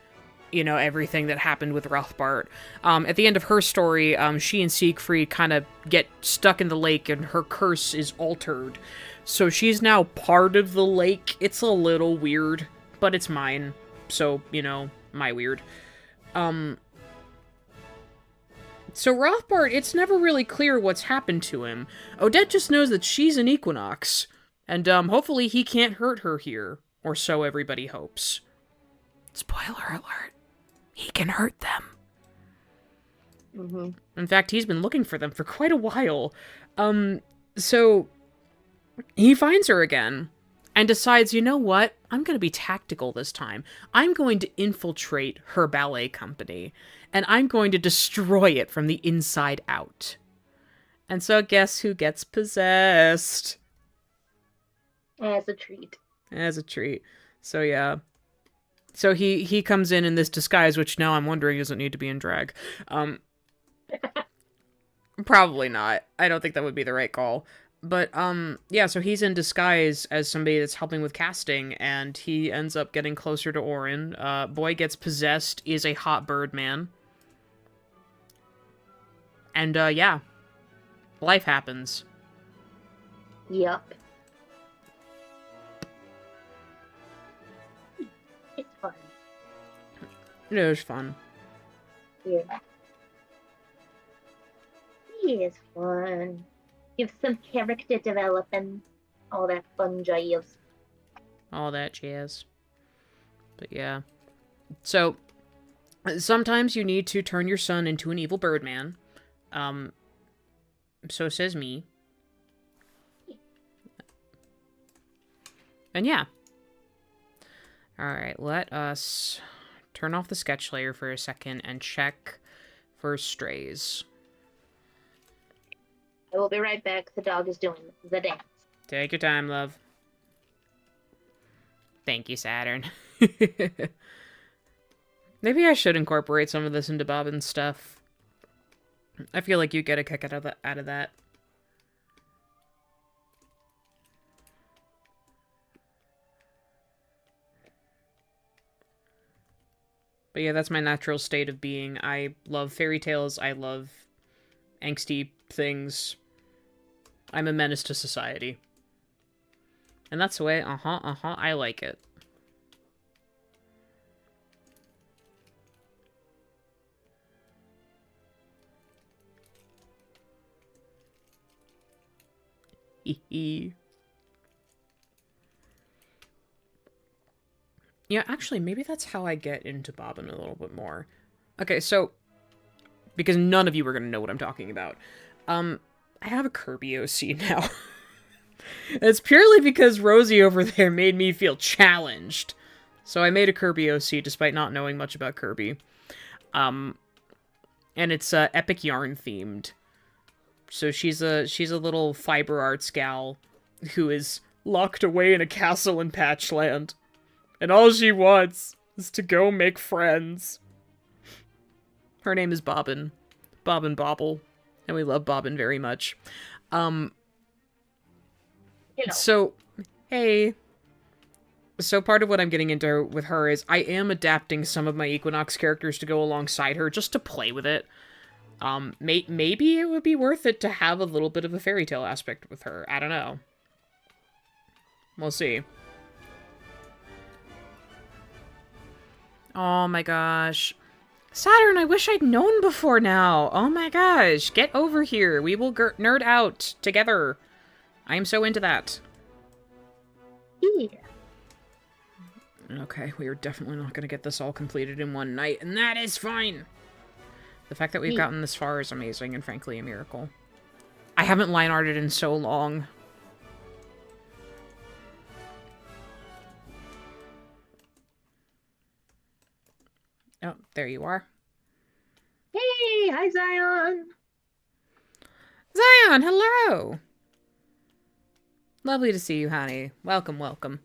A: you know, everything that happened with Rothbart. At the end of her story, she and Siegfried kind of get stuck in the lake, and her curse is altered. So she's now part of the lake. It's a little weird, but it's mine. So, you know, my weird. So Rothbart, it's never really clear what's happened to him. Odette just knows that she's an Equinox. And, hopefully he can't hurt her here. Or so everybody hopes.
E: Spoiler alert. He can hurt them.
B: Mm-hmm.
A: In fact, he's been looking for them for quite a while. So... he finds her again, and decides, you know what? I'm going to be tactical this time. I'm going to infiltrate her ballet company, and I'm going to destroy it from the inside out. And so guess who gets possessed?
B: As a treat.
A: As a treat. So yeah. So he comes in this disguise, which now I'm wondering doesn't need to be in drag. Probably not. I don't think that would be the right call. But, yeah, so he's in disguise as somebody that's helping with casting, and he ends up getting closer to Orin. Boy gets possessed, is a hot bird man. And, yeah. Life happens.
B: Yup. It's fun.
A: It is fun.
B: Yeah. It is fun. Give some character development. All that fun jazz.
A: All that jazz. But yeah. So, sometimes you need to turn your son into an evil birdman. So says me. And yeah. Alright, let us turn off the sketch layer for a second and check for strays.
B: I will be right back. The dog is doing the dance.
A: Take your time, love. Thank you, Saturn. Maybe I should incorporate some of this into Bobbin's stuff. I feel like you get a kick out of that. But yeah, that's my natural state of being. I love fairy tales. I love angsty things. I'm a menace to society. And that's the way, I like it. Yeah, actually, maybe that's how I get into Bobbin a little bit more. Okay, so, because none of you are going to know what I'm talking about. I have a Kirby OC now. It's purely because Rosie over there made me feel challenged. So I made a Kirby OC despite not knowing much about Kirby. And it's epic yarn themed. So she's a little fiber arts gal who is locked away in a castle in Patchland. And all she wants is to go make friends. Her name is Bobbin. Bobbin Bobble. And we love Bobbin very much. So, hey. So part of what I'm getting into with her is I am adapting some of my Equinox characters to go alongside her just to play with it. Maybe it would be worth it to have a little bit of a fairy tale aspect with her. I don't know. We'll see. Oh my gosh. Saturn, I wish I'd known before now. Oh my gosh. Get over here. We will nerd out together. I am so into that.
B: Yeah.
A: Okay, we are definitely not going to get this all completed in one night, and that is fine. The fact that we've gotten this far is amazing, and frankly a miracle. I haven't line arted in so long. Oh, there you are.
B: Hey, hi Zion.
A: Zion, hello! Lovely to see you, honey. Welcome, welcome.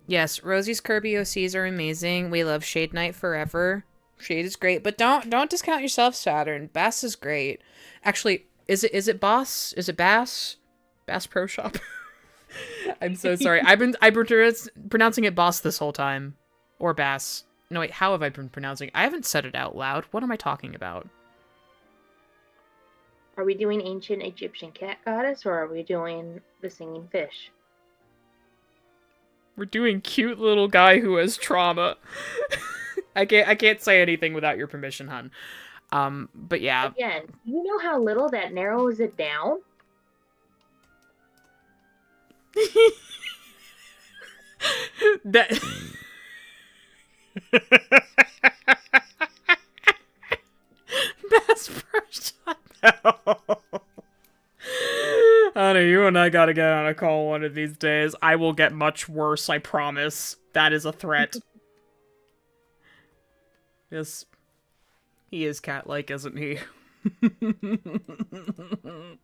A: Yes, Rosie's Kirby OCs are amazing. We love Shade Knight forever. Shade is great, but don't discount yourself, Saturn. Bass is great. Actually, is it Boss? Is it Bass? Bass Pro Shop? I'm so sorry. I've been pronouncing it Boss this whole time. Or Bass. No, wait, how have I been pronouncing it? I haven't said it out loud. What am I talking about?
B: Are we doing ancient Egyptian cat goddess, or are we doing the singing fish?
A: We're doing cute little guy who has trauma. I can't say anything without your permission, hun. But yeah.
B: Again, you know how little that narrows it down?
A: That Bass Pro Shop. Honey, you and I gotta get on a call one of these days. I will get much worse, I promise. That is a threat. Yes. He is cat-like, isn't he?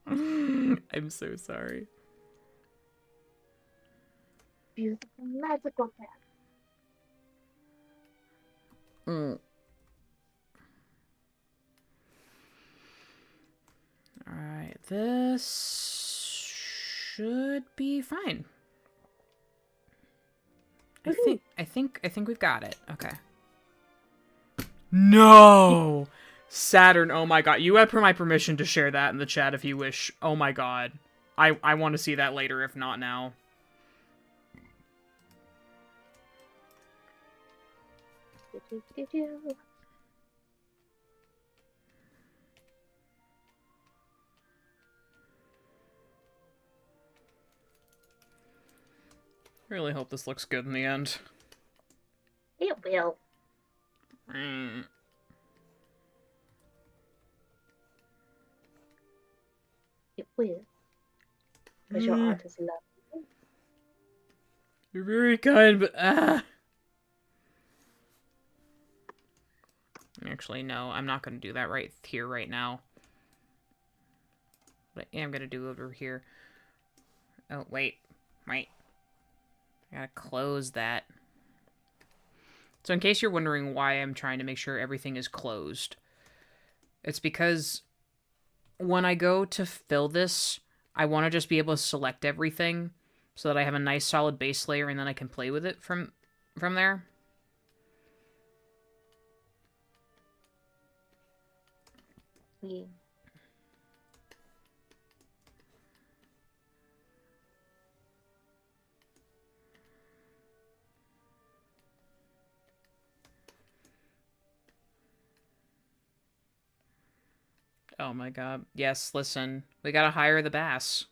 A: I'm so sorry.
B: Beautiful, magical cat.
A: Alright, this should be fine. I think we've got it. Okay. No! Saturn, oh my god. You have my permission to share that in the chat if you wish. Oh my god. I want to see that later, if not now. Really hope this looks good in the end.
B: It will. It will. Because your art is lovely.
A: You're very kind, but Actually, no, I'm not going to do that right here, right now. But I am going to do it over here. Oh, wait. I gotta close that. So in case you're wondering why I'm trying to make sure everything is closed, it's because when I go to fill this, I want to just be able to select everything so that I have a nice solid base layer and then I can play with it from there.
B: Yeah.
A: Oh my god. Yes, listen. We gotta hire the bass.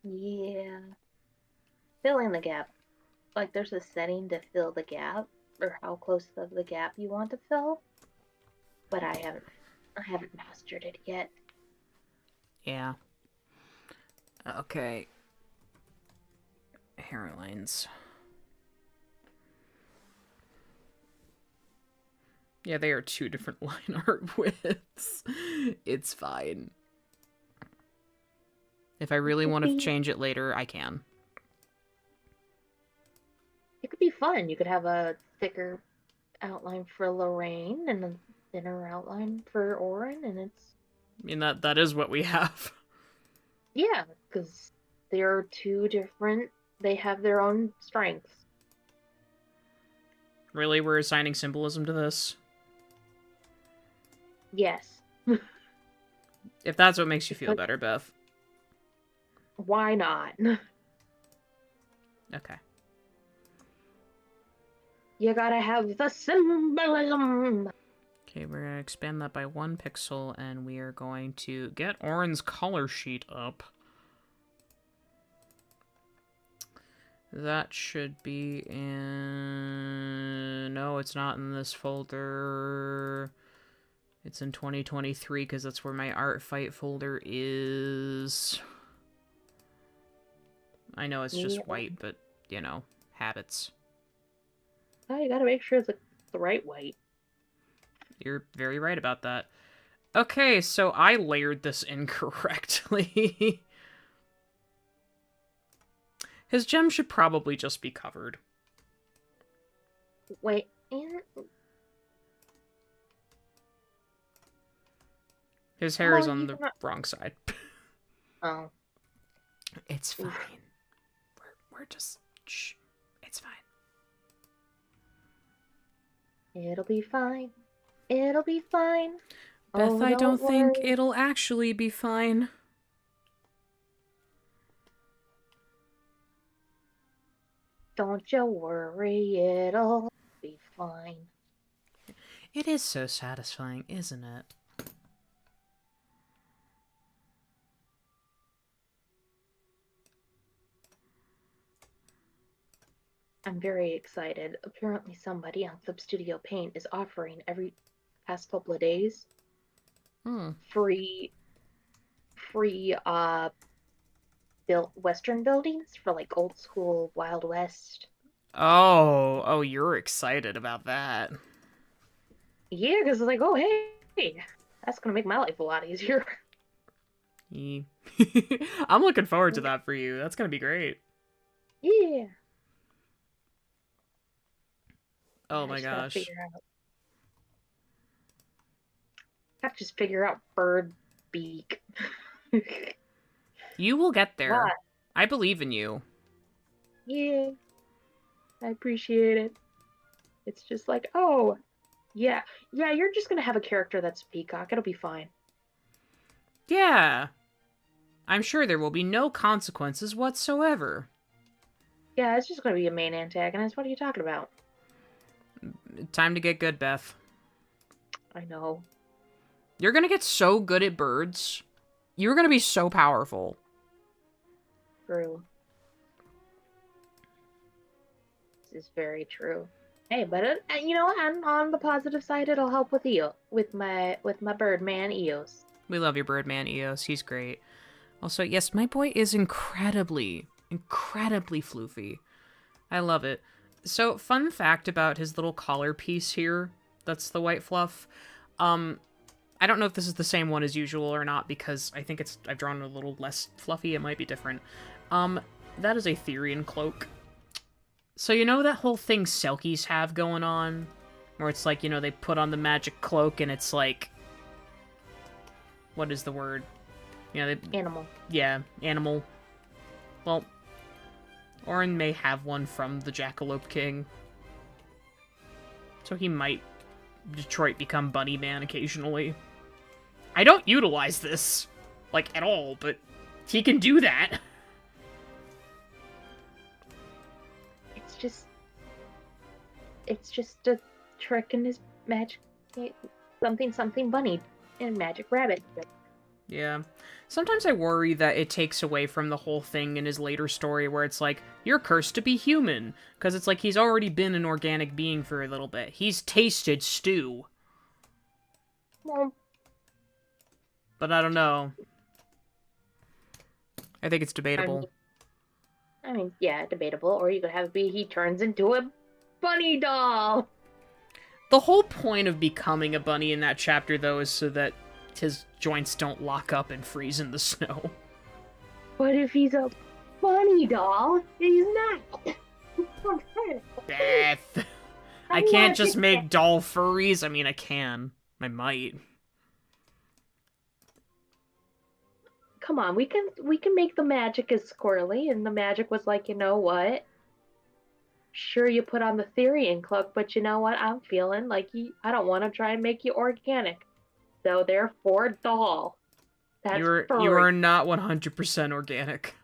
B: Yeah. Fill in the gap. Like there's a setting to fill the gap or how close of the gap you want to fill. But I haven't mastered it yet.
A: Yeah. Okay. Hairlines. Yeah, they are two different line art widths. It's fine. If I really want to change it later, I can.
B: It could be fun. You could have a thicker outline for Lorraine and a thinner outline for Orin, and it's...
A: I mean, that is what we have.
B: Yeah, because there are two different They have their own strengths.
A: Really, we're assigning symbolism to this?
B: Yes.
A: If that's what makes you feel
B: But
A: better, Beth.
B: why not?
A: Okay.
B: You gotta have the symbolism.
A: Okay, we're gonna expand that by 1 pixel, and we are going to get Orin's color sheet up. That should be in... No, it's not in this folder. It's in 2023, because that's where my art fight folder is. I know it's just white, but, you know, habits.
B: Oh, you gotta make sure it's the right white.
A: You're very right about that. Okay, so I layered this incorrectly. His gem should probably just be covered.
B: Wait.
A: His hair is
B: Oh,
A: on
B: you
A: the
B: cannot-
A: wrong side.
B: Oh.
A: It's fine. We're just... Shh. It's fine.
B: It'll be fine. It'll be fine.
A: Beth,
B: Oh,
A: I don't think
B: worry.
A: it'll actually be fine.
B: Don't you worry, it'll be fine.
A: It is so satisfying, isn't it?
B: I'm very excited. Apparently somebody on Flip Studio Paint is offering every past couple of days free built Western buildings for like old school Wild West.
A: Oh, you're excited about that.
B: Yeah, because it's like, oh hey, that's gonna make my life a lot easier.
A: I'm looking forward to that for you. That's gonna be great.
B: Yeah.
A: Oh
B: I
A: my
B: just gotta
A: gosh.
B: have to just figure out bird beak.
A: You will get there.
B: What?
A: I believe in you.
B: Yeah, I appreciate it. It's just like, oh, yeah, you're just gonna have a character that's a peacock. It'll be fine.
A: Yeah. I'm sure there will be no consequences whatsoever.
B: Yeah, it's just gonna be a main antagonist. What are you talking about?
A: Time to get good, Beth.
B: I know.
A: You're gonna get so good at birds. You're gonna be so powerful.
B: True. This is very true. Hey, but you know, and on the positive side, it'll help with my Birdman Eos.
A: We love your Birdman, Eos. He's great. Also, yes, my boy is incredibly floofy. I love it. So, fun fact about his little collar piece here. That's the white fluff. I don't know if this is the same one as usual or not, because I think I've drawn a little less fluffy. It might be different. That is a Therian cloak. So, you know that whole thing Selkies have going on? Where it's like, you know, they put on the magic cloak and it's like... What is the word? You know,
B: Animal.
A: Yeah, animal. Well, Orin may have one from the Jackalope King. So he might Detroit become Bunny Man occasionally. I don't utilize this, like, at all, but he can do that.
B: It's just a trick in his magic, something bunny and magic rabbit.
A: Yeah. Sometimes I worry that it takes away from the whole thing in his later story where it's like, you're cursed to be human. Because it's like he's already been an organic being for a little bit. He's tasted stew.
B: Well,
A: But I don't know. I think it's debatable.
B: I mean, yeah, debatable. Or you could have it be he turns into a bunny doll.
A: The whole point of becoming a bunny in that chapter, though, is so that his joints don't lock up and freeze in the snow.
B: But if he's a bunny doll, he's not.
A: Beth! I can't just make doll furries. I mean, I can. I might.
B: Come come on, we can make the magic as squirrely. And the magic was like, you know what? Sure, you put on the Therian cloak, but you know what? I'm feeling like I don't want to try and make you organic. So therefore, doll. That's
C: You
B: furry.
C: are not 100% organic.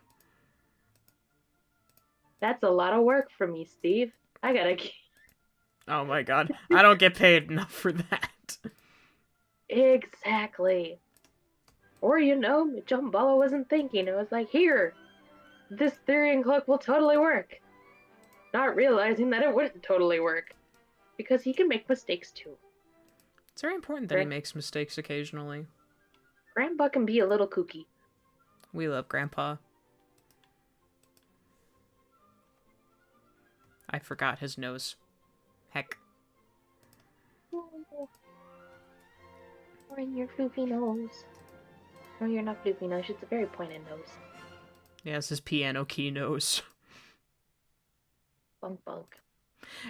B: That's a lot of work for me, Steve. I gotta.
C: Oh my god. I don't get paid enough for that.
B: Exactly. Or, Jumbala wasn't thinking. It was like, here, this Therian cloak will totally work. Not realizing that it wouldn't totally work. Because he can make mistakes too.
C: It's very important that he makes mistakes occasionally.
B: Grandpa can be a little kooky.
C: We love Grandpa. I forgot his nose. Heck.
B: Or in your floofy nose. No, you're not floofy nose. It's a very pointed nose.
C: Yeah, it's his piano key nose.
B: Bunk bunk.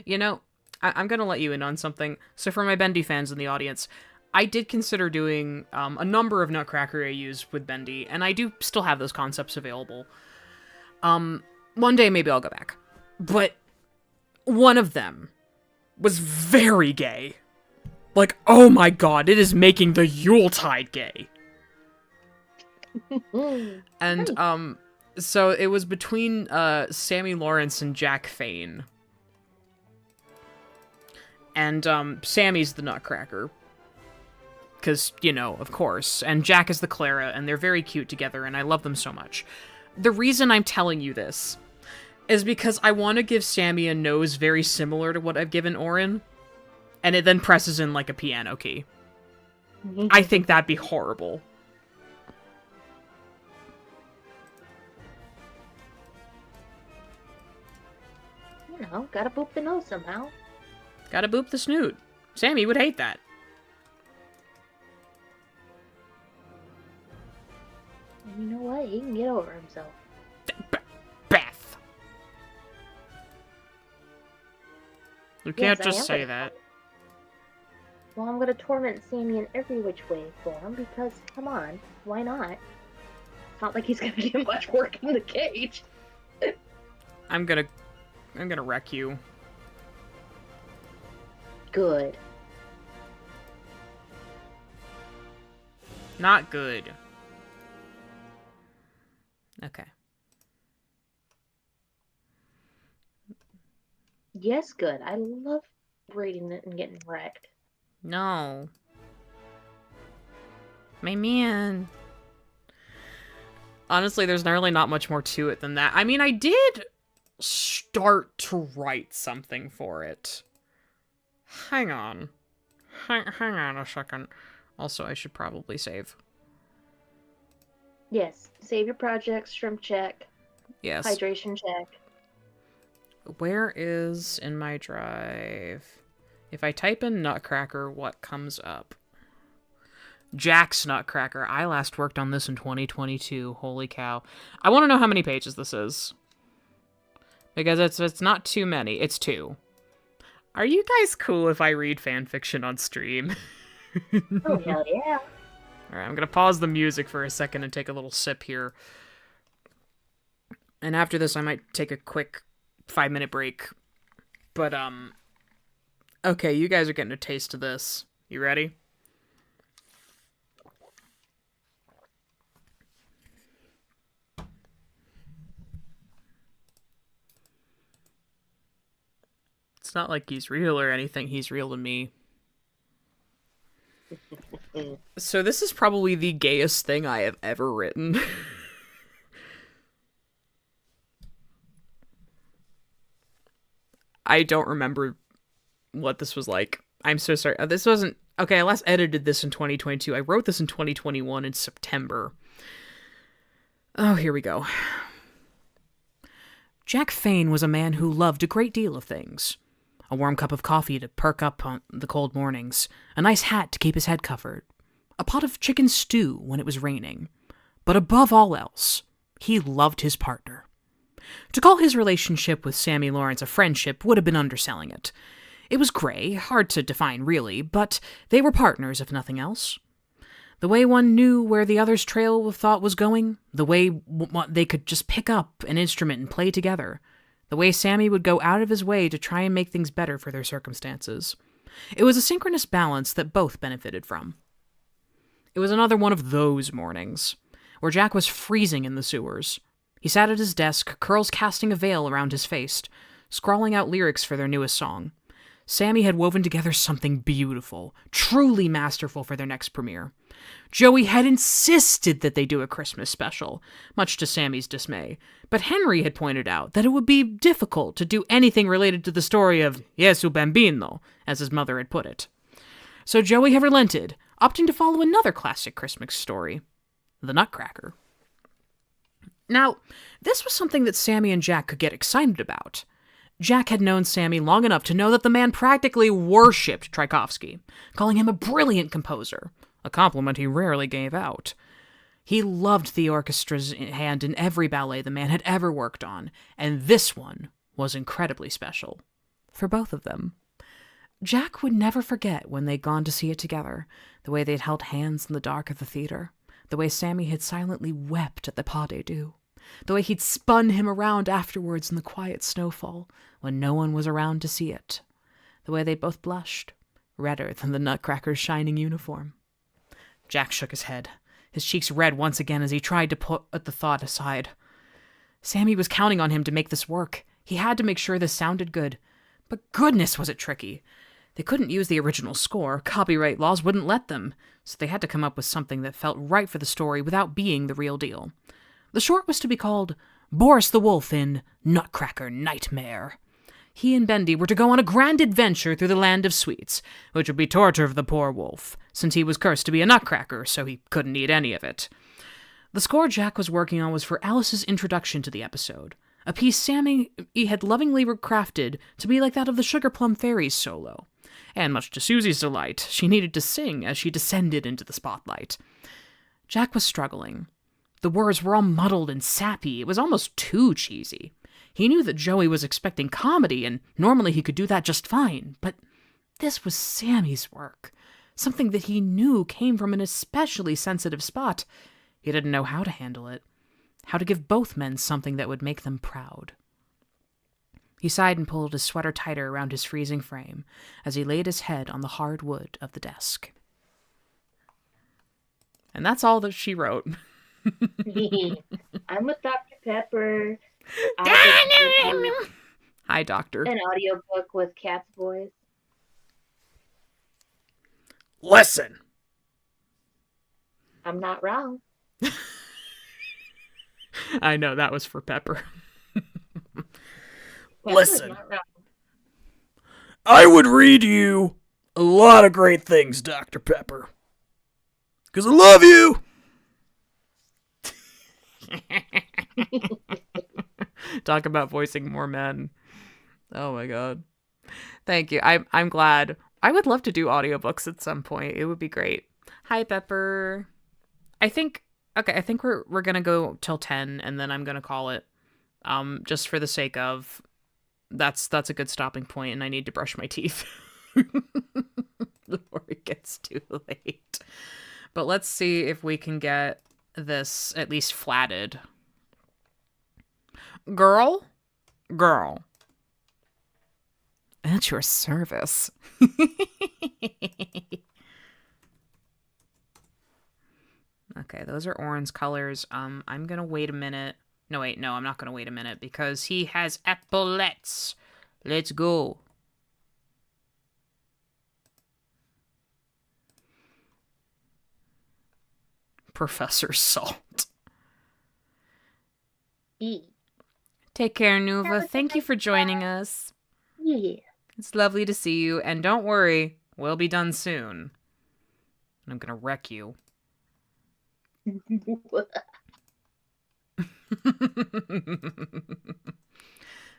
C: You know, I'm gonna let you in on something. So for my Bendy fans in the audience, I did consider doing a number of Nutcracker AUs with Bendy, and I do still have those concepts available. One day maybe I'll go back. But one of them was very gay. Like, oh my god, it is making the Yuletide gay. And, so it was between Sammy Lawrence and Jack Fane. And Sammy's the Nutcracker. Because, of course. And Jack is the Clara, and they're very cute together, and I love them so much. The reason I'm telling you this is because I want to give Sammy a nose very similar to what I've given Orin, and it then presses in like a piano key. I think that'd be horrible.
B: Gotta boop the nose somehow.
C: Gotta boop the snoot. Sammy would hate that.
B: And you know what? He can get over himself.
C: Beth! You can't
B: Yes, I
C: just
B: am
C: say
B: gonna-
C: that.
B: Well, I'm gonna torment Sammy in every which way for him because, come on, why not? It's not like he's gonna do much work in the cage.
C: I'm gonna wreck you.
B: Good.
C: Not good. Okay.
B: Yes, good. I love raiding it and getting wrecked.
C: No. My man. Honestly, there's really not much more to it than that. I mean, I did start to write something for it. Hang on. Hang on a second. Also, I should probably save.
B: Yes. Save your projects, shrimp check,
C: Yes.
B: hydration check.
C: Where is in my drive? If I type in Nutcracker, what comes up? Jack's Nutcracker. I last worked on this in 2022. Holy cow. I want to know how many pages this is. Because it's not too many. It's 2. Are you guys cool if I read fanfiction on stream?
B: Oh, hell yeah.
C: Alright, I'm gonna pause the music for a second and take a little sip here. And after this, I might take a quick 5-minute break. But, okay, you guys are getting a taste of this. You ready? It's not like he's real or anything. He's real to me. So this is probably the gayest thing I have ever written. I don't remember what this was like. I'm so sorry. This wasn't... Okay, I last edited this in 2022. I wrote this in 2021 in September. Oh, here we go. Jack Fane was a man who loved a great deal of things. A warm cup of coffee to perk up on the cold mornings, a nice hat to keep his head covered, a pot of chicken stew when it was raining. But above all else, he loved his partner. To call his relationship with Sammy Lawrence a friendship would have been underselling it. It was gray, hard to define really, but they were partners if nothing else. The way one knew where the other's trail of thought was going, the way they could just pick up an instrument and play together, the way Sammy would go out of his way to try and make things better for their circumstances. It was a synchronous balance that both benefited from. It was another one of those mornings, where Jack was freezing in the sewers. He sat at his desk, curls casting a veil around his face, scrawling out lyrics for their newest song. Sammy had woven together something beautiful, truly masterful for their next premiere. Joey had insisted that they do a Christmas special, much to Sammy's dismay, but Henry had pointed out that it would be difficult to do anything related to the story of Gesù Bambino, as his mother had put it. So Joey had relented, opting to follow another classic Christmas story, The Nutcracker. Now, this was something that Sammy and Jack could get excited about. Jack had known Sammy long enough to know that the man practically worshipped Tchaikovsky, calling him a brilliant composer, a compliment he rarely gave out. He loved the orchestra's hand in every ballet the man had ever worked on, and this one was incredibly special. For both of them. Jack would never forget when they'd gone to see it together, the way they'd held hands in the dark of the theater, the way Sammy had silently wept at the pas de deux, the way he'd spun him around afterwards in the quiet snowfall when no one was around to see it, the way they both blushed, redder than the Nutcracker's shining uniform. Jack shook his head, his cheeks red once again as he tried to put the thought aside. Sammy was counting on him to make this work. He had to make sure this sounded good. But goodness, was it tricky. They couldn't use the original score. Copyright laws wouldn't let them, so they had to come up with something that felt right for the story without being the real deal. The short was to be called Boris the Wolf in Nutcracker Nightmare. He and Bendy were to go on a grand adventure through the land of sweets, which would be torture for the poor wolf, since he was cursed to be a nutcracker, so he couldn't eat any of it. The score Jack was working on was for Alice's introduction to the episode, a piece Sammy had lovingly crafted to be like that of the Sugar Plum Fairies solo. And much to Susie's delight, she needed to sing as she descended into the spotlight. Jack was struggling. The words were all muddled and sappy. It was almost too cheesy. He knew that Joey was expecting comedy, and normally he could do that just fine, but this was Sammy's work, something that he knew came from an especially sensitive spot. He didn't know how to handle it, how to give both men something that would make them proud. He sighed and pulled his sweater tighter around his freezing frame as he laid his head on the hard wood of the desk. And that's all that she wrote.
B: I'm with Dr. Pepper.
C: Hi, Doctor.
B: An audiobook with Kat's voice.
E: Listen!
B: I'm not wrong.
C: I know, that was for Pepper.
E: Listen.
B: Not wrong.
E: I would read you a lot of great things, Dr. Pepper. 'Cause I love you!
C: Talk about voicing more men. Oh my god. Thank you. I'm glad. I would love to do audiobooks at some point. It would be great. Hi, Pepper. I think we're gonna go till 10 and then I'm gonna call it. Just for the sake of that's a good stopping point, and I need to brush my teeth before it gets too late. But let's see if we can get this at least flatted. Girl? At your service. Okay, those are orange colors. I'm gonna wait a minute. No, wait, no, I'm not gonna wait a minute because he has epaulettes. Let's go. Professor Salt. Take care, Nuva. Thank you for joining us.
B: Yeah.
C: It's lovely to see you, and don't worry, we'll be done soon. I'm gonna wreck you.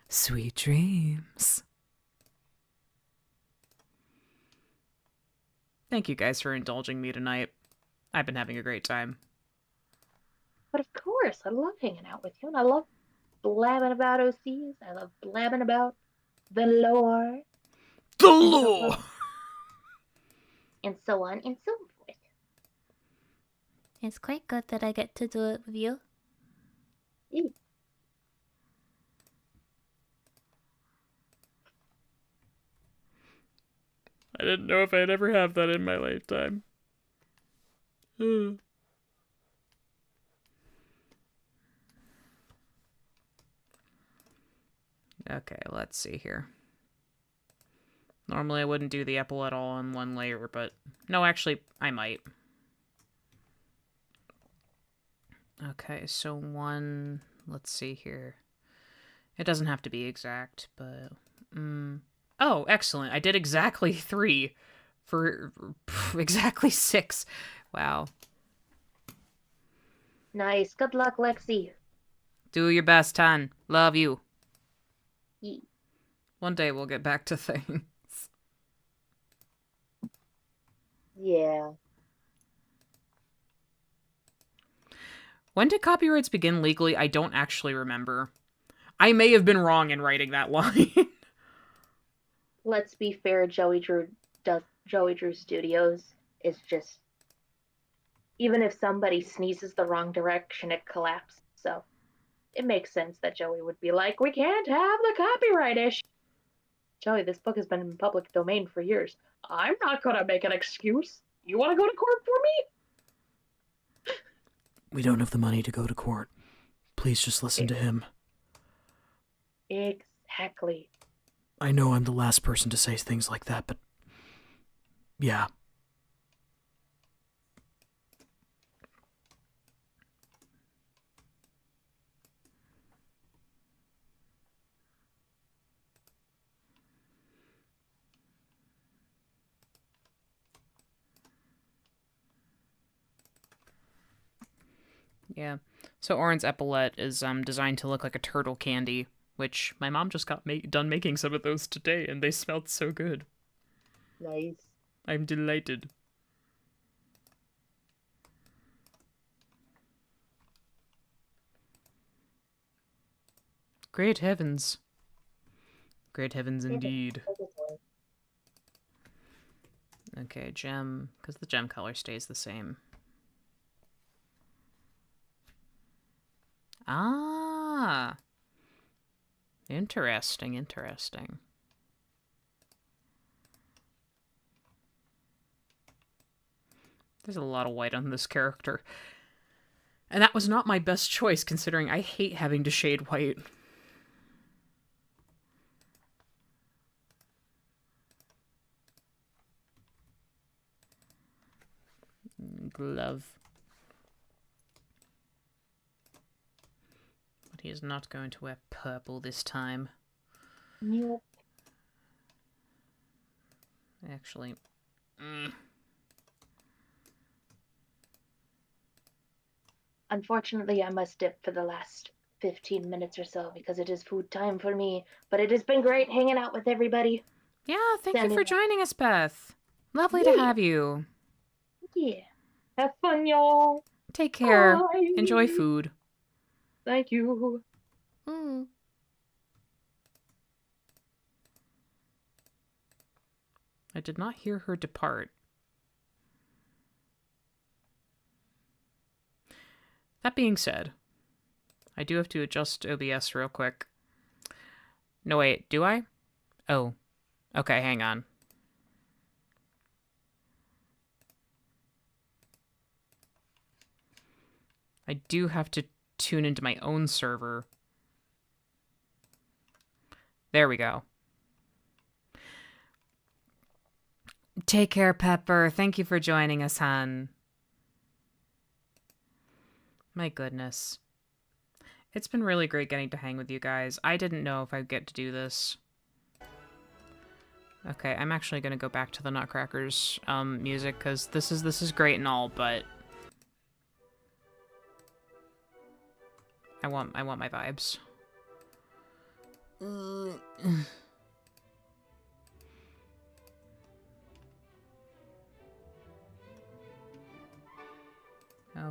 C: Sweet dreams. Thank you guys for indulging me tonight. I've been having a great time.
B: But of course, I love hanging out with you, and I love blabbing about OCs. I love blabbing about the lore.
E: The law!
B: And so on and so forth.
D: It's quite good that I get to do it with you.
B: Eek.
A: I didn't know if I'd ever have that in my lifetime. Okay, let's see here. Normally I wouldn't do the epaulette all in one layer, but... No, actually, I might. Okay, so one... Let's see here. It doesn't have to be exact, but... Oh, excellent. I did exactly 3 for exactly 6. Wow.
B: Nice. Good luck, Lexi.
A: Do your best, hon. Love you.
B: Ye-
A: One day we'll get back to things.
B: Yeah.
A: When did copyrights begin legally? I don't actually remember. I may have been wrong in writing that line.
B: Let's be fair, Joey Drew Studios is just, even if somebody sneezes the wrong direction, it collapses. So it makes sense that Joey would be like, we can't have the copyright issue. Joey, this book has been in public domain for years. I'm not gonna make an excuse. You wanna go to court for me?
E: We don't have the money to go to court. Please just listen to him.
B: Exactly.
E: I know I'm the last person to say things like that, but... yeah.
A: Yeah. So Oren's epaulette is designed to look like a turtle candy, which my mom just got done making some of those today, and they smelled so good.
B: Nice.
A: I'm delighted. Great heavens. Great heavens indeed. Okay, gem, because the gem color stays the same. Ah! Interesting, interesting. There's a lot of white on this character. And that was not my best choice, considering I hate having to shade white. Glove. But he is not going to wear purple this time.
B: Nope.
A: Actually...
B: Unfortunately, I must dip for the last 15 minutes or so because it is food time for me. But it has been great hanging out with everybody.
A: Yeah, thank you
B: Sending
A: for
B: it.
A: joining us, Beth. Lovely to
B: Yeah.
A: have you.
B: Yeah. Have fun, y'all.
A: Take care.
B: Bye.
A: Enjoy food.
B: Thank you.
A: I did not hear her depart. That being said, I do have to adjust OBS real quick. No, wait, do I? Oh. Okay, hang on. I do have to tune into my own server. There we go. Take care, Pepper. Thank you for joining us, hon. My goodness. It's been really great getting to hang with you guys. I didn't know if I'd get to do this. Okay, I'm actually gonna go back to the Nutcracker's music, because this is great and all, but I want my vibes. Oh,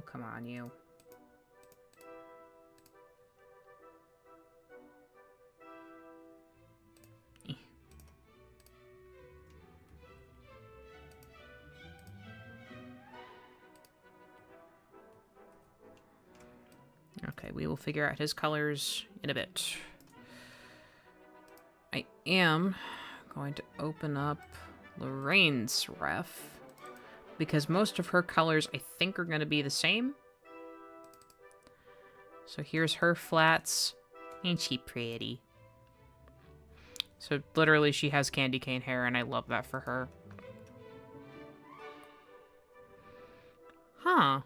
A: come on, you.
C: we will figure out his colors in a bit. I am going to open up Lorraine's ref, because most of her colors, I think, are going to be the same. So here's her flats. Ain't she pretty? So literally she has candy cane hair, and I love that for her. Huh.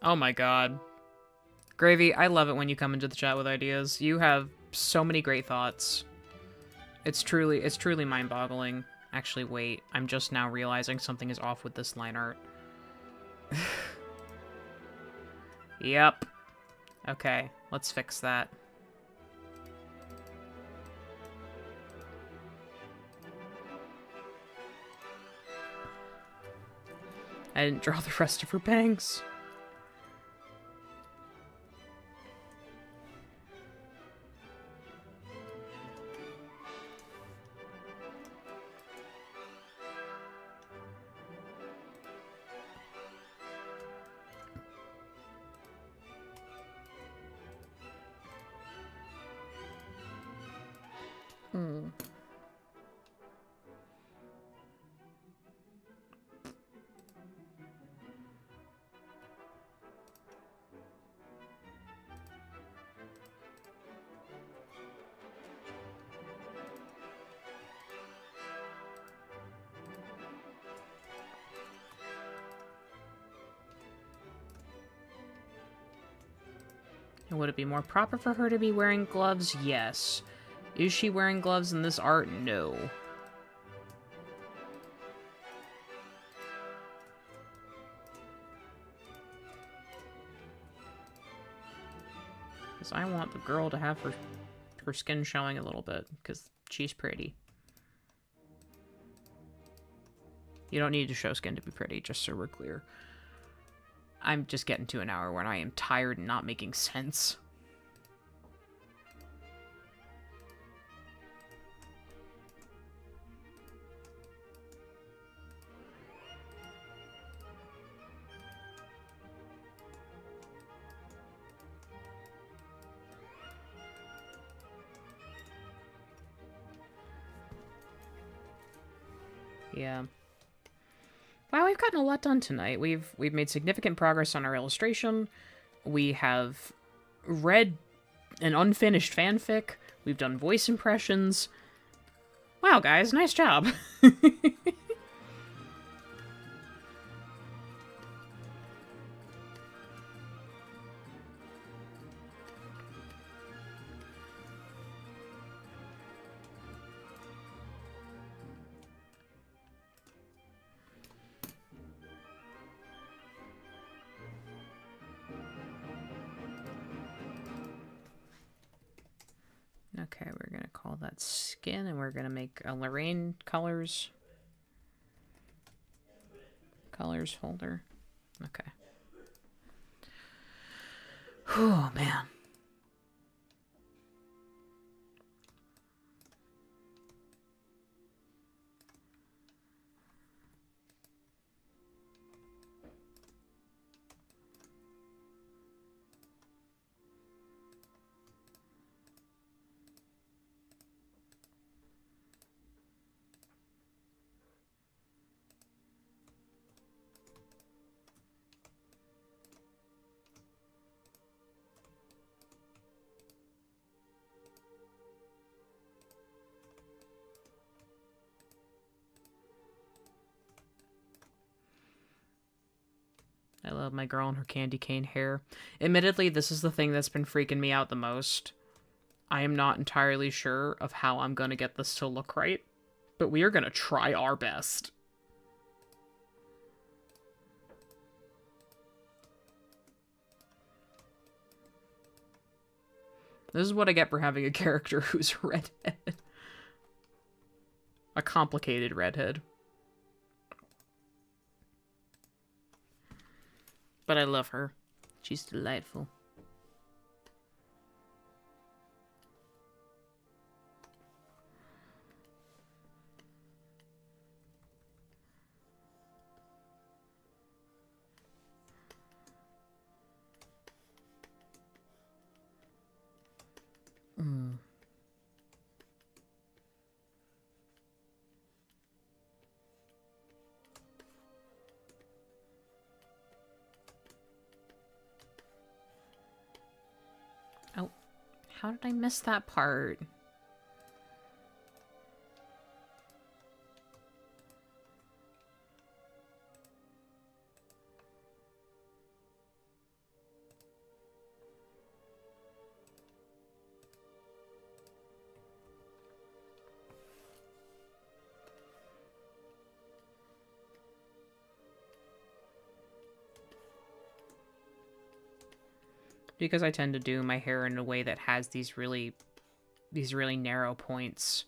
C: Oh my god. Gravy, I love it when you come into the chat with ideas. You have so many great thoughts. It's truly mind-boggling. Actually, wait. I'm just now realizing something is off with this line art. Yep. Okay, let's fix that. I didn't draw the rest of her bangs. And would it be more proper for her to be wearing gloves? Yes. Is she wearing gloves in this art? No. Because I want the girl to have her skin showing a little bit, because she's pretty. You don't need to show skin to be pretty, just so we're clear. I'm just getting to an hour when I am tired and not making sense. Yeah. Wow, we've gotten a lot done tonight. We've made significant progress on our illustration. We have read an unfinished fanfic. We've done voice impressions. Wow, guys, nice job. Okay, we're going to call that skin, and we're going to make a Lorraine colors folder. Okay. Oh, man. I love my girl and her candy cane hair. Admittedly, this is the thing that's been freaking me out the most. I am not entirely sure of how I'm going to get this to look right, but we are going to try our best. This is what I get for having a character who's a redhead. A complicated redhead. But I love her. She's delightful.
A: Oh, how did I miss that part? Because I tend to do my hair in a way that has these really narrow points.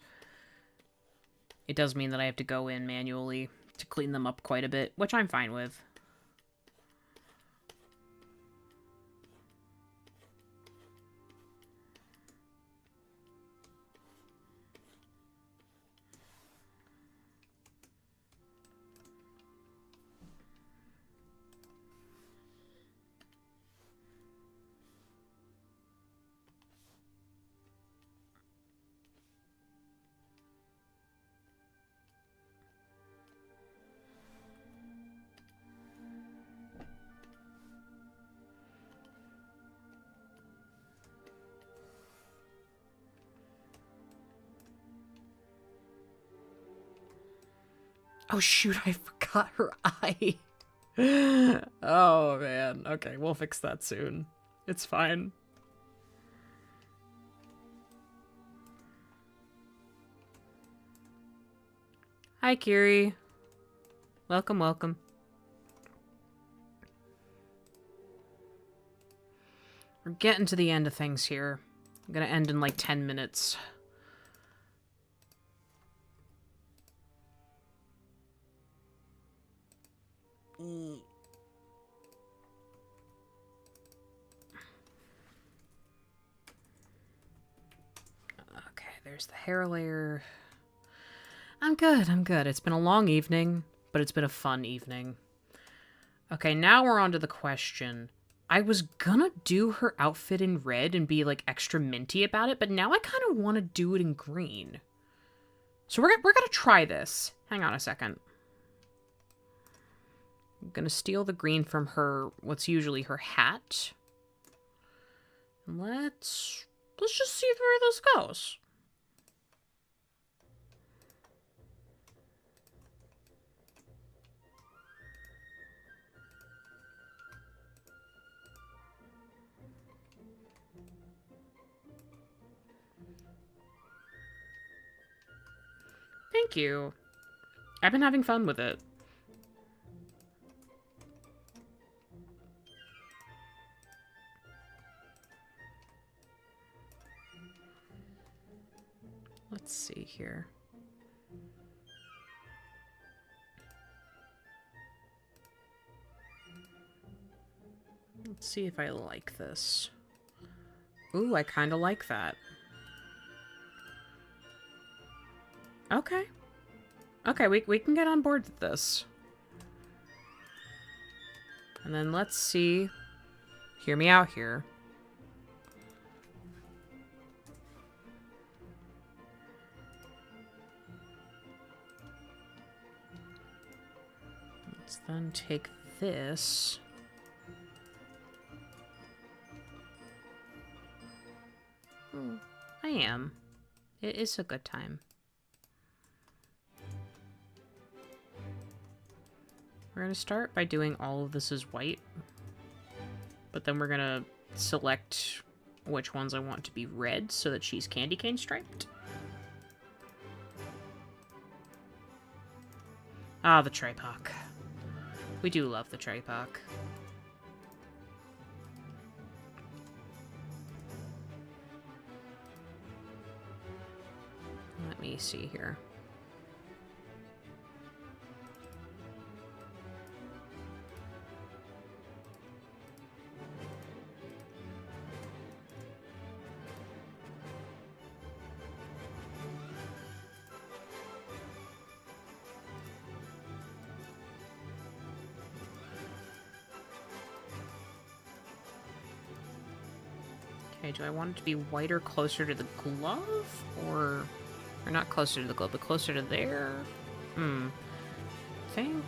A: It does mean that I have to go in manually to clean them up quite a bit, which I'm fine with. Oh shoot, I forgot her eye. Oh man. Okay, we'll fix that soon. It's fine. Hi, Kiri. Welcome, welcome. We're getting to the end of things here. I'm gonna end in like 10 minutes. Okay, there's the hair layer. I'm good, I'm good. It's been a long evening, but it's been a fun evening. Okay, now we're on to the question. I was gonna do her outfit in red and be, like, extra minty about it, but now I kind of want to do it in green. So we're gonna try this. Hang on a second. I'm gonna steal the green from her, what's usually her hat. And let's just see where this goes. Thank you. I've been having fun with it. Let's see here. Let's see if I like this. Ooh, I kind of like that. Okay. Okay, we can get on board with this. And then let's see. Hear me out here. Let's then take this. I am. It is a good time. We're going to start by doing all of this as white. But then we're going to select which ones I want to be red so that she's candy cane striped. Ah, the tripoc. We do love the tripoc. Let me see here. Okay, do I want it to be whiter closer to the glove? Or not closer to the glove, but closer to there? I think...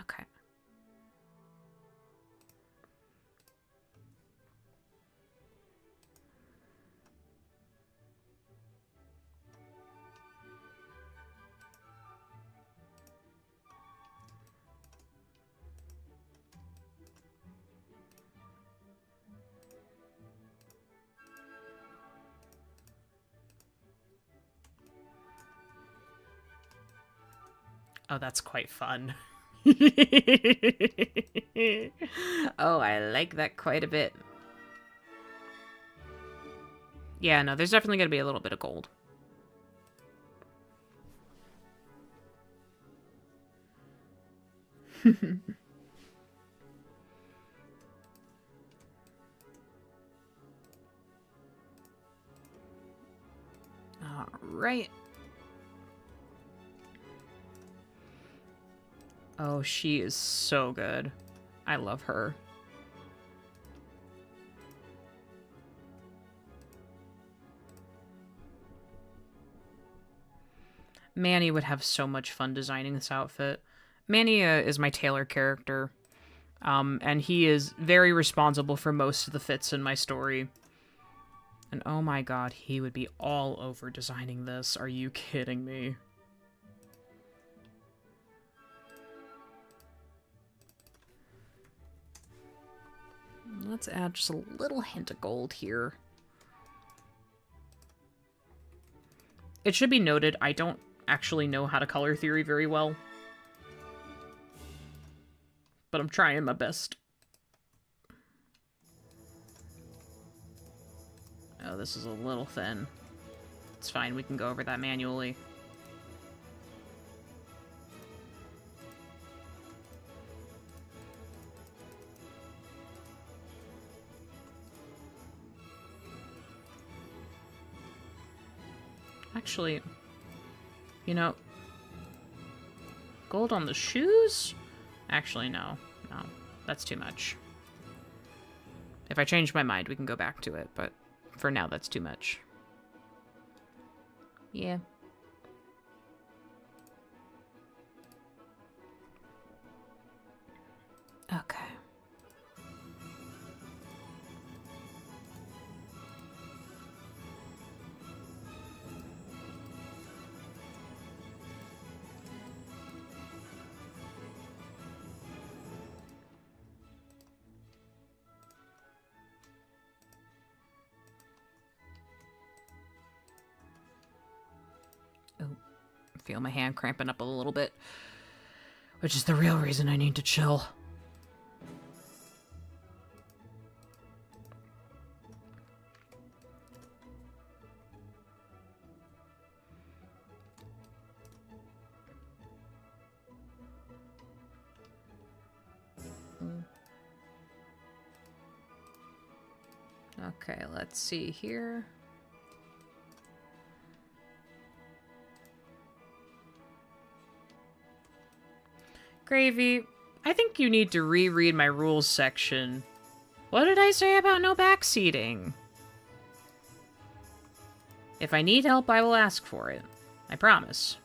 A: Okay. Oh, that's quite fun. Oh, I like that quite a bit. Yeah, no, there's definitely going to be a little bit of gold. All right. Oh, she is so good. I love her. Manny would have so much fun designing this outfit. Manny is my tailor character, and he is very responsible for most of the fits in my story. And oh my god, he would be all over designing this. Are you kidding me? Let's add just a little hint of gold here. It should be noted, I don't actually know how to color theory very well. But I'm trying my best. Oh, this is a little thin. It's fine, we can go over that manually. Actually, you know, gold on the shoes? Actually, no. No, that's too much. If I change my mind, we can go back to it, but for now, that's too much. Yeah. Okay. Feel my hand cramping up a little bit, which is the real reason I need to chill. Okay, let's see here. Gravy, I think you need to reread my rules section. What did I say about no backseating? If I need help, I will ask for it. I promise.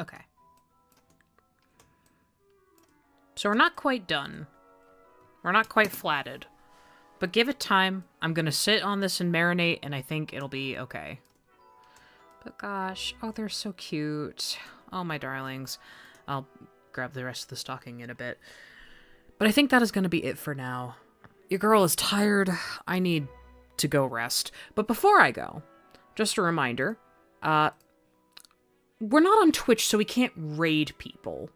A: Okay. So we're not quite done. We're not quite flatted. But give it time. I'm gonna sit on this and marinate, and I think it'll be okay. But gosh, oh, they're so cute. Oh, my darlings. I'll grab the rest of the stocking in a bit. But I think that is gonna be it for now. Your girl is tired. I need to go rest. But before I go, just a reminder, we're not on Twitch, so we can't raid people.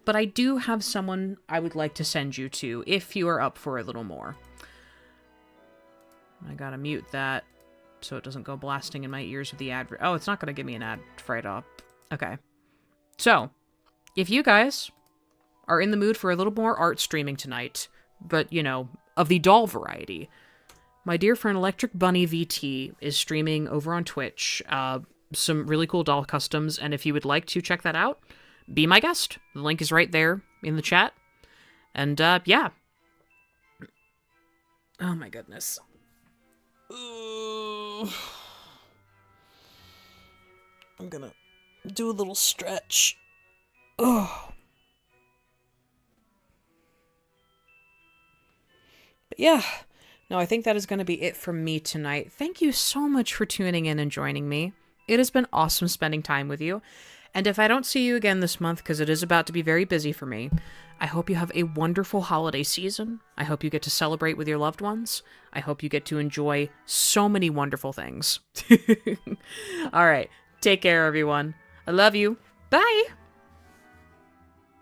A: But I do have someone I would like to send you to, if you are up for a little more. I gotta mute that, so it doesn't go blasting in my ears with the ad... Oh, it's not gonna give me an ad right up. Okay. So, if you guys are in the mood for a little more art streaming tonight, but, you know, of the doll variety, my dear friend Electric Bunny VT is streaming over on Twitch some really cool doll customs, and if you would like to check that out, be my guest. The link is right there in the chat. And, yeah. Oh my goodness. I'm gonna do a little stretch. Oh. But yeah. No, I think that is going to be it from me tonight. Thank you so much for tuning in and joining me. It has been awesome spending time with you. And if I don't see you again this month, because it is about to be very busy for me, I hope you have a wonderful holiday season. I hope you get to celebrate with your loved ones. I hope you get to enjoy so many wonderful things. All right. Take care, everyone. I love you. Bye.